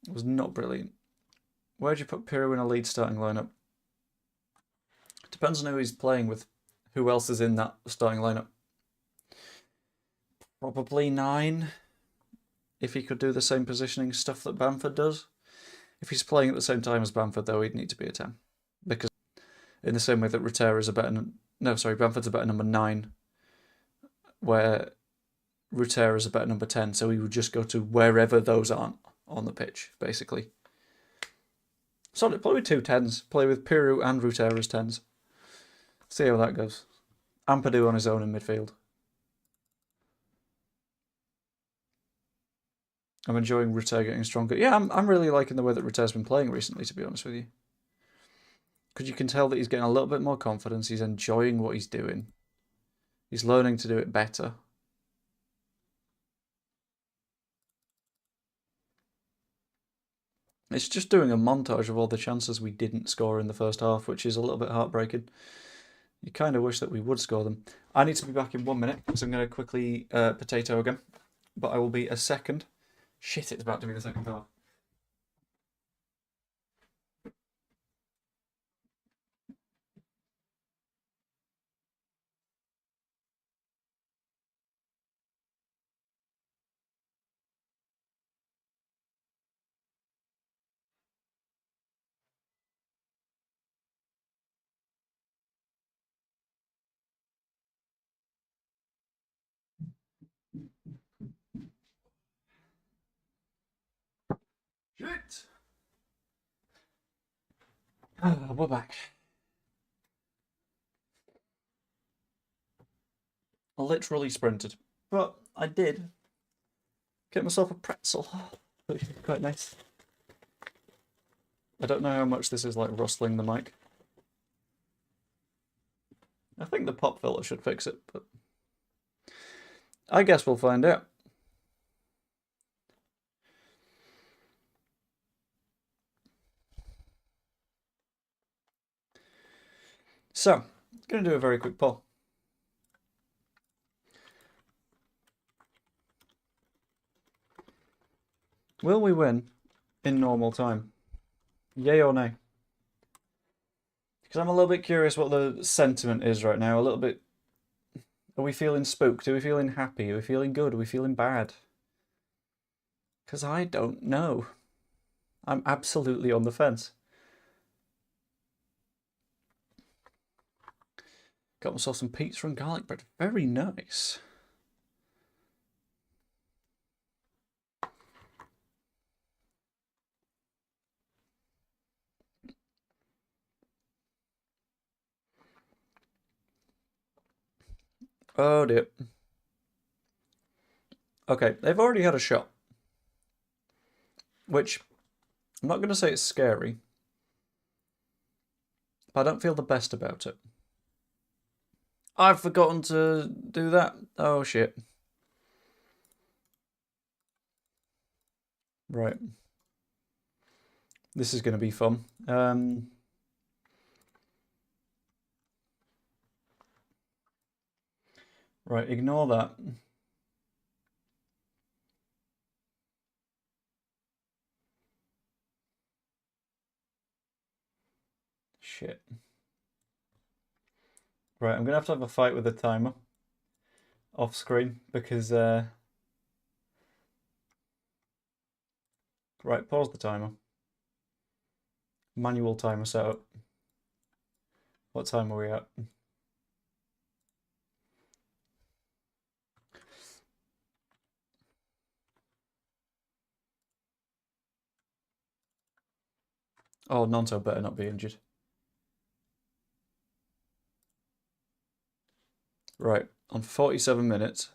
It was not brilliant. Where'd you put Pirro in a Leeds starting lineup? Depends on who he's playing with. Who else is in that starting lineup? Probably 9. If he could do the same positioning stuff that Bamford does. If he's playing at the same time as Bamford, though, he'd need to be a 10. Because in the same way that Bamford's a better number 9, where Rutera's a better number 10, so he would just go to wherever those aren't on the pitch, basically. So play with 2 10s. Play with Pirro and Rutera as 10s. See how that goes. Ampadu on his own in midfield. I'm enjoying Rutera getting stronger. Yeah, I'm really liking the way that Rutera's been playing recently, to be honest with you. Because you can tell that he's getting a little bit more confidence. He's enjoying what he's doing. He's learning to do it better. It's just doing a montage of all the chances we didn't score in the first half, which is a little bit heartbreaking. You kind of wish that we would score them. I need to be back in 1 minute, because I'm going to quickly potato again. But I will be a second. Shit, it's about to be the second half. Shit! We're back. I literally sprinted. But I did get myself a pretzel, which is quite nice. I don't know how much this is like rustling the mic. I think the pop filter should fix it, but I guess we'll find out. So, I'm going to do a very quick poll. Will we win in normal time? Yay or nay? Because I'm a little bit curious what the sentiment is right now. A little bit. Are we feeling spooked? Are we feeling happy? Are we feeling good? Are we feeling bad? Because I don't know. I'm absolutely on the fence. Got myself some pizza and garlic bread. Very nice. Oh dear. Okay, they've already had a shot. Which, I'm not going to say it's scary, but I don't feel the best about it. I've forgotten to do that. Oh shit. Right. This is going to be fun. Right, ignore that. Shit. Right, I'm going to have a fight with the timer off screen because... Right, pause the timer. Manual timer setup. What time are we at? Oh, Nonto better not be injured. Right, on 47 minutes.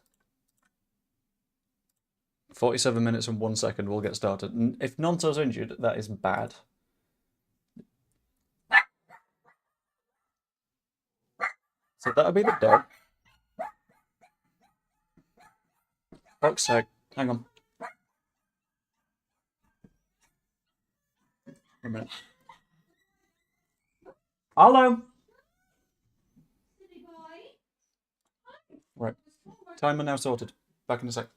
47 minutes and 1 second we'll get started. If Nonto's injured, that is bad. So that'll be the dog. Fuck's sake. Hang on. A minute. Hello. Right. Timer now sorted. Back in a sec.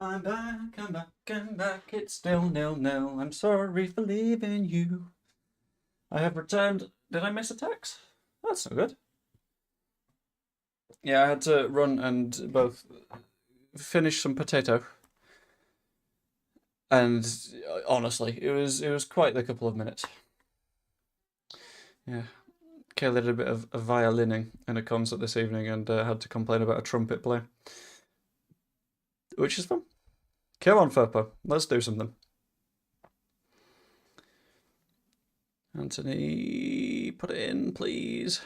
I'm back, I'm back, I'm back. It's still 0-0. I'm sorry for leaving you. I have returned. Did I miss a text? That's not good. Yeah, I had to run and both finish some potato. And honestly, it was quite the couple of minutes. Yeah. Kayla did a bit of violining in a concert this evening and had to complain about a trumpet player. Which is fun. Come on, Furpo. Let's do something. Anthony, put it in, please.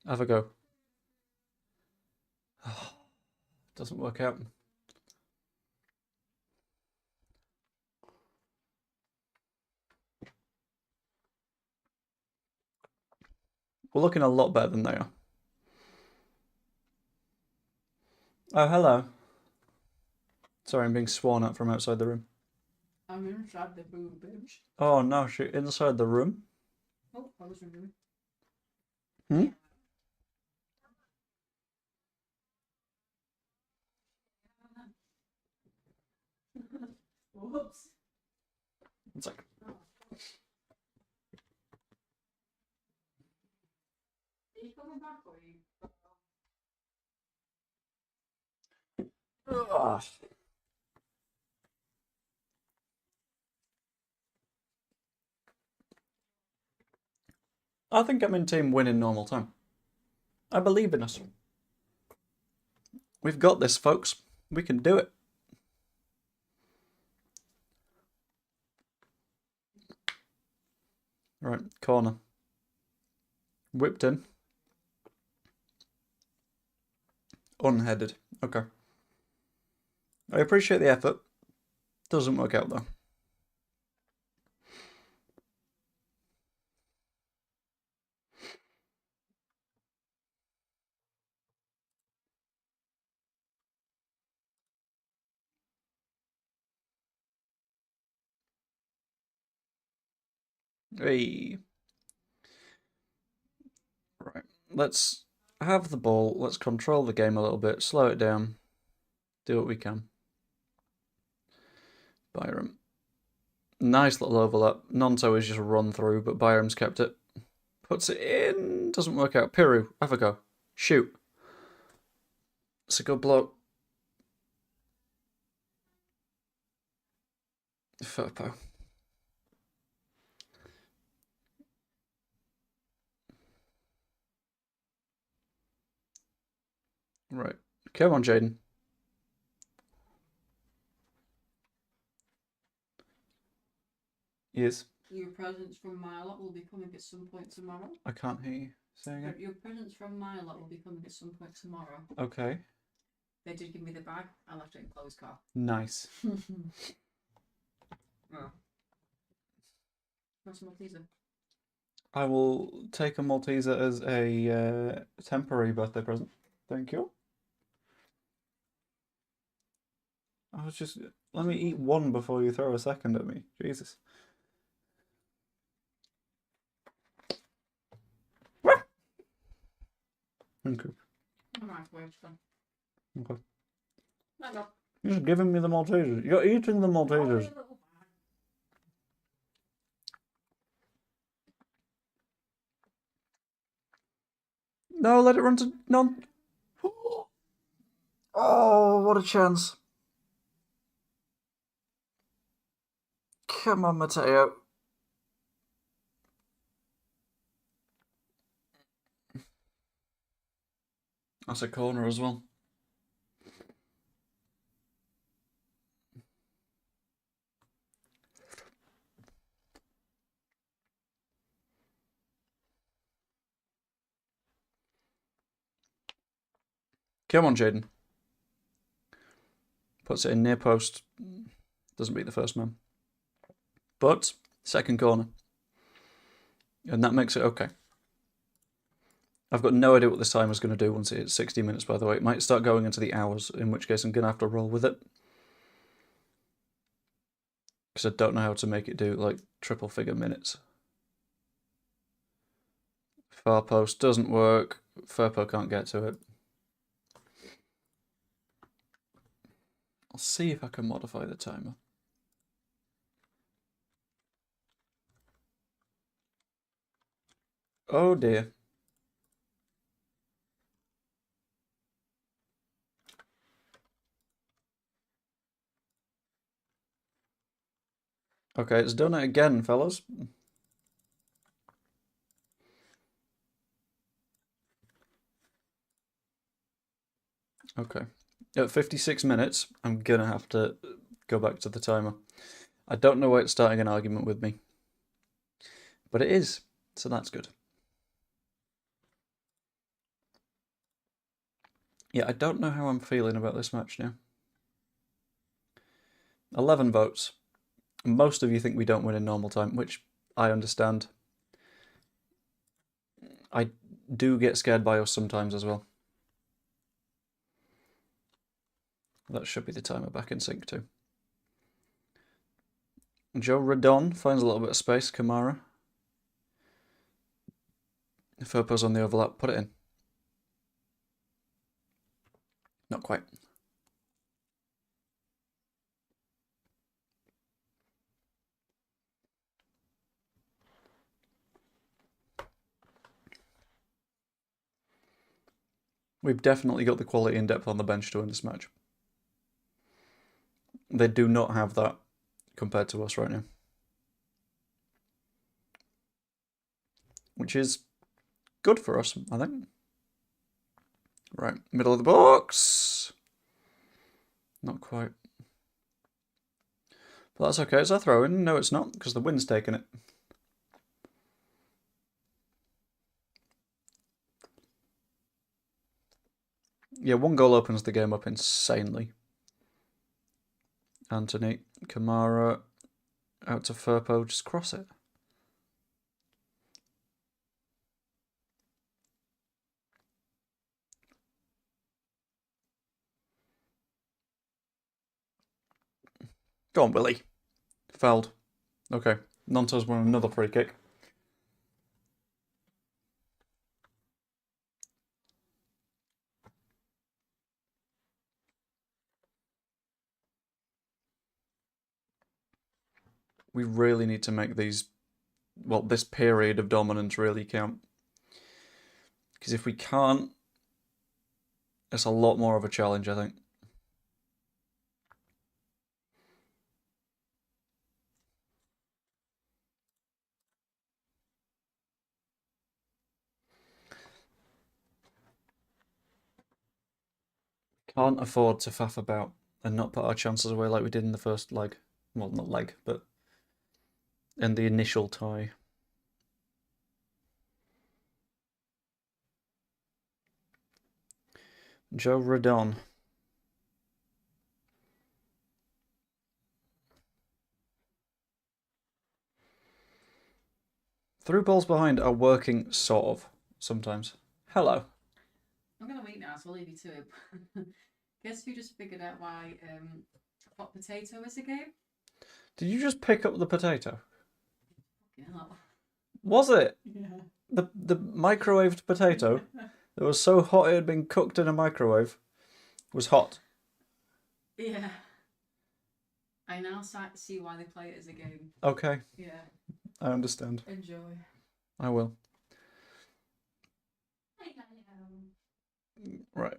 Have a go. Oh, doesn't work out. We're looking a lot better than they are. Oh, hello. Sorry, I'm being sworn at from outside the room. I'm inside the room, bitch. Oh no, she inside the room? Oh, I was wondering. Hmm? Whoops. It's like... Are you coming back or are you? Ugh. I think I'm in team win in normal time. I believe in us. We've got this, folks. We can do it. Right, corner. Whipped in. Unheaded. Okay. I appreciate the effort. Doesn't work out though. Hey. Right. Let's have the ball. Let's control the game a little bit. Slow it down. Do what we can. Byram. Nice little overlap. Nonto is just run through, but Byram's kept it. Puts it in. Doesn't work out. Piru, have a go. Shoot. It's a good bloke. Furpo. Right. Come on, Jaden. Yes. Your presence from Milot will be coming at some point tomorrow. I can't hear you. Say again. Your presence from Milot will be coming at some point tomorrow. Okay. They did give me the bag. I left it in Chloe's car. Nice. Oh. What's Malteser? I will take a Malteser as a temporary birthday present. Thank you. I was just... Let me eat one before you throw a second at me. Jesus. Okay. Okay. You're just giving me the Maltesers. You're eating the Maltesers. No, let it run to... No. Oh, what a chance. Come on, Mateo. That's a corner as well. Come on, Jaden. Puts it in near post. Doesn't beat the first man. But, second corner. And that makes it okay. I've got no idea what this timer's going to do once it hits 60 minutes, by the way. It might start going into the hours, in which case I'm going to have to roll with it. Because I don't know how to make it do, like, triple figure minutes. Far post doesn't work. Furpo can't get to it. I'll see if I can modify the timer. Oh dear. Okay, it's done it again, fellas. Okay. At 56 minutes, I'm gonna have to go back to the timer. I don't know why it's starting an argument with me. But it is, so that's good. Yeah, I don't know how I'm feeling about this match now. 11 votes. Most of you think we don't win in normal time, which I understand. I do get scared by us sometimes as well. That should be the timer back in sync too. Joe Radon finds a little bit of space. Kamara. Firpo's on the overlap. Put it in. Not quite. We've definitely got the quality and depth on the bench to win this match. They do not have that compared to us right now. Which is good for us, I think. Right, middle of the box. Not quite. But that's okay, it's a throw in. No, it's not, because the wind's taken it. Yeah, one goal opens the game up insanely. Anthony, Kamara, out to Firpo, just cross it. Go on, Willie. Fouled. Okay, Nanto's won another free kick. We really need to make these, well, this period of dominance really count. Because if we can't, it's a lot more of a challenge, I think. Can't afford to faff about and not put our chances away like we did in the first leg. Well, not leg, but in the initial tie. Joe Radon. Through balls behind are working, sort of, sometimes. Hello. I'm gonna wait now, so I'll leave you to it. Guess we just figured out why hot potato is a game? Did you just pick up the potato? Fucking hell. Was it? Yeah. The microwaved potato that was so hot it had been cooked in a microwave was hot. Yeah. I now see why they play it as a game. Okay, Yeah. I understand. Enjoy. I will. Right.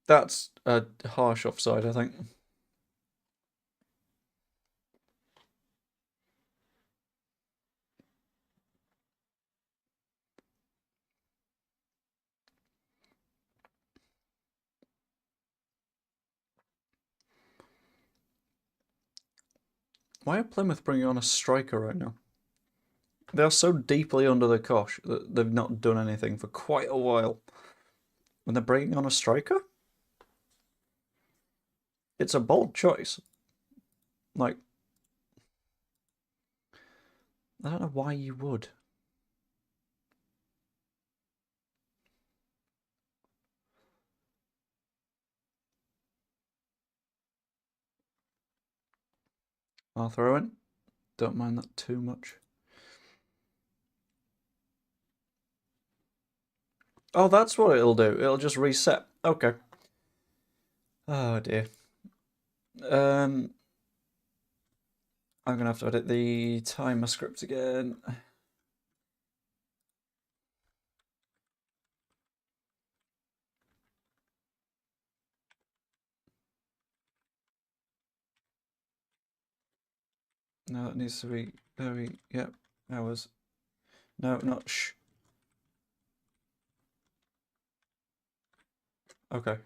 That's a harsh offside, I think. Why are Plymouth bringing on a striker right now? They are so deeply under the cosh that they've not done anything for quite a while. And they're bringing on a striker? It's a bold choice. Like, I don't know why you would. I'll throw in. Don't mind that too much. Oh, that's what it'll do. It'll just reset. Okay. Oh dear. I'm going to have to edit the timer script again. No, that needs to be very, yep, hours. No, not shh. Okay.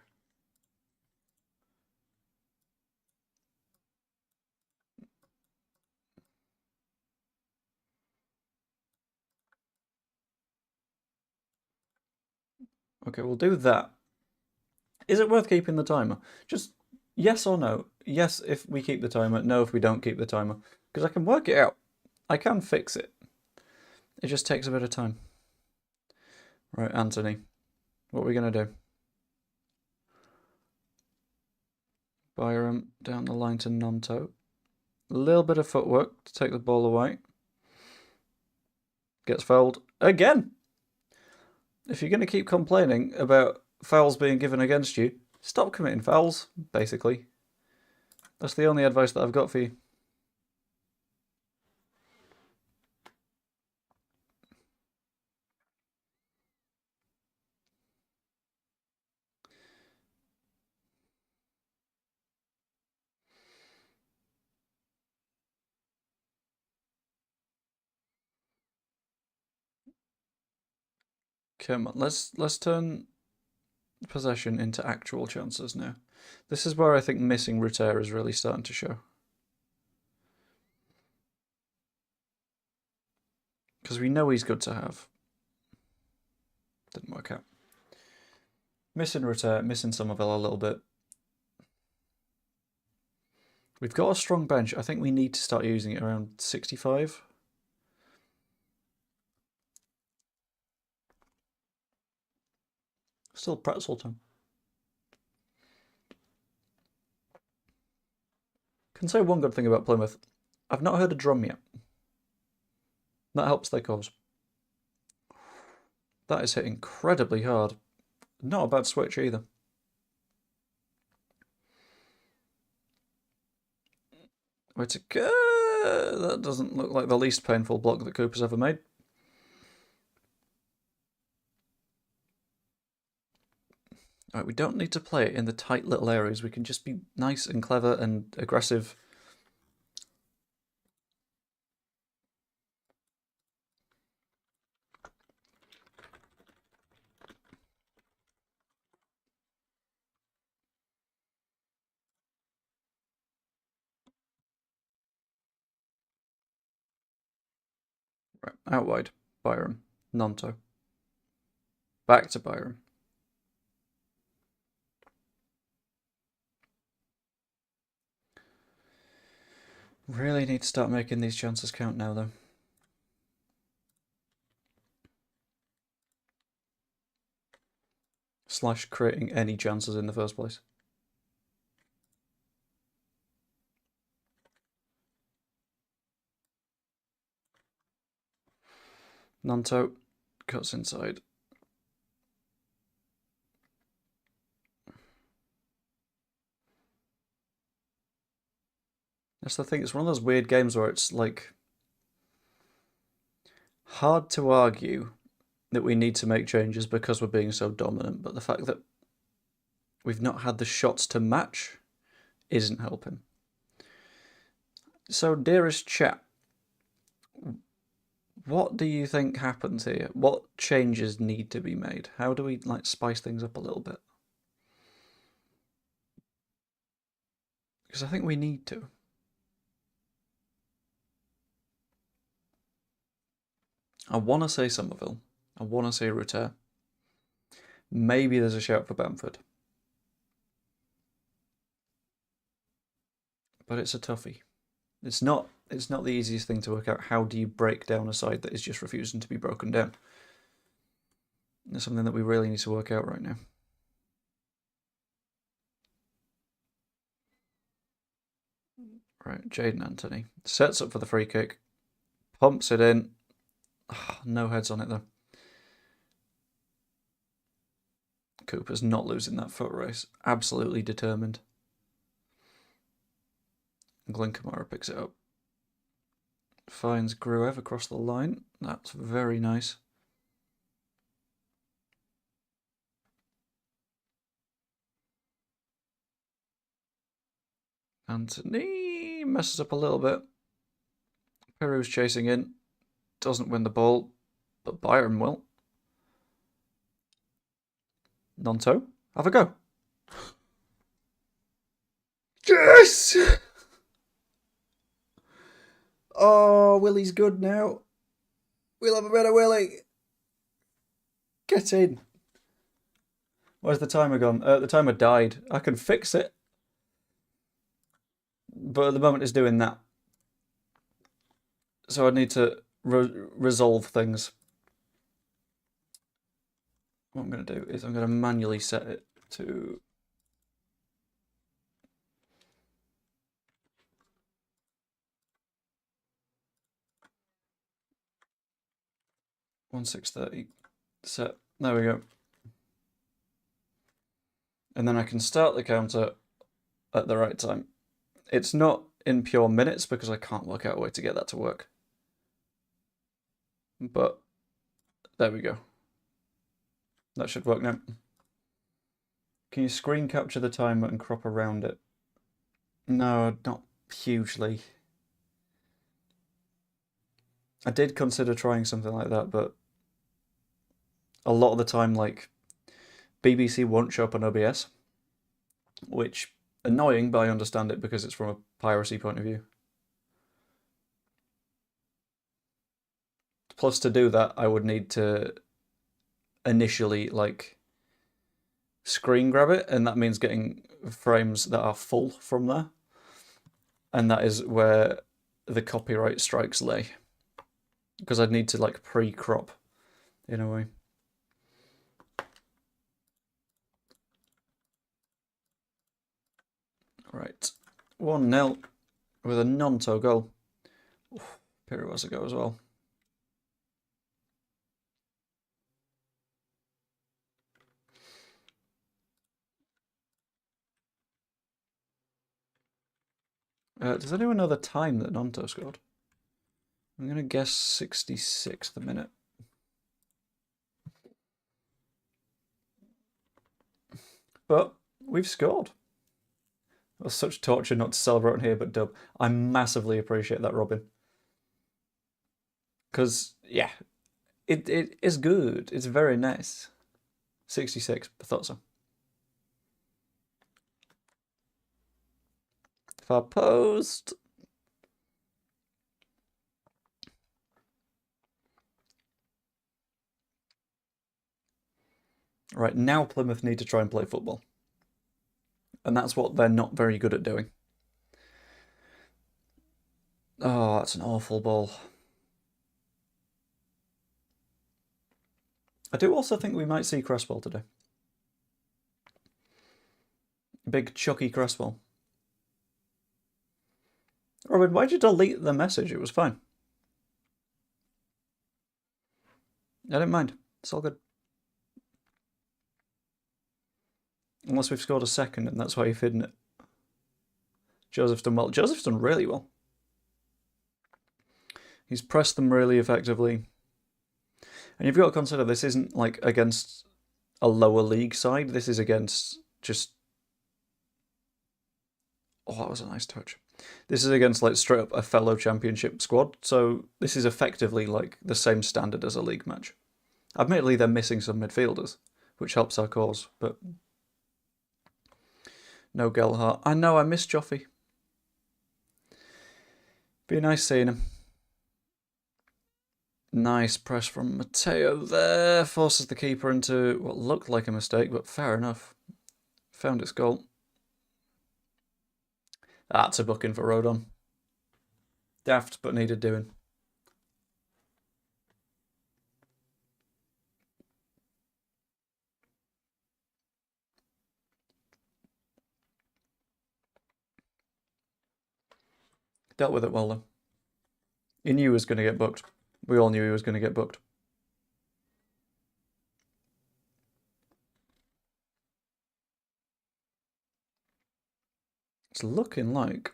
Okay, we'll do that. Is it worth keeping the timer? Just yes or no. Yes if we keep the timer, no if we don't keep the timer. Because I can work it out. I can fix it. It just takes a bit of time. Right, Anthony, what are we going to do? Byram down the line to Nonto. A little bit of footwork to take the ball away. Gets fouled again. If you're going to keep complaining about fouls being given against you, stop committing fouls, basically. That's the only advice that I've got for you. Come on, let's turn possession into actual chances now. This is where I think missing Ruter is really starting to show. Because we know he's good to have. Didn't work out. Missing Ruter, missing Somerville a little bit. We've got a strong bench. I think we need to start using it around 65. Still pretzel time. Can say one good thing about Plymouth. I've not heard a drum yet. That helps their cause. That is hit incredibly hard. Not a bad switch either. Where to go? That doesn't look like the least painful block that Cooper's ever made. Alright, we don't need to play it in the tight little areas. We can just be nice and clever and aggressive. Right, out wide. Byram. Nonto. Back to Byram. Really need to start making these chances count now, though. Slash creating any chances in the first place. Nonto cuts inside. That's the thing, it's one of those weird games where it's like hard to argue that we need to make changes because we're being so dominant, but the fact that we've not had the shots to match isn't helping. So, dearest chat, what do you think happens here? What changes need to be made? How do we spice things up a little bit? Because I think we need to. I want to say Somerville. I want to say Ruter. Maybe there's a shout for Bamford. But it's a toughie. It's not the easiest thing to work out. How do you break down a side that is just refusing to be broken down? It's something that we really need to work out right now. Right, Jaden Anthony sets up for the free kick, pumps it in. Oh, no heads on it though. Cooper's not losing that foot race. Absolutely determined. Glenn Kamara picks it up. Finds Gruev across the line. That's very nice. Anthony messes up a little bit. Peru's chasing in. Doesn't win the ball, but Byron will. Nonto, have a go. Yes! Oh, Willie's good now. We'll have a better Willie. Get in. Where's the timer gone? The timer died. I can fix it. But at the moment it's doing that. So I need to resolve things. What I'm going to do is I'm going to manually set it to... (1630) set. There we go. And then I can start the counter at the right time. It's not in pure minutes because I can't work out a way to get that to work. But there we go. That should work now. Can you screen capture the timer and crop around it? No, not hugely. I did consider trying something like that, but a lot of the time, like, BBC won't show up on OBS, which annoying, but I understand it because it's from a piracy point of view. Plus, to do that, I would need to initially, like, screen grab it, and that means getting frames that are full from there. And that is where the copyright strikes lay. Because I'd need to, like, pre-crop, in a way. Right, 1-0 with a Nonto goal. Piri was a go as well. Does anyone know the time that Nonto scored? I'm going to guess 66th minute. But we've scored. It was such torture not to celebrate on here, but dub. I massively appreciate that, Robin. Because, yeah, it is good. It's very nice. 66, I thought so. Far post. Right, now Plymouth need to try and play football. And that's what they're not very good at doing. Oh, that's an awful ball. I do also think we might see Cresswell today. Big chucky Cresswell. Robin, why'd you delete the message? It was fine. I didn't mind. It's all good. Unless we've scored a second and that's why you've hidden it. Joseph's done well. Joseph's done really well. He's pressed them really effectively. And you've got to consider this isn't like against a lower league side. This is against just... Oh, that was a nice touch. This is against like straight up a fellow championship squad. So this is effectively like the same standard as a league match. Admittedly, they're missing some midfielders, which helps our cause, but... No Gelhart. I know, I miss Joffy. Be nice seeing him. Nice press from Matteo there. Forces the keeper into what looked like a mistake, but fair enough. Found its goal. That's a booking for Rodon. Daft, but needed doing. Dealt with it well, though. He knew he was going to get booked. We all knew he was going to get booked. It's looking like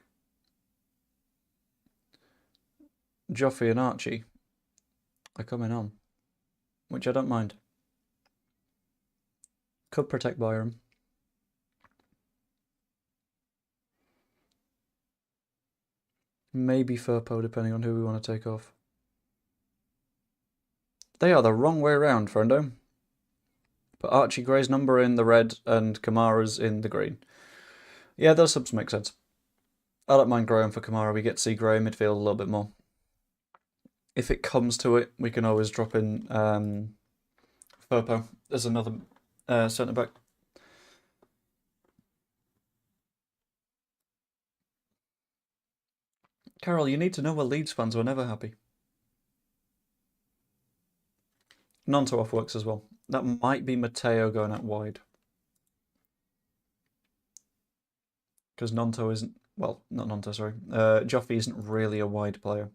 Joffrey and Archie are coming on, which I don't mind. Could protect Byram. Maybe Furpo, depending on who we want to take off. They are the wrong way around, friendo. Put Archie Gray's number in the red and Kamara's in the green. Yeah, those subs make sense. I don't mind Graham for Kamara. We get to see Gray in midfield a little bit more. If it comes to it, we can always drop in Furpo as another centre-back. Carol, you need to know we're Leeds fans. We're never happy. Nonto off works as well. That might be Matteo going out wide. Because Nonto isn't... Well, not Nonto, sorry. Joffrey isn't really a wide player.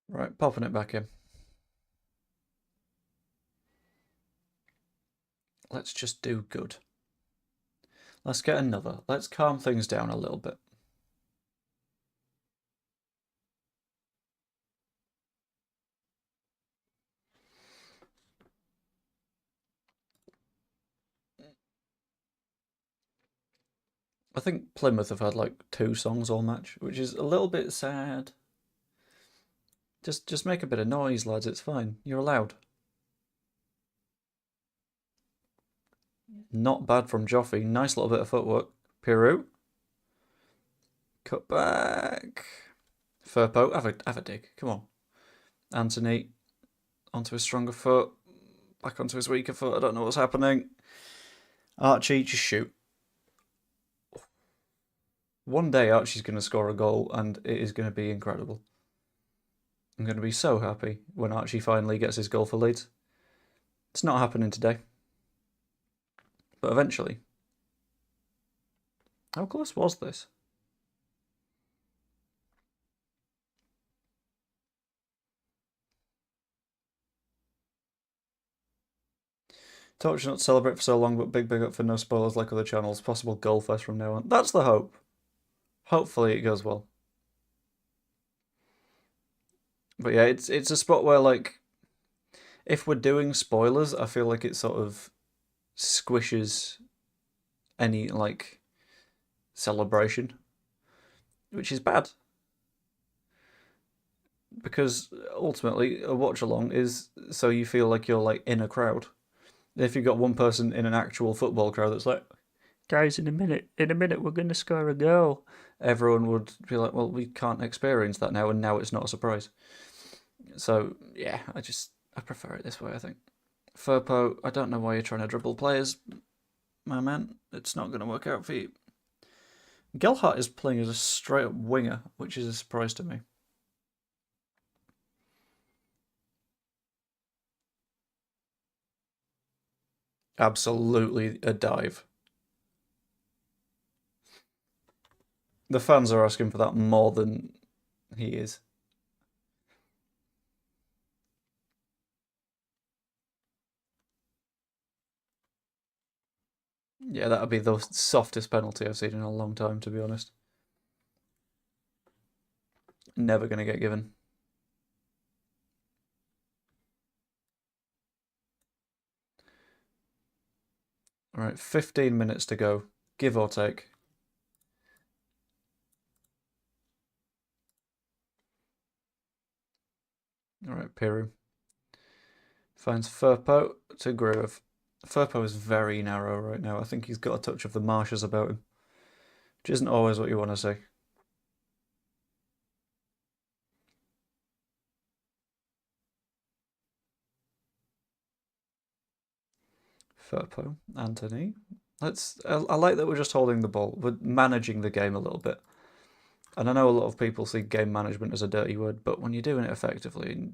Right, popping it back in. Let's just do good. Let's get another. Let's calm things down a little bit. I think Plymouth have had like 2 songs all match, which is a little bit sad. Just make a bit of noise, lads. It's fine. You're allowed. Not bad from Joffrey. Nice little bit of footwork. Peru. Cut back. Furpo. Have a dig. Come on. Anthony. Onto his stronger foot. Back onto his weaker foot. I don't know what's happening. Archie, just shoot. One day Archie's going to score a goal and it is going to be incredible. I'm going to be so happy when Archie finally gets his goal for Leeds. It's not happening today. But eventually. How close was this? Told you not to celebrate for so long, but big up for no spoilers like other channels. Possible goal fest from now on. That's the hope. Hopefully it goes well. But yeah, it's a spot where, like, if we're doing spoilers, I feel like it sort of squishes any, like, celebration, which is bad. Because ultimately, a watch-along is so you feel like you're, like, in a crowd. If you've got one person in an actual football crowd that's like, guys, in a minute, we're going to score a goal, everyone would be like, well, we can't experience that now, and now it's not a surprise. So, yeah, I prefer it this way, I think. Furpo, I don't know why you're trying to dribble players, my man. It's not going to work out for you. Gelhardt is playing as a straight-up winger, which is a surprise to me. Absolutely a dive. The fans are asking for that more than he is. Yeah, that would be the softest penalty I've seen in a long time, to be honest. Never going to get given. All right, 15 minutes to go, give or take. All right, Peru. Finds Furpo to Groove. Furpo is very narrow right now. I think he's got a touch of the marshes about him, which isn't always what you want to see. Furpo, Anthony. I like that we're just holding the ball. We're managing the game a little bit. And I know a lot of people see game management as a dirty word, but when you're doing it effectively,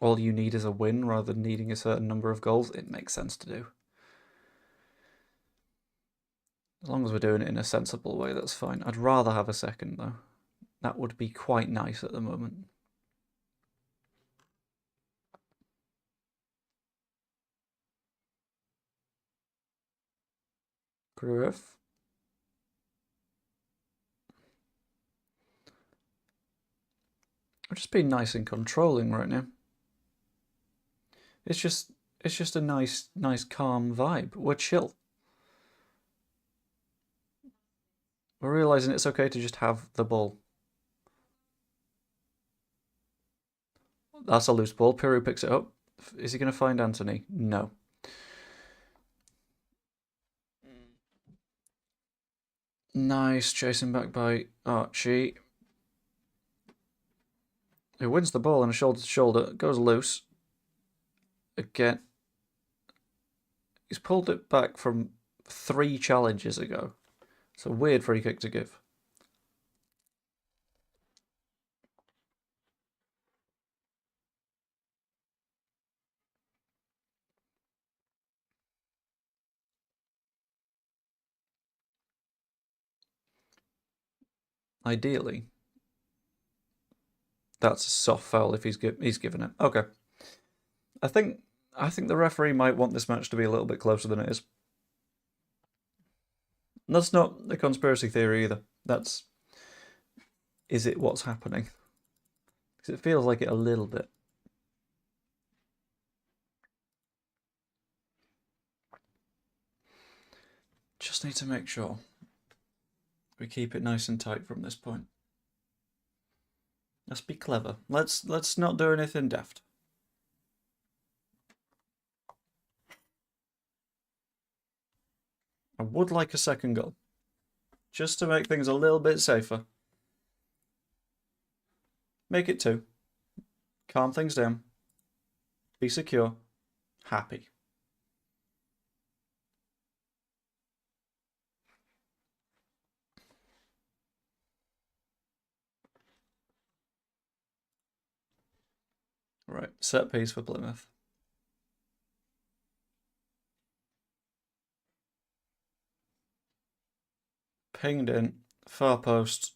all you need is a win rather than needing a certain number of goals, it makes sense to do. As long as we're doing it in a sensible way, that's fine. I'd rather have a second, though. That would be quite nice at the moment. Griff. I'm just being nice and controlling right now. It's just a nice calm vibe. We're chill. We're realizing it's okay to just have the ball. That's a loose ball. Piru picks it up. Is he going to find Anthony? No. Nice chasing back by Archie. Who wins the ball in a shoulder to shoulder. Goes loose. Again. He's pulled it back from 3 challenges ago. It's a weird free kick to give. Ideally, that's a soft foul if he's given it. Okay. I think the referee might want this match to be a little bit closer than it is. And that's not a conspiracy theory either. Is it what's happening? Because it feels like it a little bit. Just need to make sure we keep it nice and tight from this point. Let's be clever. Let's not do anything daft. I would like a second goal, just to make things a little bit safer. Make it 2. Calm things down. Be secure. Happy. Right, set piece for Plymouth. Pinged in, far post.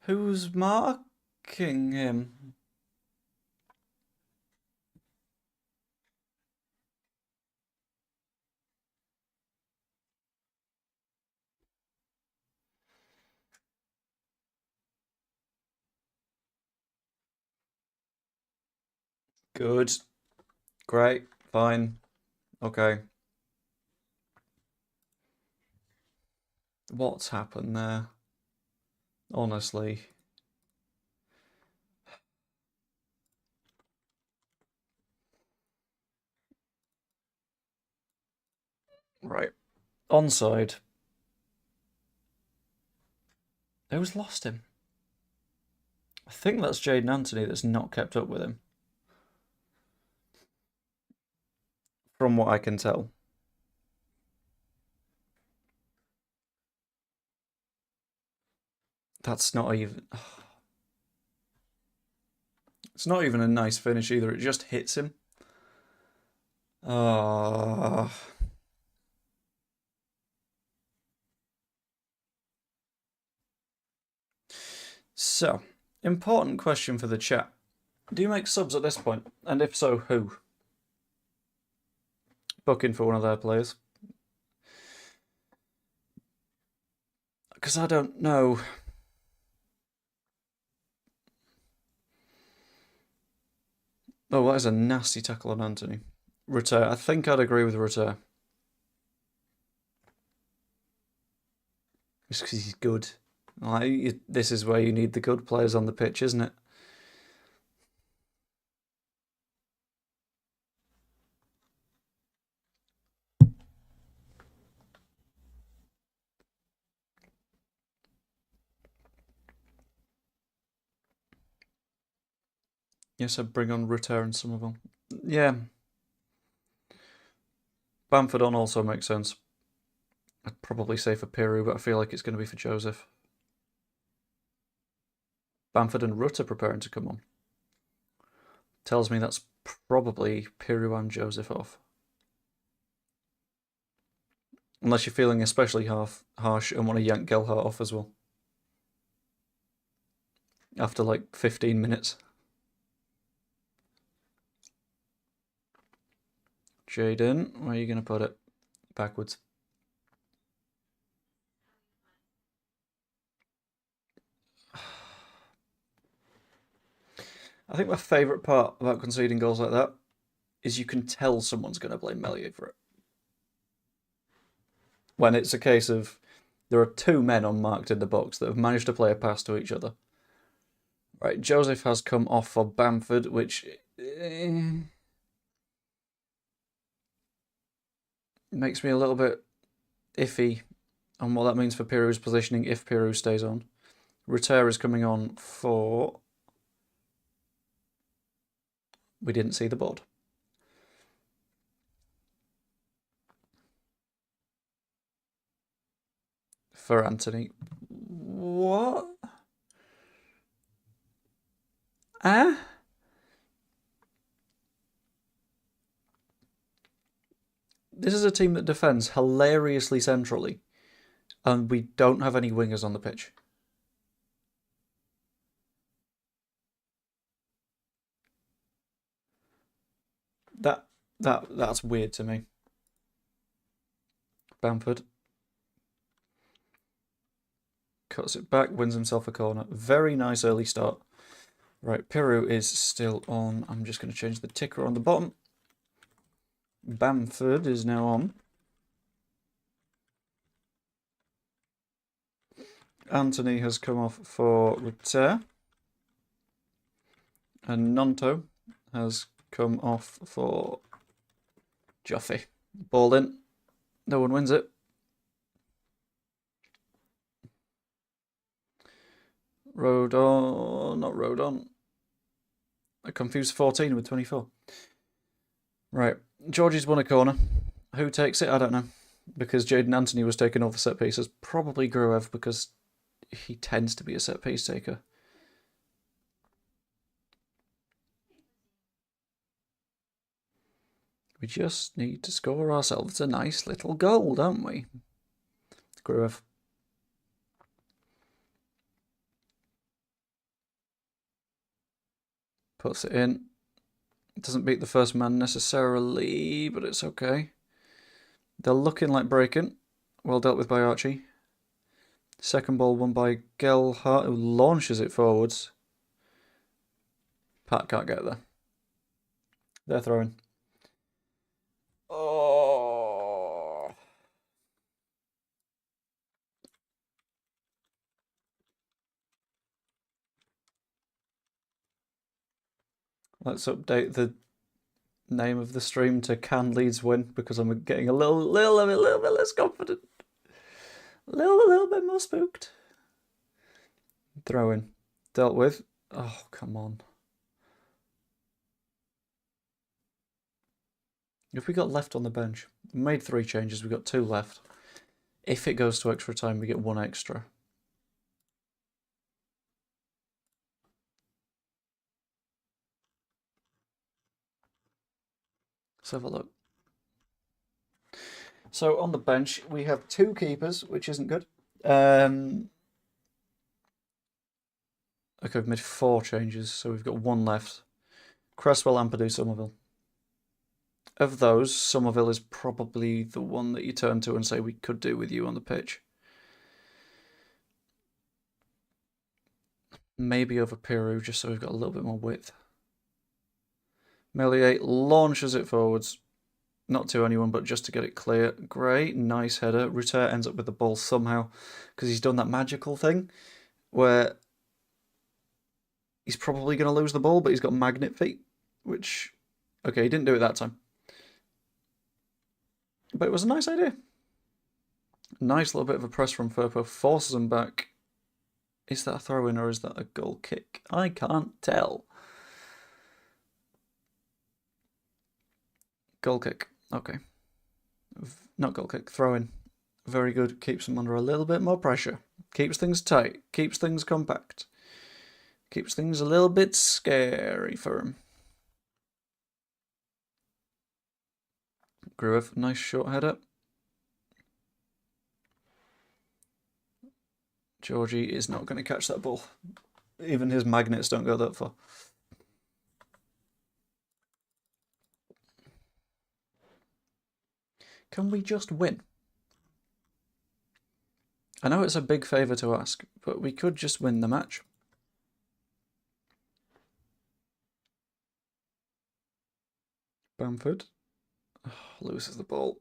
Who's marking him? Good. Great. Fine. Okay. What's happened there? Honestly. Right. Onside. Who's lost him? I think that's Jaden Anthony that's not kept up with him. From what I can tell. That's not even... It's not even a nice finish either. It just hits him. So, important question for the chat. Do you make subs at this point? And if so, who? Booking for one of their players. Because I don't know. Oh, that is a nasty tackle on Anthony. Return. I think I'd agree with return. Just because he's good. Like, this is where you need the good players on the pitch, isn't it? Yes, I'd bring on Rutter and Somerville. Yeah. Bamford on also makes sense. I'd probably say for Piru, but I feel like it's going to be for Joseph. Bamford and Rutter preparing to come on. Tells me that's probably Piru and Joseph off. Unless you're feeling especially harsh and want to yank Gelhardt off as well. After like 15 minutes. Jaden, where are you going to put it? Backwards. I think my favourite part about conceding goals like that is you can tell someone's going to blame Meslier for it. When it's a case of there are two men unmarked in the box that have managed to play a pass to each other. Right, Joseph has come off for Bamford, which makes me a little bit iffy on what that means for Pirou's positioning if Pirou stays on. Rutter is coming on for... We didn't see the board. For Anthony. What? This is a team that defends hilariously centrally, and we don't have any wingers on the pitch. That's weird to me. Bamford cuts it back, wins himself a corner. Very nice early start. Right, Pirou is still on. I'm just going to change the ticker on the bottom. Bamford is now on. Anthony has come off for Rutter. And Nonto has come off for Joffy. Ball in. No one wins it. Rodon, not Rodon. I confused 14 with 24. Right, Georgie's won a corner. Who takes it? I don't know. Because Jaden Anthony was taken off the set pieces. Probably Gruev because he tends to be a set piece taker. We just need to score ourselves a nice little goal, don't we? Gruev. Puts it in. It doesn't beat the first man necessarily, but it's okay. They're looking like breaking. Well dealt with by Archie. Second ball won by Gelhardt, who launches it forwards. Pat can't get there. They're throwing. Oh. Let's update the name of the stream to Can Leeds Win because I'm getting a little bit less confident. A little bit more spooked. Throw in. Dealt with. Oh, come on. If we got left on the bench, we made 3 changes, we got 2 left. If it goes to extra time, we get 1 extra. Let's have a look. So on the bench, we have 2 keepers, which isn't good. Okay, we've made 4 changes, so we've got 1 left. Cresswell, Ampadu, Somerville. Of those, Somerville is probably the one that you turn to and say we could do with you on the pitch. Maybe over Pirou, just so we've got a little bit more width. Meslier launches it forwards. Not to anyone, but just to get it clear. Great, nice header. Rutter ends up with the ball somehow because he's done that magical thing where he's probably going to lose the ball, but he's got magnet feet, which, okay, he didn't do it that time. But it was a nice idea. Nice little bit of a press from Firpo, forces him back. Is that a throw-in or is that a goal kick? I can't tell. Goal kick. Okay. Not goal kick, throw-in. Very good. Keeps him under a little bit more pressure. Keeps things tight. Keeps things compact. Keeps things a little bit scary for him. Gruev, nice short header. Georgie is not going to catch that ball. Even his magnets don't go that far. Can we just win? I know it's a big favour to ask, but we could just win the match. Bamford loses the ball.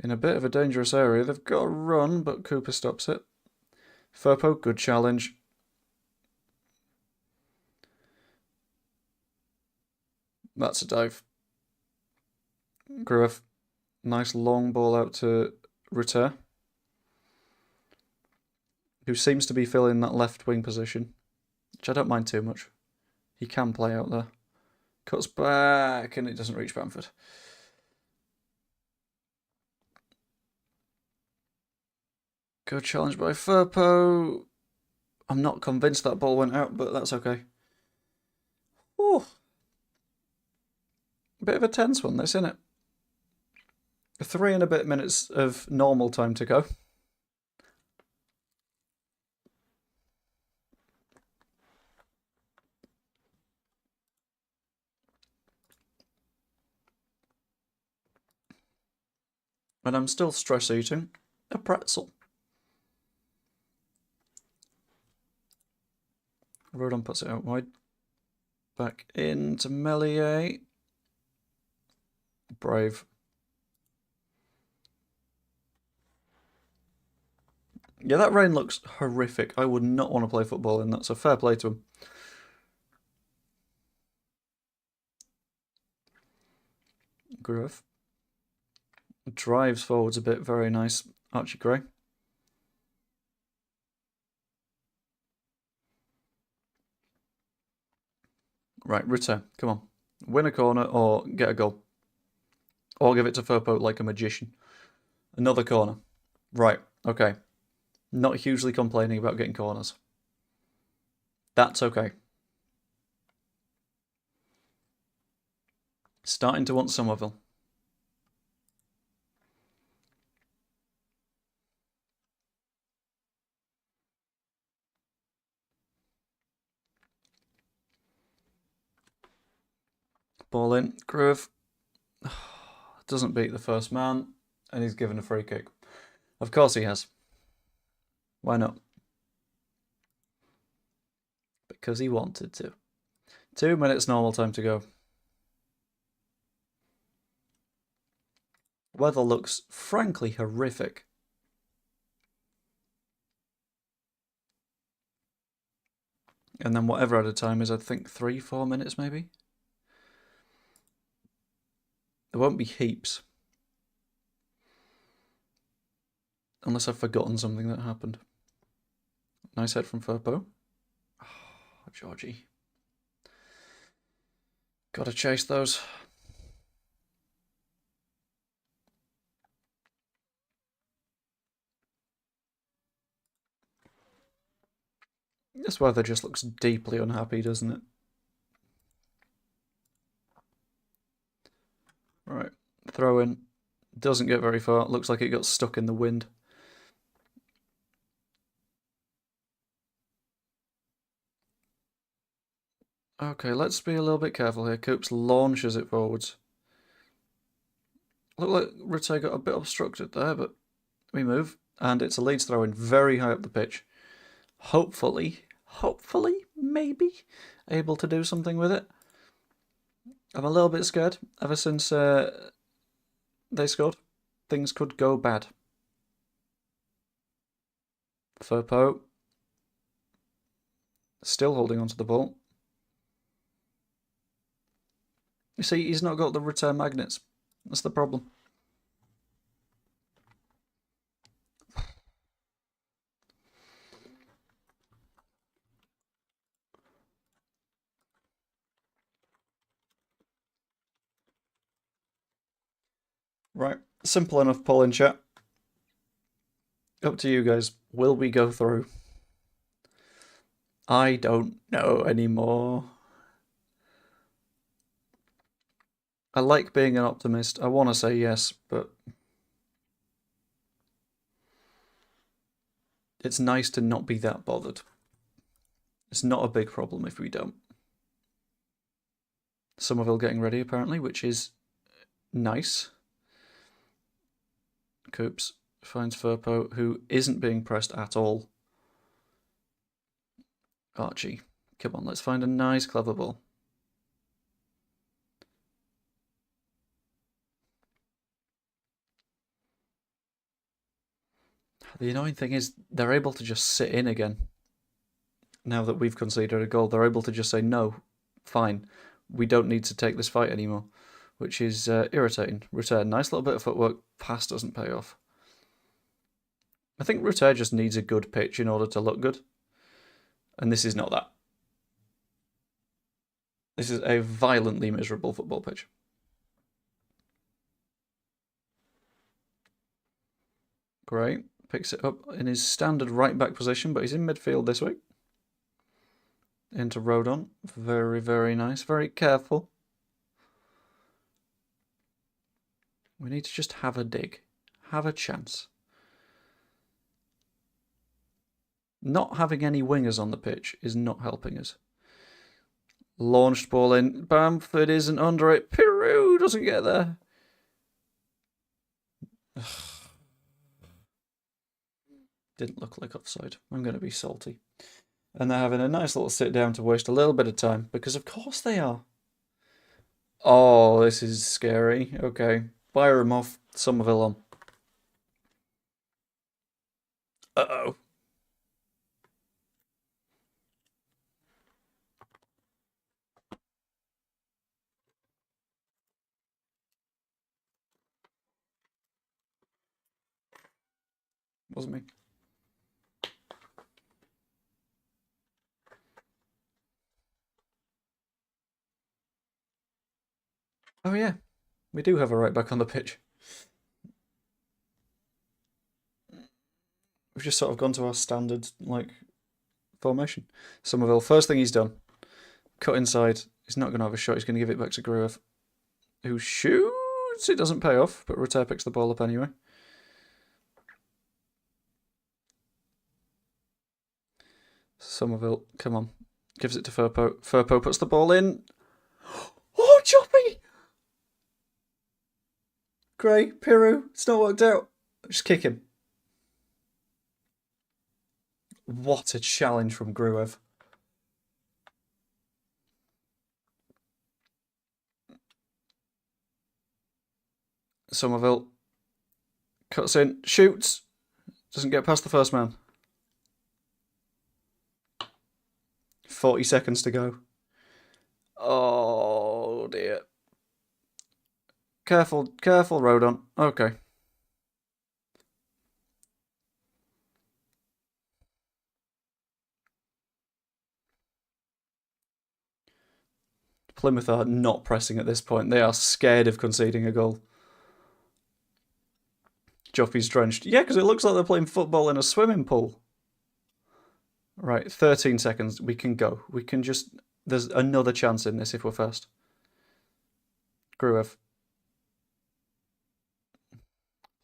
In a bit of a dangerous area. They've got a run, but Cooper stops it. Firpo, good challenge. That's a dive. Gruev, nice long ball out to Rutter, who seems to be filling that left wing position, which I don't mind too much. He can play out there. Cuts back, and it doesn't reach Bamford. Good challenge by Firpo. I'm not convinced that ball went out, but that's okay. Ooh. Bit of a tense one, this, isn't it? 3 and a bit minutes of normal time to go. And I'm still stress eating a pretzel. Rodon puts it out wide. Back into Melier. Brave. Yeah, that rain looks horrific. I would not want to play football in that, so fair play to him. Gruev drives forwards a bit, very nice. Archie Gray. Right, Rutter, come on. Win a corner or get a goal. Or give it to Firpo like a magician. Another corner. Right, okay. Not hugely complaining about getting corners. That's okay. Starting to want Somerville. Ball in. Groove. Doesn't beat the first man. And he's given a free kick. Of course he has. Why not? Because he wanted to. 2 minutes normal time to go. Weather looks frankly horrific. And then whatever added time is, I think 3-4 minutes maybe? There won't be heaps. Unless I've forgotten something that happened. Nice head from Firpo. Oh, Georgie. Gotta chase those. This weather just looks deeply unhappy, doesn't it? Right, throw in. Doesn't get very far. Looks like it got stuck in the wind. Okay, let's be a little bit careful here. Coops launches it forwards. Look like Rutte got a bit obstructed there, but we move. And it's a Leeds throw-in very high up the pitch. Hopefully, maybe, able to do something with it. I'm a little bit scared. Ever since they scored, things could go bad. Firpo. Still holding onto the ball. You see, he's not got the return magnets. That's the problem. Right, simple enough poll in chat. Up to you guys. Will we go through? I don't know anymore. I like being an optimist. I want to say yes, but it's nice to not be that bothered. It's not a big problem if we don't. Somerville getting ready, apparently, which is nice. Coops finds Firpo, who isn't being pressed at all. Archie, come on, let's find a nice, clever ball. The annoying thing is they're able to just sit in again. Now that we've conceded a goal, they're able to just say, no, fine, we don't need to take this fight anymore, which is irritating. Return, nice little bit of footwork, pass doesn't pay off. I think Rutter just needs a good pitch in order to look good, and this is not that. This is a violently miserable football pitch. Great, picks it up in his standard right back position, but he's in midfield this week. Into Rodon, very, very nice, very careful. We need to just have a dig, have a chance. Not having any wingers on the pitch is not helping us. Launched ball in, Bamford isn't under it, Peru doesn't get there. Didn't look like offside. I'm going to be salty. And they're having a nice little sit down to waste a little bit of time, because of course they are. Oh, this is scary. Okay. Fire him off. Somerville on. Uh-oh. Wasn't me. Oh yeah, we do have a right back on the pitch. We've just sort of gone to our standard, formation. Somerville, first thing he's done, cut inside. He's not going to have a shot. He's going to give it back to Gruev, who shoots. It doesn't pay off, but Rutter picks the ball up anyway. Somerville, come on. Gives it to Firpo. Firpo puts the ball in. Oh, Choppy! Gray, Piru, it's not worked out. Just kick him. What a challenge from Gruev. Somerville cuts in, shoots, doesn't get past the first man. 40 seconds to go. Oh dear. Careful, careful, Rodon. Okay. Plymouth are not pressing at this point. They are scared of conceding a goal. Joffy's drenched. Yeah, because it looks like they're playing football in a swimming pool. Right, 13 seconds. We can go. We can just... There's another chance in this if we're fast. Gruev.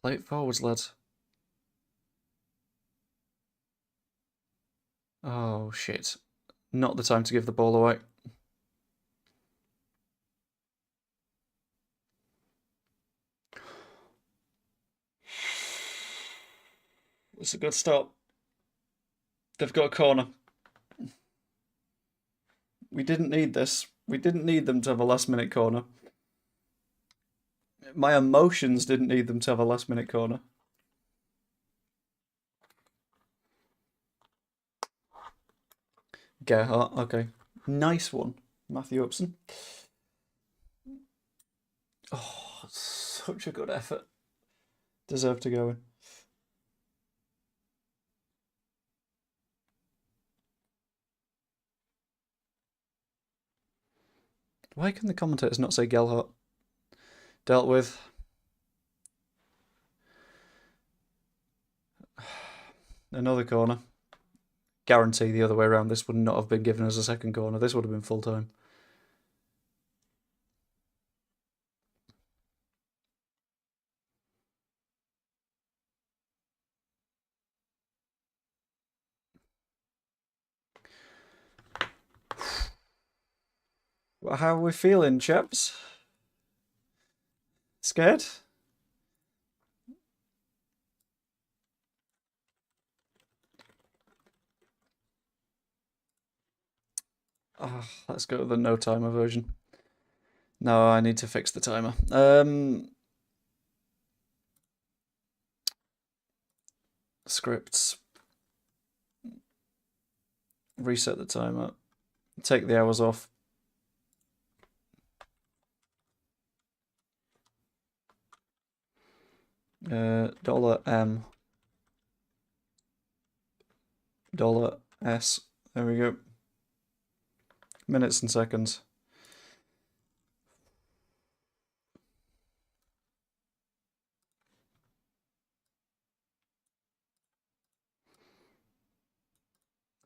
Play it forwards, lads. Oh, shit. Not the time to give the ball away. It's a good start. They've got a corner. We didn't need this. We didn't need them to have a last-minute corner. My emotions didn't need them to have a last-minute corner. Gerhardt, okay. Nice one, Matthew Upson. Oh, such a good effort. Deserved to go in. Why can the commentators not say Gelhardt? Dealt with. Another corner. Guarantee the other way around. This would not have been given as a second corner. This would have been full time. How are we feeling, chaps? Scared? Oh, let's go with the no timer version. No, I need to fix the timer. Scripts. Reset the timer. Take the hours off. $M. $S. There we go. Minutes and seconds.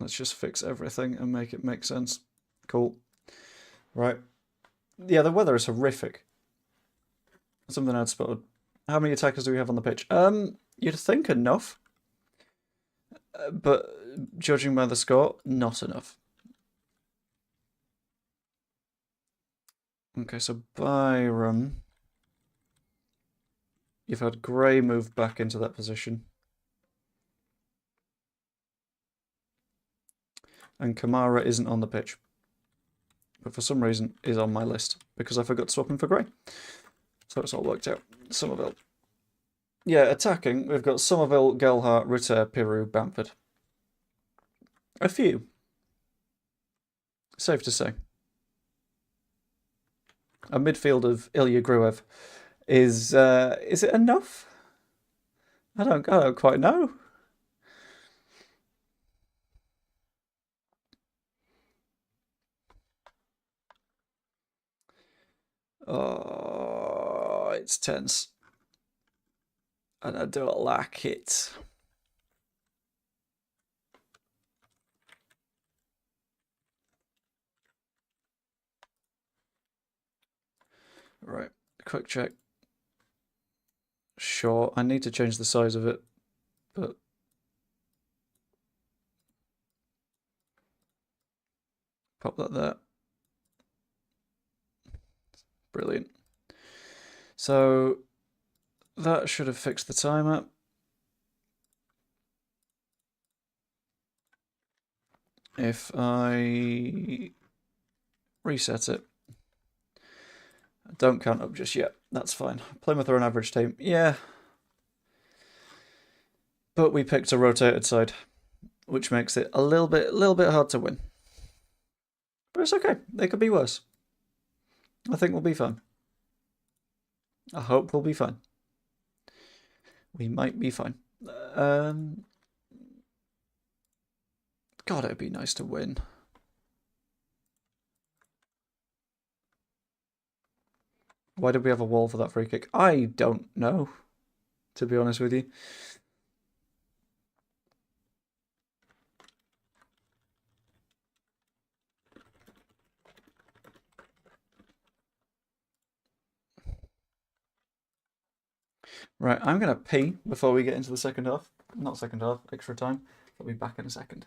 Let's just fix everything and make it make sense. Cool. Right. Yeah, the weather is horrific. Something I'd spotted. How many attackers do we have on the pitch? You'd think enough. But judging by the score, not enough. Okay, so Byram. You've had Gray move back into that position. And Kamara isn't on the pitch. But for some reason is on my list because I forgot to swap him for Gray. So it's all worked out. Somerville. Yeah, attacking, we've got Somerville, Gelhart, Ritter, Piru, Bamford. A few. Safe to say. A midfield of Ilya Gruev is it enough? I don't quite know. Oh, it's tense. And I don't like it. Right, quick check. Sure, I need to change the size of it, but pop that there. Brilliant. So that should have fixed the timer. If I reset it, don't count up just yet. That's fine. Plymouth are an average team. Yeah. But we picked a rotated side, which makes it a little bit hard to win. But it's okay. They could be worse. I think we'll be fine. I hope we'll be fine. We might be fine. God, it'd be nice to win. Why did we have a wall for that free kick? I don't know, to be honest with you. Right, I'm going to pee before we get into the second half. Not second half, extra time. I'll be back in a second.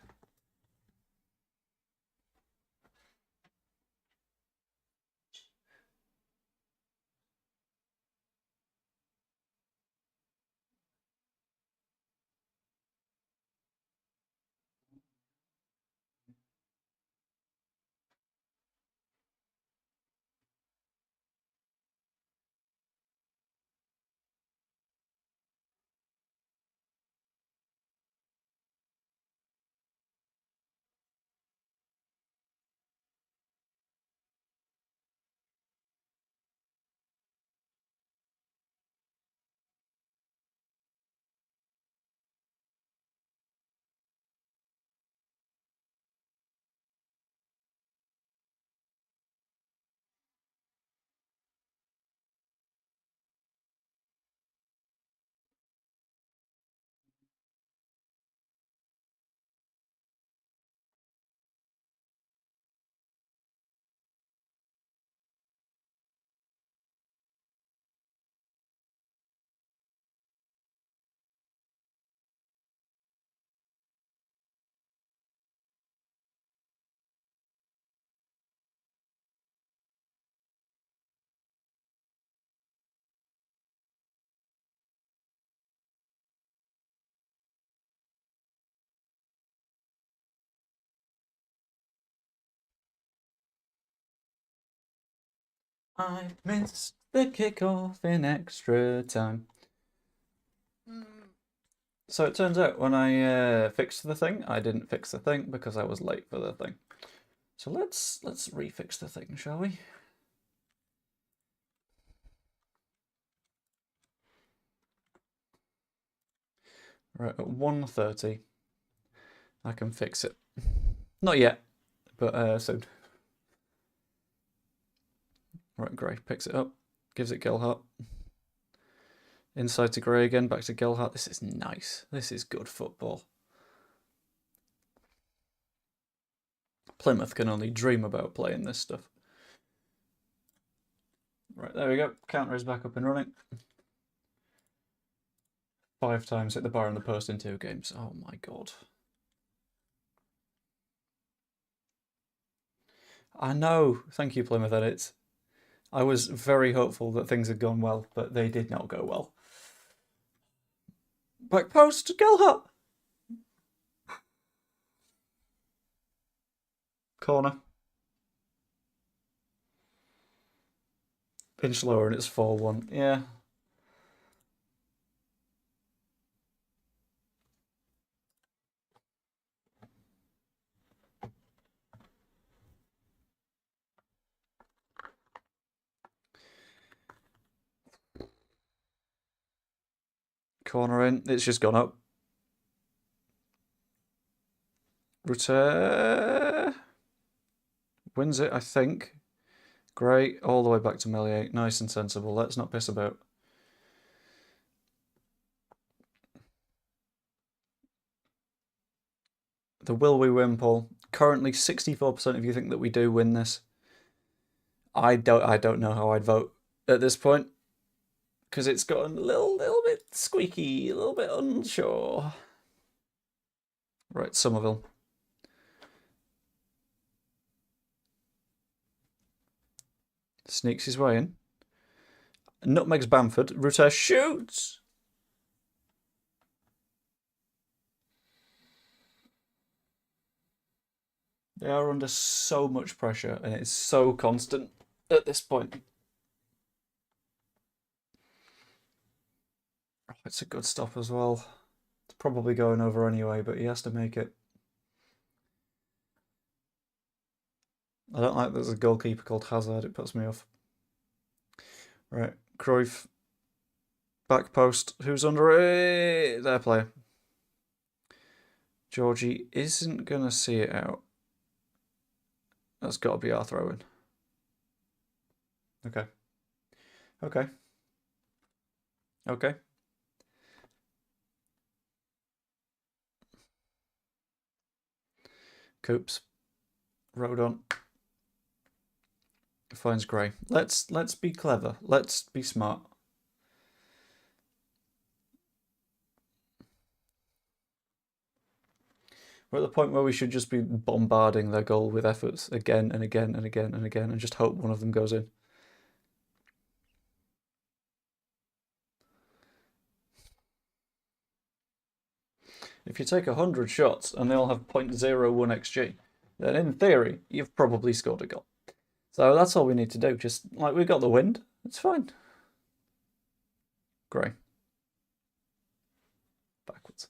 I missed the kickoff in extra time. So it turns out when I fixed the thing, I didn't fix the thing because I was late for the thing. So let's refix the thing, shall we? Right, at 1:30, I can fix it. Not yet, but soon. Right, Gray picks it up, gives it Gelhart. Inside to Gray again, back to Gelhart. This is nice. This is good football. Plymouth can only dream about playing this stuff. Right, there we go. Counter is back up and running. 5 times hit the bar and the post in 2 games. Oh my god. I know. Thank you, Plymouth Edits. I was very hopeful that things had gone well, but they did not go well. Back post, Gelhart. Corner. Inch lower and it's 4-1. Yeah. Corner in. It's just gone up. Rutter wins it, I think. Great. All the way back to Melier. Nice and sensible. Let's not piss about. The will we win poll. Currently 64% of you think that we do win this. I don't know how I'd vote at this point. Because it's gotten a little bit squeaky, a little bit unsure. Right, Somerville. Sneaks his way in. Nutmegs Bamford. Rutter shoots! They are under so much pressure and it's so constant at this point. Oh, it's a good stop as well. It's probably going over anyway, but he has to make it. I don't like there's a goalkeeper called Hazard, it puts me off. Right, Cruyff. Back post. Who's under it? Their player. Georgie isn't going to see it out. That's got to be our throw-in. Okay. Okay. Okay. Coops. Rodon. Finds Gray. Let's be clever. Let's be smart. We're at the point where we should just be bombarding their goal with efforts again and again and again and again and just hope one of them goes in. If you take 100 shots and they all have 0.01 XG, then in theory, you've probably scored a goal. So that's all we need to do. Just, like, we got the wind. It's fine. Gray. Backwards.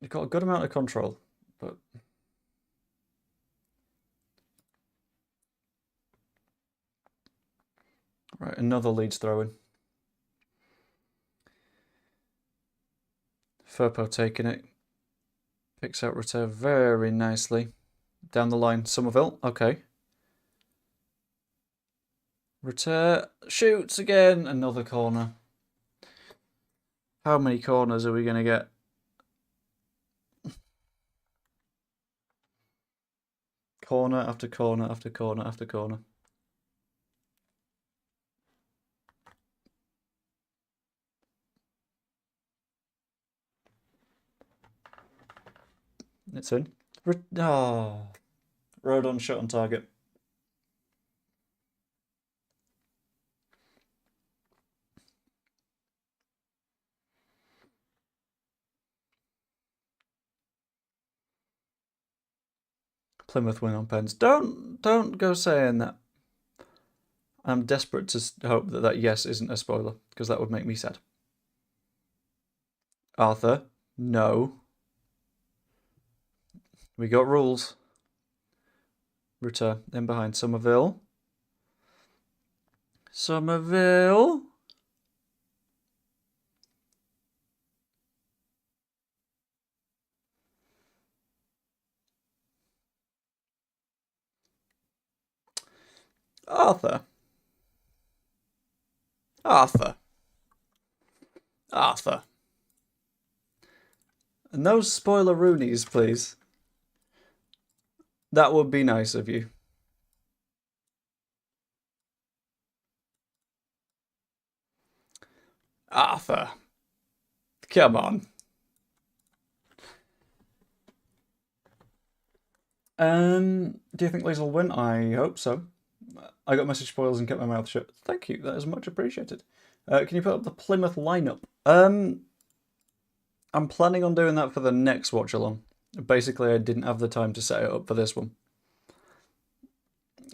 You've got a good amount of control, but... Right, another Leeds throw-in. Firpo taking it. Picks out Rutter very nicely. Down the line, Somerville. Okay. Rutter shoots again. Another corner. How many corners are we going to get? Corner after corner after corner after corner. It's in. Oh. Rodon shot on target. Plymouth win on pens. Don't don't go saying that. I'm desperate to hope that that yes isn't a spoiler, because that would make me sad. Arthur, no. We got rules. Ruta in behind Somerville. Somerville. Arthur. Arthur. Arthur. No spoiler Roonies, please. That would be nice of you. Arthur. Come on. Do you think Leeds will win? I hope so. I got message spoilers and kept my mouth shut. Thank you, that is much appreciated. Can you put up the Plymouth lineup? I'm planning on doing that for the next Watchalong. Basically, I didn't have the time to set it up for this one.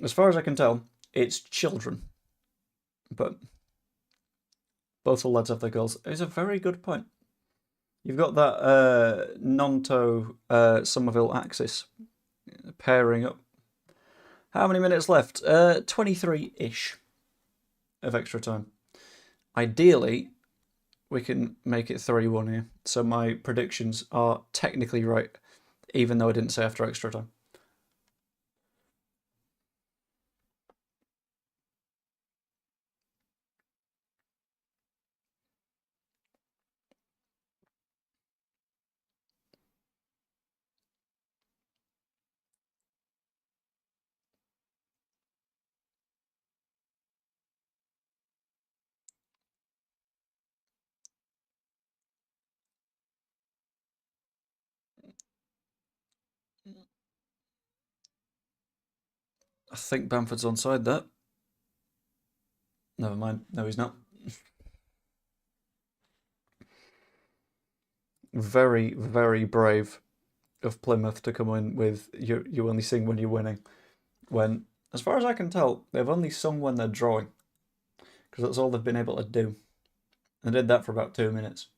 As far as I can tell, it's children. But both the lads have their goals. It's a very good point. You've got that Nonto Somerville axis pairing up. How many minutes left? 23-ish of extra time. Ideally, we can make it 3-1 here. So my predictions are technically right, even though I didn't say after extra time. I think Bamford's onside that. Never mind. No, he's not. Very, very brave of Plymouth to come in with you only sing when you're winning. When, as far as I can tell, they've only sung when they're drawing. Because that's all they've been able to do. They did that for about 2 minutes.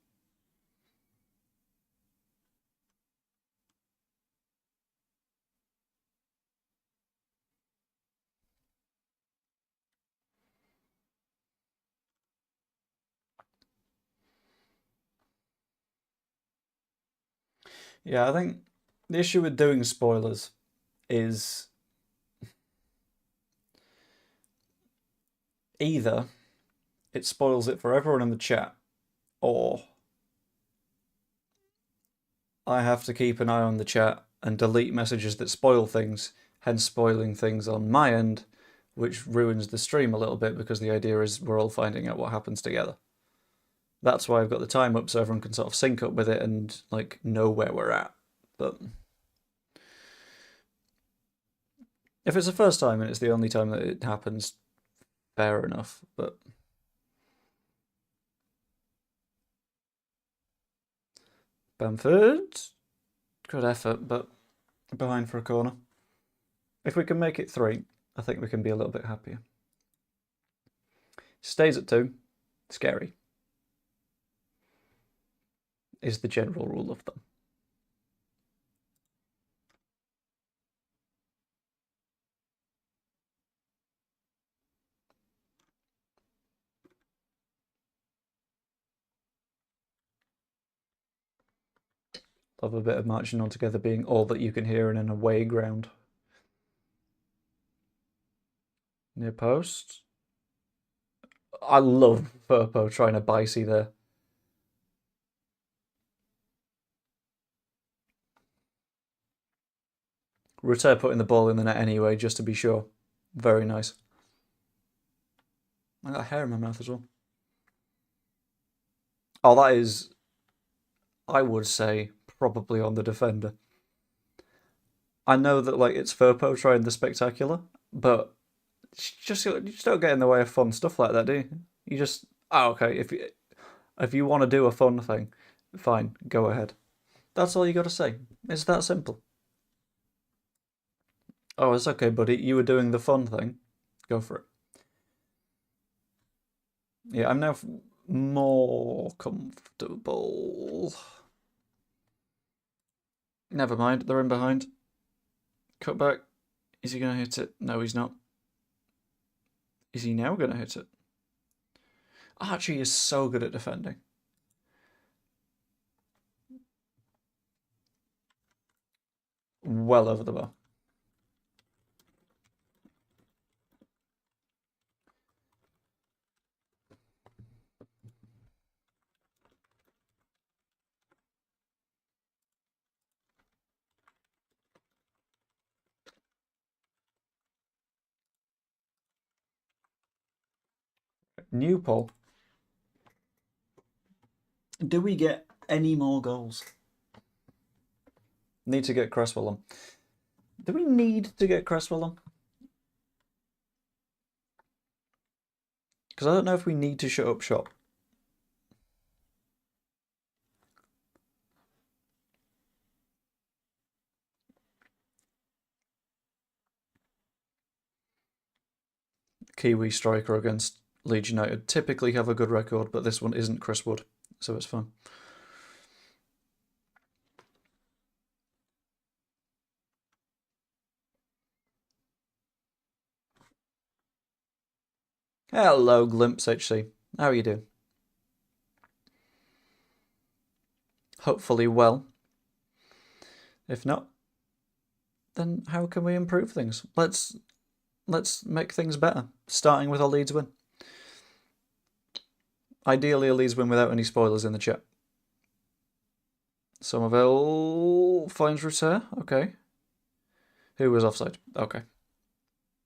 Yeah, I think the issue with doing spoilers is either it spoils it for everyone in the chat, or I have to keep an eye on the chat and delete messages that spoil things, hence spoiling things on my end, which ruins the stream a little bit because the idea is we're all finding out what happens together. That's why I've got the time up so everyone can sort of sync up with it and like know where we're at. But if it's the first time and it's the only time that it happens, fair enough. But Bamford, good effort, but behind for a corner. If we can make it 3, I think we can be a little bit happier. Stays at 2, scary, is the general rule of thumb. Love a bit of marching on together being all that you can hear in an away ground. Near post. I love Furpo trying to bicey there. Rutter putting the ball in the net anyway, just to be sure. Very nice. I got hair in my mouth as well. Oh, that is, I would say, probably on the defender. I know that like it's Furpo trying the spectacular, but you just don't get in the way of fun stuff like that, do you? You just, oh, okay, if you want to do a fun thing, fine, go ahead. That's all you got to say. It's that simple. Oh, it's okay, buddy. You were doing the fun thing. Go for it. Yeah, I'm now more comfortable. Never mind, they're in behind. Cut back. Is he going to hit it? No, he's not. Is he now going to hit it? Archie is so good at defending. Well over the bar. New poll. Do we get any more goals? Need to get Cresswell on. Do we need to get Cresswell on? Because I don't know if we need to shut up shop. Kiwi striker against Leeds United typically have a good record, but this one isn't Chris Wood, so it's fun. Hello, Glimpse HC. How are you doing? Hopefully well. If not, then how can we improve things? Let's make things better, starting with a Leeds win. Ideally, a Leeds win without any spoilers in the chat. Somerville finds Rousseau. Okay. Who was offside? Okay.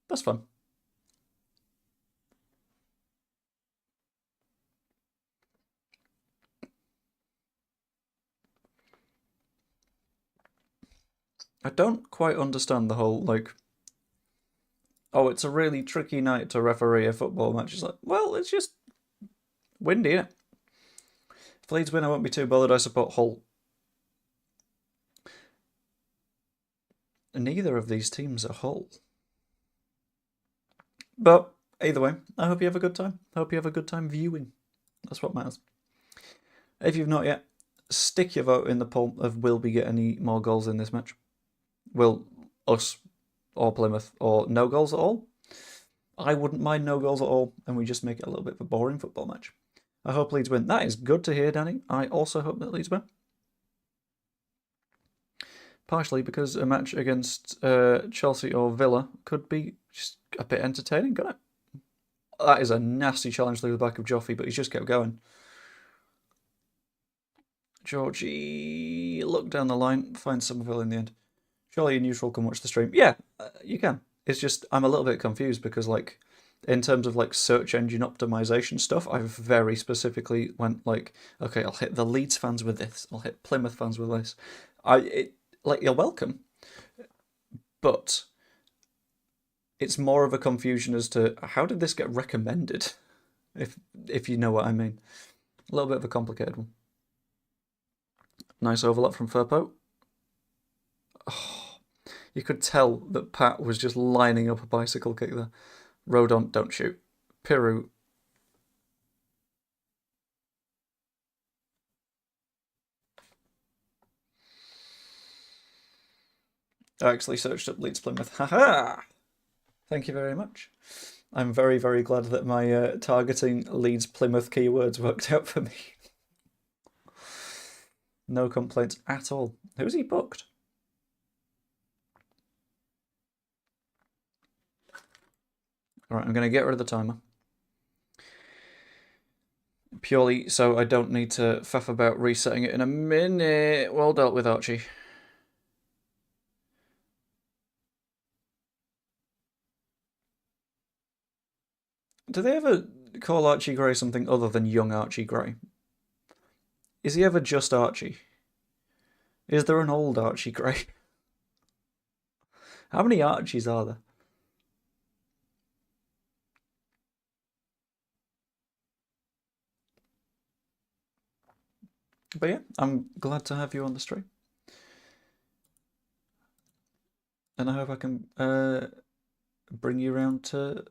That's fun. I don't quite understand the whole, like, oh, it's a really tricky night to referee a football match. It's like, well, it's just windy, innit? If Leeds win, I won't be too bothered. I support Hull. Neither of these teams are Hull. But either way, I hope you have a good time. I hope you have a good time viewing. That's what matters. If you've not yet, stick your vote in the poll of will we get any more goals in this match? Will us or Plymouth or no goals at all? I wouldn't mind no goals at all, and we just make it a little bit of a boring football match. I hope Leeds win. That is good to hear, Danny. I also hope that Leeds win. Partially because a match against Chelsea or Villa could be just a bit entertaining, couldn't it? That is a nasty challenge through the back of Joffrey, but he's just kept going. Georgie, look down the line, find Somerville in the end. Surely a neutral can watch the stream. Yeah, you can. It's just I'm a little bit confused because, like, in terms of like search engine optimization stuff, I very specifically went like, okay, I'll hit the Leeds fans with this. I'll hit Plymouth fans with this. Like, you're welcome, but it's more of a confusion as to how did this get recommended, if you know what I mean. A little bit of a complicated one. Nice overlap from Furpo. Oh, you could tell that Pat was just lining up a bicycle kick there. Rodon, don't shoot. Piru. I actually searched up Leeds Plymouth. Haha! Thank you very much. I'm very, very glad that my targeting Leeds Plymouth keywords worked out for me. No complaints at all. Who's he booked? Alright, I'm going to get rid of the timer. Purely so I don't need to faff about resetting it in a minute. Well dealt with, Archie. Do they ever call Archie Gray something other than young Archie Gray? Is he ever just Archie? Is there an old Archie Gray? How many Archies are there? But yeah, I'm glad to have you on the stream. And I hope I can bring you around to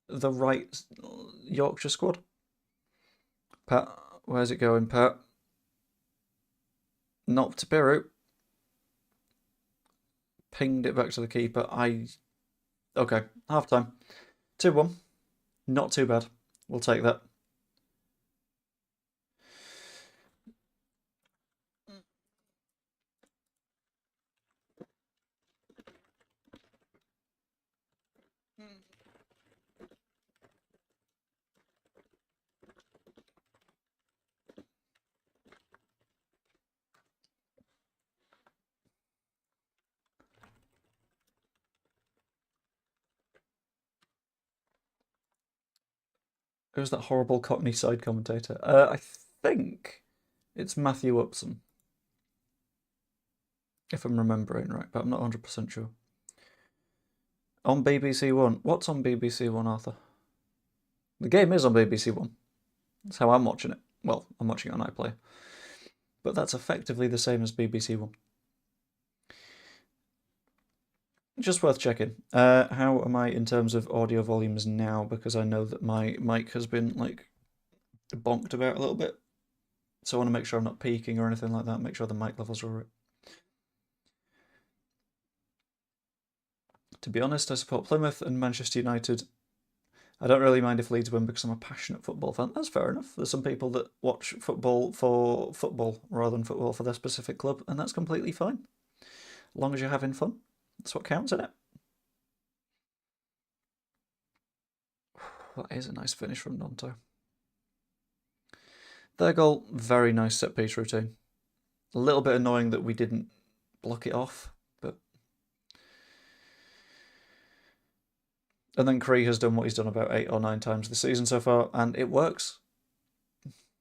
the right Yorkshire squad. Pat, where's it going, Pat? Not to Peru. Pinged it back to the keeper. Okay, half time. 2-1. Not too bad. We'll take that. Who's that horrible Cockney side commentator? I think it's Matthew Upson, if I'm remembering right, but I'm not 100% sure. On BBC One. What's on BBC One, Arthur? The game is on BBC One. That's how I'm watching it. Well, I'm watching it on iPlayer. But that's effectively the same as BBC One. Just worth checking. How am I in terms of audio volumes now? Because I know that my mic has been like bonked about a little bit. So I want to make sure I'm not peaking or anything like that. Make sure the mic levels are right. To be honest, I support Plymouth and Manchester United. I don't really mind if Leeds win because I'm a passionate football fan. That's fair enough. There's some people that watch football for football rather than football for their specific club, and that's completely fine. As long as you're having fun. That's what counts, isn't it? That is a nice finish from Nonto. Their goal, very nice set piece routine. A little bit annoying that we didn't block it off, but... And then Cree has done what he's done about 8 or 9 times this season so far, and it works.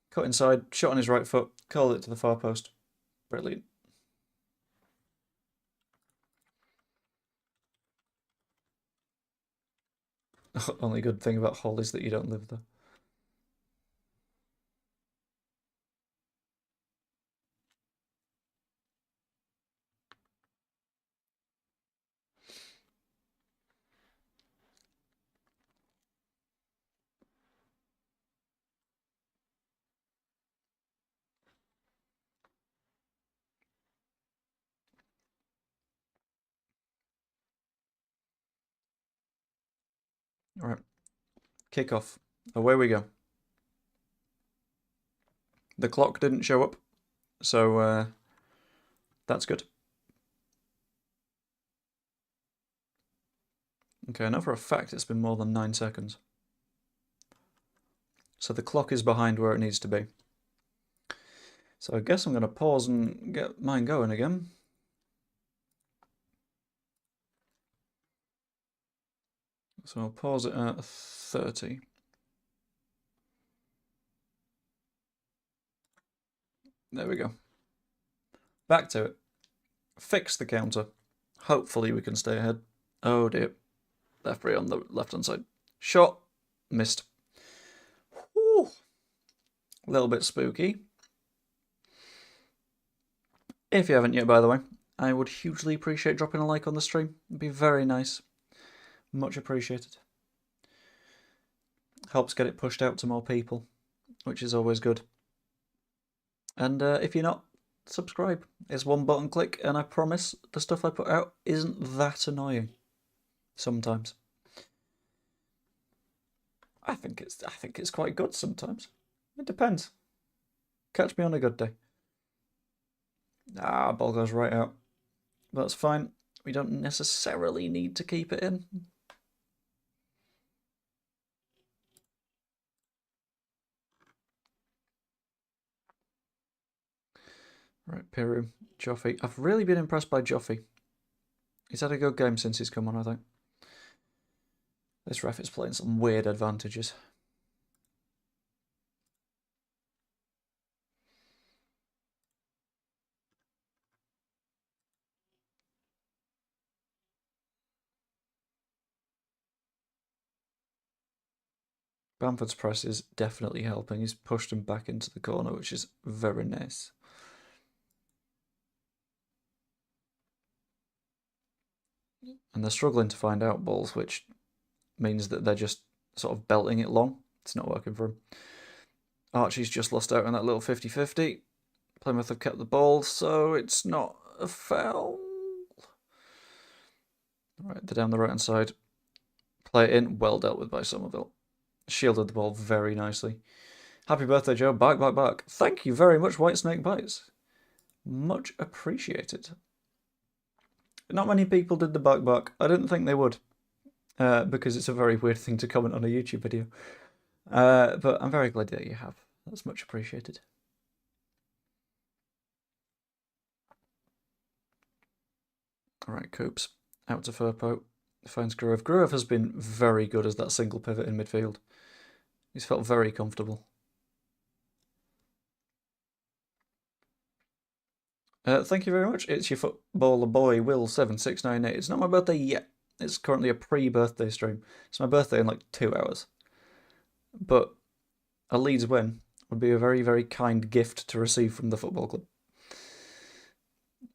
Cut inside, shot on his right foot, curled it to the far post. Brilliant. Only good thing about Hull is that you don't live there. All right, kickoff. Away we go. The clock didn't show up, so that's good. Okay, I know for a fact it's been more than 9 seconds. So the clock is behind where it needs to be. So I guess I'm going to pause and get mine going again. So I'll pause it at 30. There we go. Back to it. Fix the counter. Hopefully we can stay ahead. Oh dear. Left free on the left-hand side. Shot. Missed. Whew. A little bit spooky. If you haven't yet, by the way, I would hugely appreciate dropping a like on the stream. It'd be very nice. Much appreciated. Helps get it pushed out to more people, which is always good. And if you're not, subscribe. It's one button click, and I promise the stuff I put out isn't that annoying. Sometimes. I think it's quite good sometimes. It depends. Catch me on a good day. Ah, ball goes right out. That's fine. We don't necessarily need to keep it in. Right, Peru, Joffy. I've really been impressed by Joffy. He's had a good game since he's come on, I think. This ref is playing some weird advantages. Bamford's press is definitely helping. He's pushed him back into the corner, which is very nice. And they're struggling to find out balls, which means that they're just sort of belting it long. It's not working for him. Archie's just lost out on that little 50-50. Plymouth have kept the ball, so it's not a foul. Right, they're down the right-hand side. Play it in. Well dealt with by Somerville. Shielded the ball very nicely. Happy birthday, Joe. Bark, bark, bark. Thank you very much, White Snake Bites. Much appreciated. Not many people did the bark, bark. I didn't think they would, because it's a very weird thing to comment on a YouTube video. But I'm very glad that you have. That's much appreciated. All right, Coops. Out to Firpo. Finds Gruev. Gruev has been very good as that single pivot in midfield. He's felt very comfortable. Thank you very much. It's your footballer boy, Will7698. It's not my birthday yet. It's currently a pre-birthday stream. It's my birthday in like 2 hours. But a Leeds win would be a very, very kind gift to receive from the football club.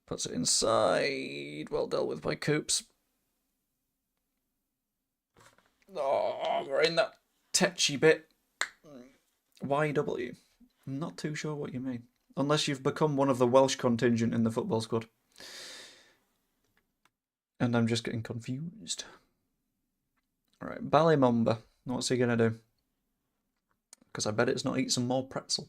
Puts it inside. Well dealt with by Coops. Oh, we're in that tetchy bit. YW. I'm not too sure what you mean. Unless you've become one of the Welsh contingent in the football squad. And I'm just getting confused. Alright, Ballymumba. What's he going to do? Because I bet it's not eat some more pretzel.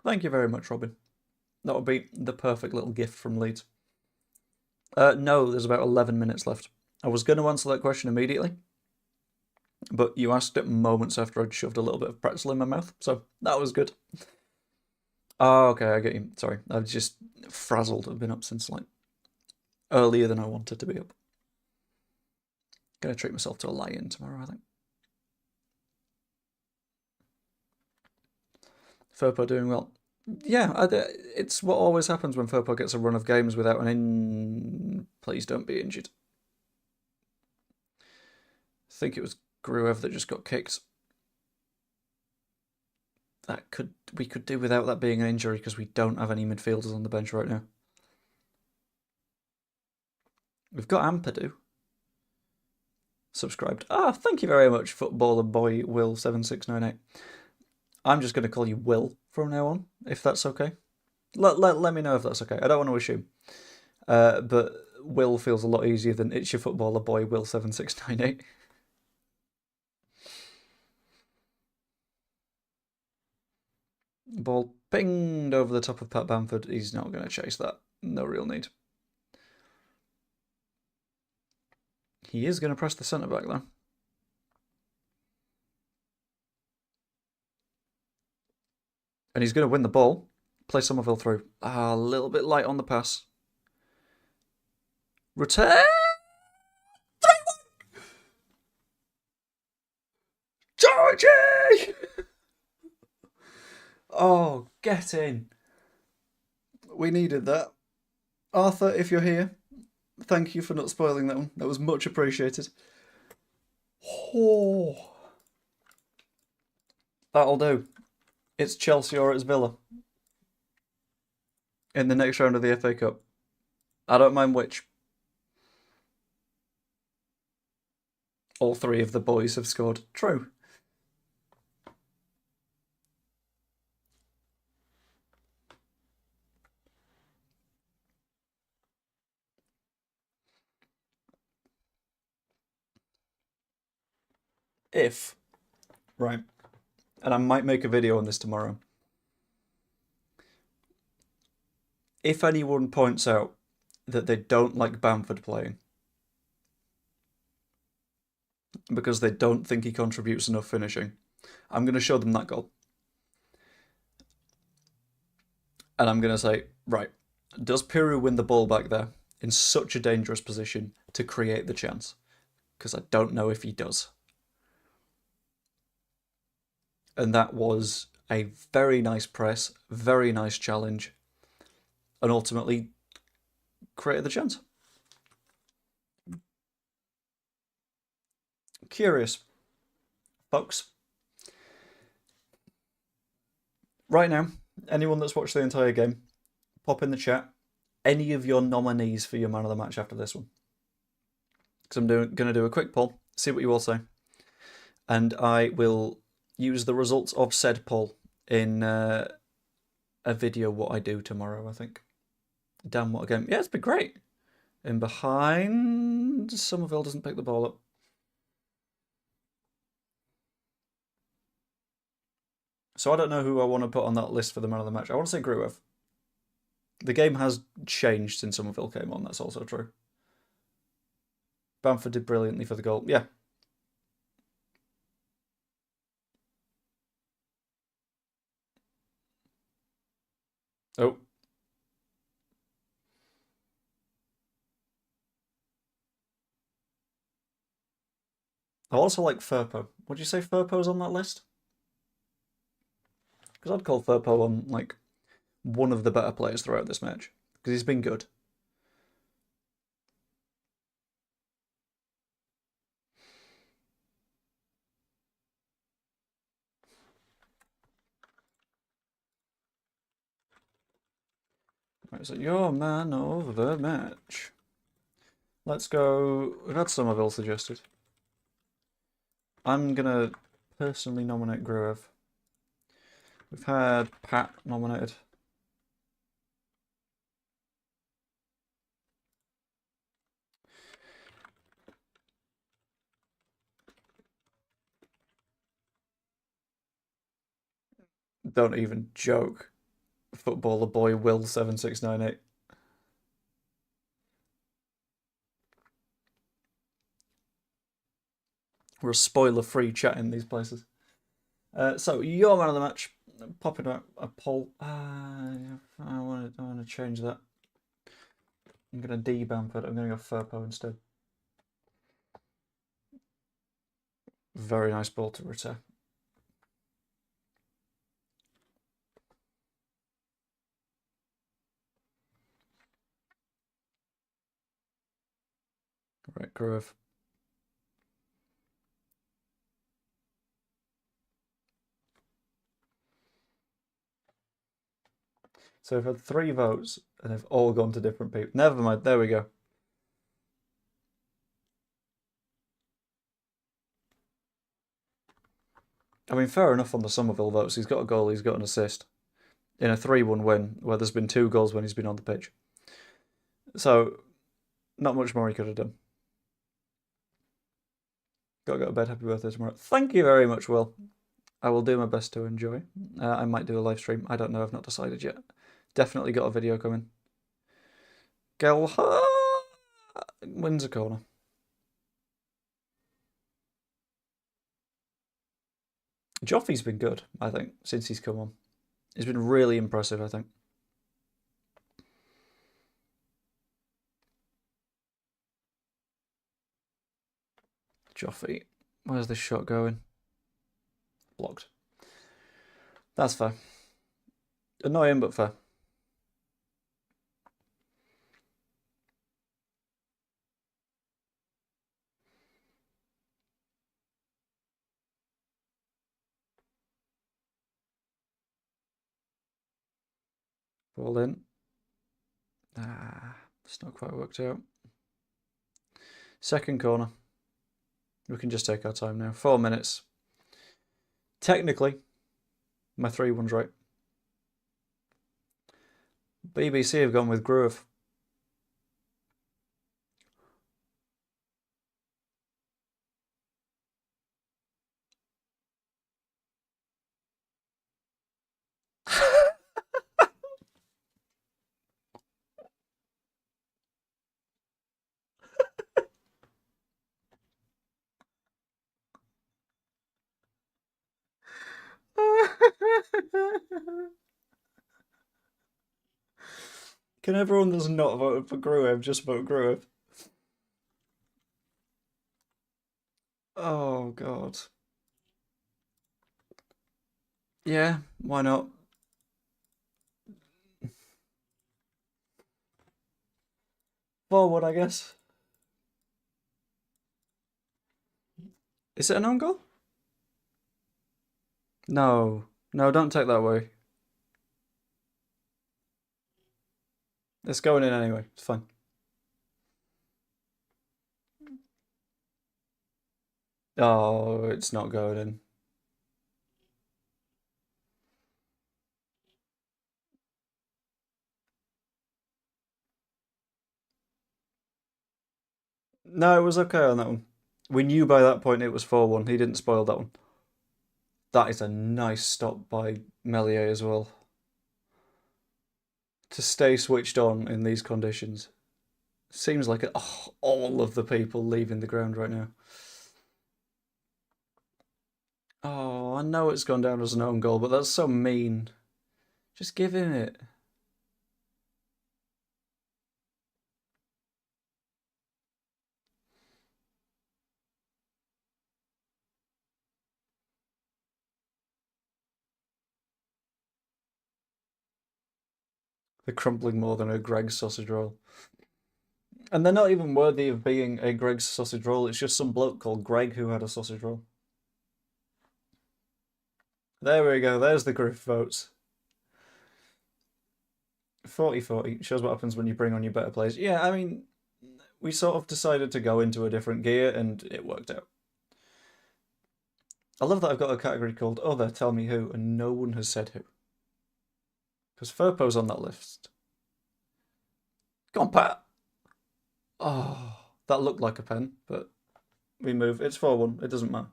Thank you very much, Robin. That would be the perfect little gift from Leeds. No, there's about 11 minutes left. I was going to answer that question immediately, but you asked it moments after I'd shoved a little bit of pretzel in my mouth, so that was good. Oh, okay, I get you. Sorry, I was just frazzled. I've been up since like earlier than I wanted to be up. Gonna treat myself to a lie-in tomorrow, I think. Firpo doing well. Yeah, it's what always happens when Firpo gets a run of games without an Please don't be injured. I think it was Gruev that just got kicked. We could do without that being an injury because we don't have any midfielders on the bench right now. We've got Ampadu. Subscribed. Thank you very much, footballer boy Will7698. I'm just going to call you Will from now on, if that's okay. Let me know if that's okay. I don't want to assume. But Will feels a lot easier than it's your footballer boy Will7698. Ball pinged over the top of Pat Bamford. He's not going to chase that. No real need. He is going to press the centre back though. And he's going to win the ball. Play Somerville through. A little bit light on the pass. Return! 3-1! Georgie! Oh, get in. We needed that. Arthur, if you're here, thank you for not spoiling that one. That was much appreciated. Oh. That'll do. It's Chelsea or it's Villa in the next round of the FA Cup. I don't mind which. All three of the boys have scored. True. If, right, and I might make a video on this tomorrow. If anyone points out that they don't like Bamford playing because they don't think he contributes enough finishing, I'm going to show them that goal. And I'm going to say, right, does Piru win the ball back there in such a dangerous position to create the chance? Because I don't know if he does. And that was a very nice press, very nice challenge, and ultimately created the chance. Curious. folks. Right now, anyone that's watched the entire game, pop in the chat any of your nominees for your man of the match after this one. Because I'm going to do a quick poll, see what you all say. And I will use the results of said poll in a video what I do tomorrow, I think. Damn, what a game. Yeah, it's been great. In behind, Somerville doesn't pick the ball up. So I don't know who I want to put on that list for the man of the match. I want to say Gruev. The game has changed since Somerville came on, that's also true. Bamford did brilliantly for the goal. Yeah. Oh. I also like Firpo. Would you say Firpo's on that list? Because I'd call Firpo on, like, one of the better players throughout this match. Because he's been good. Right, so your man of the match. Let's go. We've had Somerville suggested. I'm going to personally nominate Gruev. We've had Pat nominated. Don't even joke. Footballer boy Will 7698. We're a spoiler-free chat in these places. So your man of the match, popping out a poll. I want to change that. I'm going to de-Bamford. I'm going to go Firpo instead. Very nice ball to return. Right, Gruev. So we've had 3 votes, and they've all gone to different people. Never mind, there we go. I mean, fair enough on the Somerville votes. He's got a goal, he's got an assist. In a 3-1 win, where there's been 2 goals when he's been on the pitch. So, not much more he could have done. Gotta go to bed. Happy birthday tomorrow. Thank you very much, Will. I will do my best to enjoy. I might do a live stream. I don't know. I've not decided yet. Definitely got a video coming. Gelha wins a corner. Joffrey's been good, I think, since he's come on. He's been really impressive, I think. Joffrey, where's this shot going? Blocked. That's fair. Annoying, but fair. Ball in. It's not quite worked out. Second corner. We can just take our time now. 4 minutes. Technically, my 3-1's right. BBC have gone with Gruev. Can everyone that's not voted for Gruev just vote Gruev? Oh, God. Yeah, why not? Forward, I guess. Is it an own goal? No. No, don't take that away. It's going in anyway. It's fine. Oh, it's not going in. No, it was okay on that one. We knew by that point it was 4-1. He didn't spoil that one. That is a nice stop by Melier as well. To stay switched on in these conditions. Seems like all of the people leaving the ground right now. Oh, I know it's gone down as an own goal, but that's so mean. Just give him it. They're crumbling more than a Greg's sausage roll. And they're not even worthy of being a Greg's sausage roll. It's just some bloke called Greg who had a sausage roll. There we go. There's the Griff votes. 40-40 shows what happens when you bring on your better players. Yeah, I mean, we sort of decided to go into a different gear and it worked out. I love that I've got a category called Other, Tell Me Who, and no one has said who. Because Furpo's on that list. Go on, Pat! Oh, that looked like a pen, but we move. It's 4-1. It doesn't matter.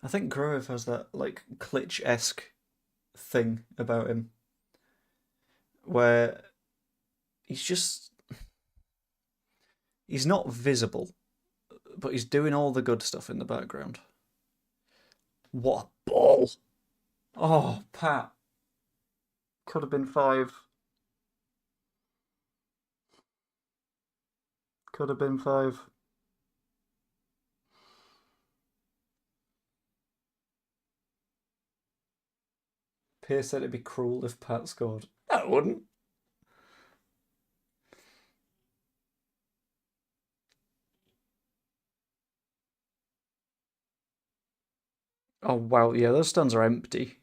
I think Grove has that like Klitsch-esque thing about him where he's not visible, but he's doing all the good stuff in the background. What a ball! Oh, Pat. Could have been 5. Could have been 5. Pierce said it'd be cruel if Pat scored. No, it wouldn't. Oh, wow. Yeah, those stands are empty.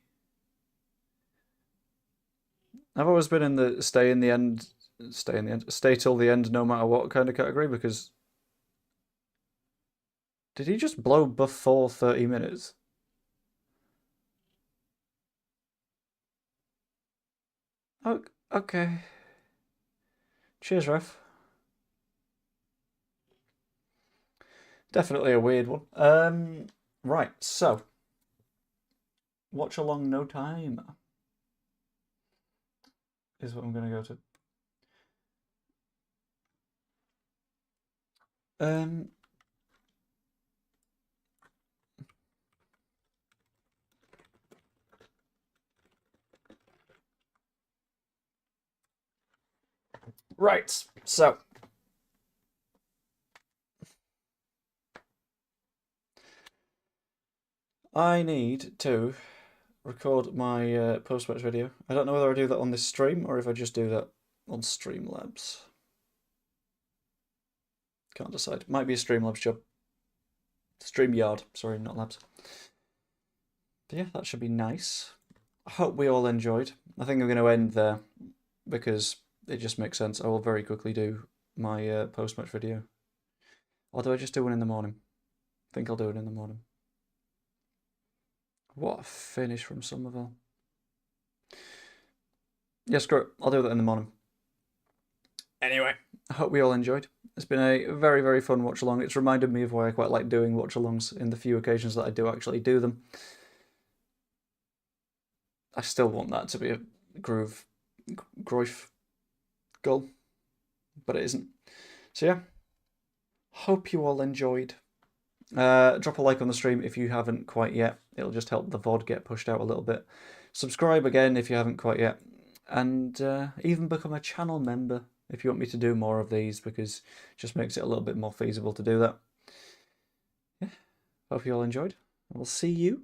I've always been in the stay till the end no matter what kind of category because did he just blow before 30 minutes? Oh, okay. Cheers, ref. Definitely a weird one. Right, so Watchalong no time is what I'm going to go to. Right, so I need to record my post-match video. I don't know whether I do that on this stream or if I just do that on Streamlabs. Can't decide. Might be a Streamlabs job. StreamYard, sorry, not Labs. But yeah, that should be nice. I hope we all enjoyed. I think I'm going to end there because it just makes sense. I will very quickly do my post-match video. Or do I just do one in the morning? I think I'll do it in the morning. What a finish from Somerville. Yeah, screw it. I'll do that in the morning. Anyway, I hope we all enjoyed. It's been a very, very fun watch-along. It's reminded me of why I quite like doing watch-alongs in the few occasions that I do actually do them. I still want that to be a Groove goal, but it isn't. So yeah, hope you all enjoyed. Drop a like on the stream if you haven't quite yet. It'll just help the VOD get pushed out a little bit. Subscribe again if you haven't quite yet. And even become a channel member if you want me to do more of these, because it just makes it a little bit more feasible to do that. Yeah, hope you all enjoyed. We'll see you